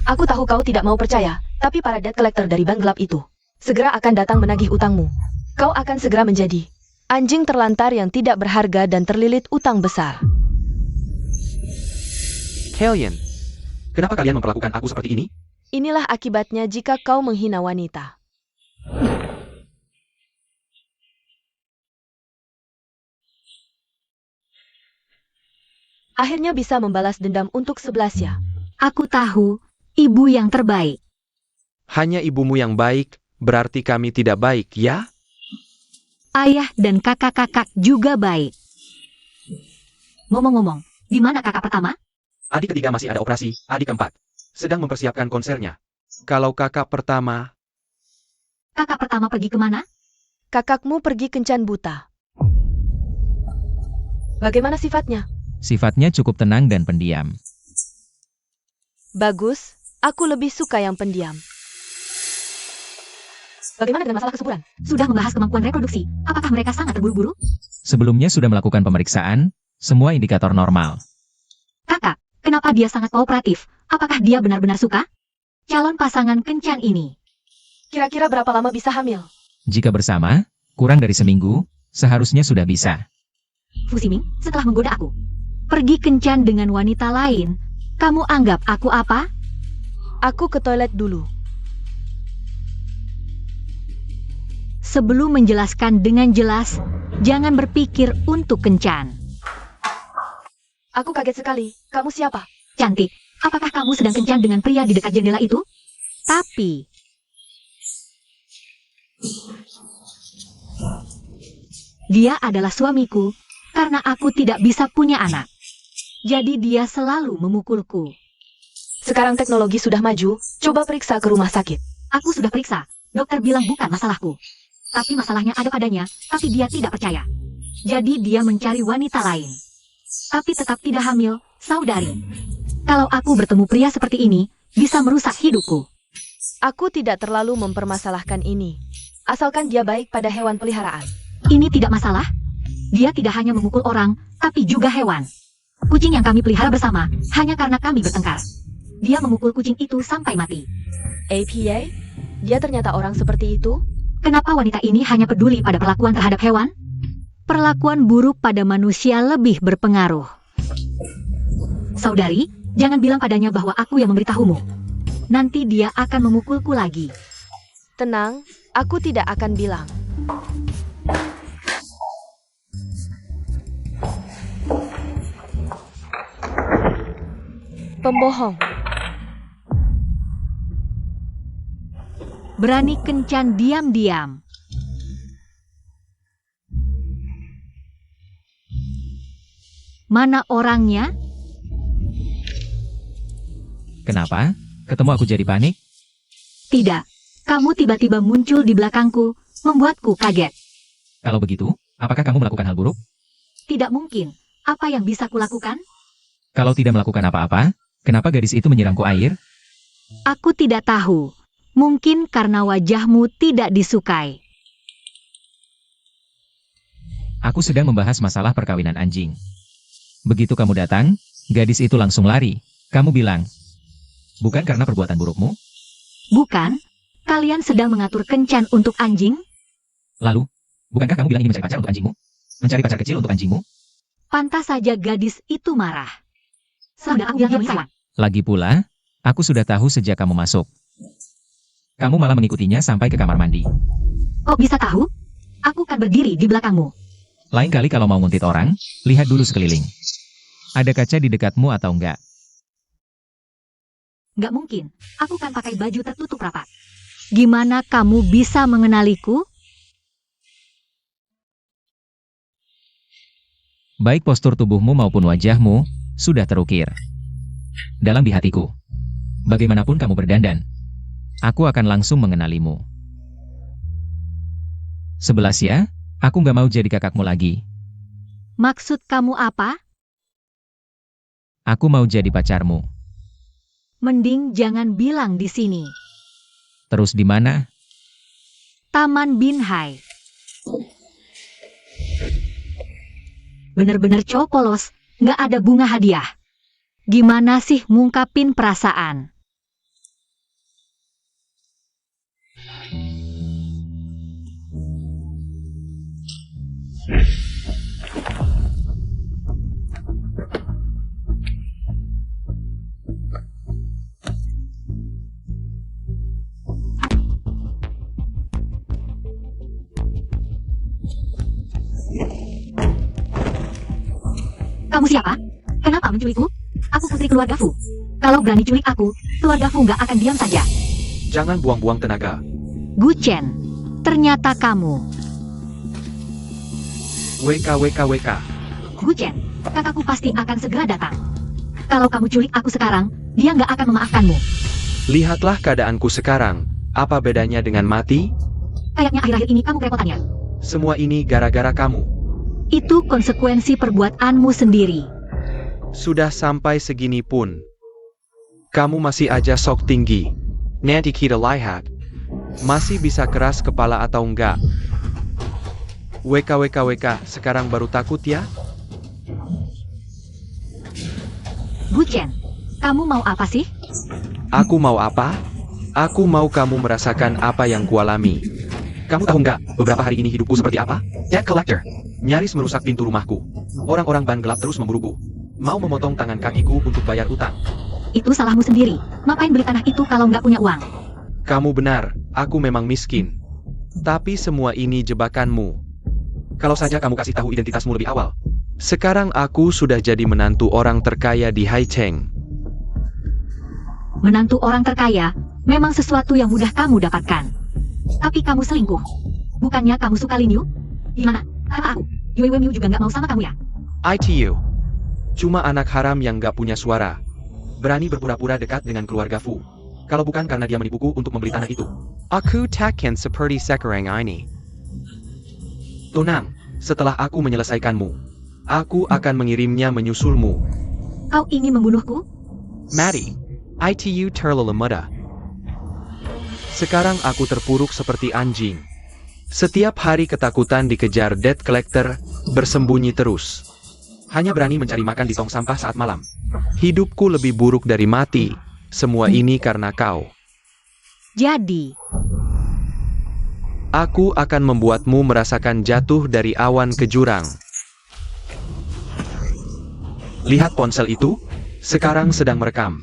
S4: Aku tahu kau tidak mau percaya, tapi para debt collector dari bank gelap itu segera akan datang menagih utangmu. Kau akan segera menjadi anjing terlantar yang tidak berharga dan terlilit utang besar.
S5: kalian. Kenapa kalian memperlakukan aku seperti ini?
S4: Inilah akibatnya jika kau menghina wanita. Akhirnya bisa membalas dendam untuk 11 ya.
S1: Aku tahu, ibu yang terbaik.
S2: Hanya ibumu yang baik, berarti kami tidak baik, ya?
S1: Ayah dan kakak-kakak juga baik. Ngomong-ngomong, di mana kakak pertama?
S5: Adik ketiga masih ada operasi, adik keempat sedang mempersiapkan konsernya.
S2: Kalau kakak pertama,
S1: Kakak pertama pergi kemana?
S4: Kakakmu pergi kencan buta. Bagaimana sifatnya?
S3: Sifatnya cukup tenang dan pendiam.
S4: Bagus, aku lebih suka yang pendiam. Bagaimana dengan masalah kesuburan?
S1: Sudah membahas kemampuan reproduksi. Apakah mereka sangat terburu-buru?
S3: Sebelumnya sudah melakukan pemeriksaan, semua indikator normal.
S1: Kakak, kenapa dia sangat kooperatif? Apakah dia benar-benar suka calon pasangan kencan ini?
S4: Kira-kira berapa lama bisa hamil?
S3: Jika bersama, kurang dari seminggu, seharusnya sudah bisa.
S1: Fu Ximing, setelah menggoda aku, pergi kencan dengan wanita lain, kamu anggap aku apa?
S4: Aku ke toilet dulu.
S1: Sebelum menjelaskan dengan jelas, jangan berpikir untuk kencan.
S4: Aku kaget sekali. Kamu siapa?
S1: Cantik, apakah kamu sedang kencan dengan pria di dekat jendela itu? Tapi dia adalah suamiku karena aku tidak bisa punya anak. Jadi dia selalu memukulku.
S4: Sekarang teknologi sudah maju, coba periksa ke rumah sakit.
S1: Aku sudah periksa. Dokter bilang bukan masalahku. Tapi masalahnya ada padanya, tapi dia tidak percaya. Jadi dia mencari wanita lain. Tapi tetap tidak hamil, saudari. Kalau aku bertemu pria seperti ini, bisa merusak hidupku.
S4: Aku tidak terlalu mempermasalahkan ini. Asalkan dia baik pada hewan peliharaan.
S1: Ini tidak masalah. Dia tidak hanya memukul orang, tapi juga hewan. Kucing yang kami pelihara bersama, hanya karena kami bertengkar. Dia memukul kucing itu sampai mati.
S4: APA? Dia ternyata orang seperti itu?
S1: Kenapa wanita ini hanya peduli pada perlakuan terhadap hewan? Perlakuan buruk pada manusia lebih berpengaruh. Saudari, jangan bilang padanya bahwa aku yang memberitahumu. Nanti dia akan memukulku lagi.
S4: Tenang, aku tidak akan bilang. Pembohong.
S1: Berani kencan diam-diam. Mana orangnya?
S3: Kenapa? Ketemu aku jadi panik?
S1: Tidak. Kamu tiba-tiba muncul di belakangku, membuatku kaget.
S3: Kalau begitu, apakah kamu melakukan hal buruk?
S1: Tidak mungkin. Apa yang bisa kulakukan?
S3: Kalau tidak melakukan apa-apa, kenapa gadis itu menyiramku air?
S1: Aku tidak tahu. Mungkin karena wajahmu tidak disukai.
S3: Aku sedang membahas masalah perkawinan anjing. Begitu kamu datang, gadis itu langsung lari. Kamu bilang, bukan karena perbuatan burukmu?
S1: Bukan? Kalian sedang mengatur kencan untuk anjing?
S3: Lalu, bukankah kamu bilang ingin mencari pacar untuk anjingmu? Mencari pacar kecil untuk anjingmu?
S1: Pantas saja gadis itu marah. Sudah aku bilang hewan.
S3: Lagi pula, aku sudah tahu sejak kamu masuk. Kamu malah mengikutinya sampai ke kamar mandi.
S1: Kok bisa tahu? Aku kan berdiri di belakangmu.
S3: Lain kali kalau mau nguntit orang, lihat dulu sekeliling. Ada kaca di dekatmu atau enggak?
S1: Nggak mungkin. Aku kan pakai baju tertutup rapat. Gimana kamu bisa mengenaliku?
S3: Baik postur tubuhmu maupun wajahmu, sudah terukir dalam di hatiku. Bagaimanapun kamu berdandan, aku akan langsung mengenalimu. 11 ya, aku nggak mau jadi kakakmu lagi.
S1: Maksud kamu apa?
S3: Aku mau jadi pacarmu.
S1: Mending jangan bilang di sini.
S3: Terus di mana?
S1: Taman Binhai. Bener-bener cowok polos, nggak ada bunga hadiah. Gimana sih ngungkapin perasaan? Kamu siapa? Kenapa menculikku? Aku putri keluarga Fu. Kalau berani culik aku, keluarga Fu nggak akan diam saja.
S2: Jangan buang-buang tenaga.
S1: Gu Chen, ternyata kamu.
S2: WKWKWK.
S1: Gu Chen, kakakku pasti akan segera datang. Kalau kamu culik aku sekarang, dia nggak akan memaafkanmu.
S2: Lihatlah keadaanku sekarang. Apa bedanya dengan mati?
S1: Kayaknya akhir-akhir ini kamu kerepotannya.
S2: Semua ini gara-gara kamu.
S1: Itu konsekuensi perbuatanmu sendiri.
S2: Sudah sampai segini pun. Kamu masih aja sok tinggi. Nanti kita lihat. Masih bisa keras kepala atau enggak? WKWKWK, sekarang baru takut ya?
S1: Gu Chen, kamu mau apa sih?
S2: Aku mau apa? Aku mau kamu merasakan apa yang kualami. Kamu tahu nggak, beberapa hari ini hidupku seperti apa? Debt collector. Nyaris merusak pintu rumahku. Orang-orang ban gelap terus memburuku. Mau memotong tangan kakiku untuk bayar utang.
S1: Itu salahmu sendiri. Ngapain beli tanah itu kalau nggak punya uang?
S2: Kamu benar, aku memang miskin. Tapi semua ini jebakanmu. Kalau saja kamu kasih tahu identitasmu lebih awal. Sekarang aku sudah jadi menantu orang terkaya di Haicheng.
S1: Menantu orang terkaya memang sesuatu yang mudah kamu dapatkan. Tapi kamu selingkuh. Bukannya kamu suka Lin Yu? Gimana? Kata aku, Yue Wen Yu juga nggak mau sama kamu ya?
S2: ITU. Cuma anak haram yang nggak punya suara.
S5: berani berpura-pura dekat dengan keluarga Fu. Kalau bukan karena dia menipuku untuk membeli tanah itu.
S2: Aku takkan seperti sekarang ini.
S5: Tenang, setelah aku menyelesaikanmu, aku akan mengirimnya menyusulmu.
S1: Kau ingin membunuhku?
S2: Mati, itu terlalu mudah.
S5: Sekarang aku terpuruk seperti anjing. Setiap hari ketakutan dikejar debt collector, bersembunyi terus. Hanya berani mencari makan di tong sampah saat malam.
S2: Hidupku lebih buruk dari mati. Semua ini karena kau.
S1: Jadi,
S2: Aku akan membuatmu merasakan jatuh dari awan ke jurang.
S5: Lihat ponsel itu? Sekarang sedang merekam.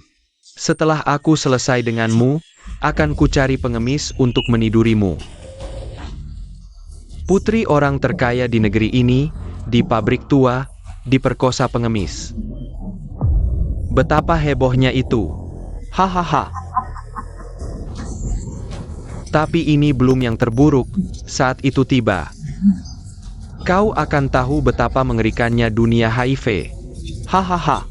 S2: Setelah aku selesai denganmu, akan kucari pengemis untuk menidurimu. Putri orang terkaya di negeri ini, di pabrik tua, diperkosa pengemis. Betapa hebohnya itu. Hahaha. Tapi ini belum yang terburuk. Saat itu tiba, kau akan tahu betapa mengerikannya dunia HIV. Hahaha.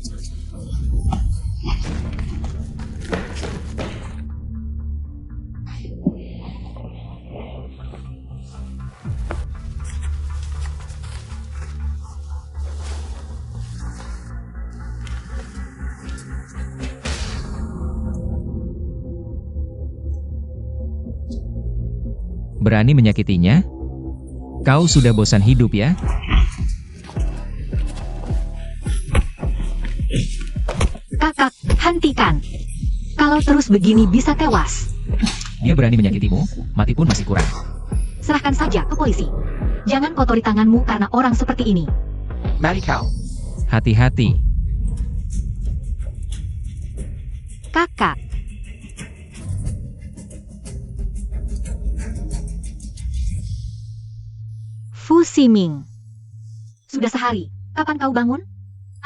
S3: Berani menyakitinya? Kau sudah bosan hidup ya?
S1: kakak, hentikan. Kalau terus begini bisa tewas.
S3: Dia berani menyakitimu, mati pun masih kurang.
S1: Serahkan saja ke polisi. Jangan kotori tanganmu karena orang seperti ini.
S5: Mari kau.
S3: Hati-hati.
S1: Kakak, Fu Ximing. Sudah sehari, kapan kau bangun?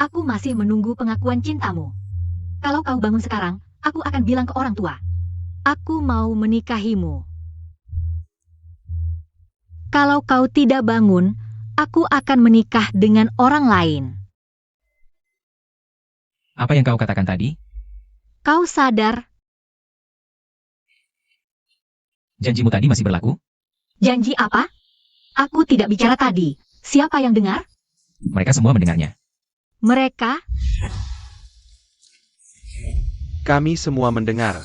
S1: Aku masih menunggu pengakuan cintamu. Kalau kau bangun sekarang, aku akan bilang ke orang tua. Aku mau menikahimu. Kalau kau tidak bangun, aku akan menikah dengan orang lain.
S3: Apa yang kau katakan tadi?
S1: Kau sadar?
S3: Janjimu tadi masih berlaku?
S1: Janji apa? Aku tidak bicara tadi. Siapa yang dengar?
S3: Mereka semua mendengarnya.
S1: Mereka?
S2: Kami semua mendengar.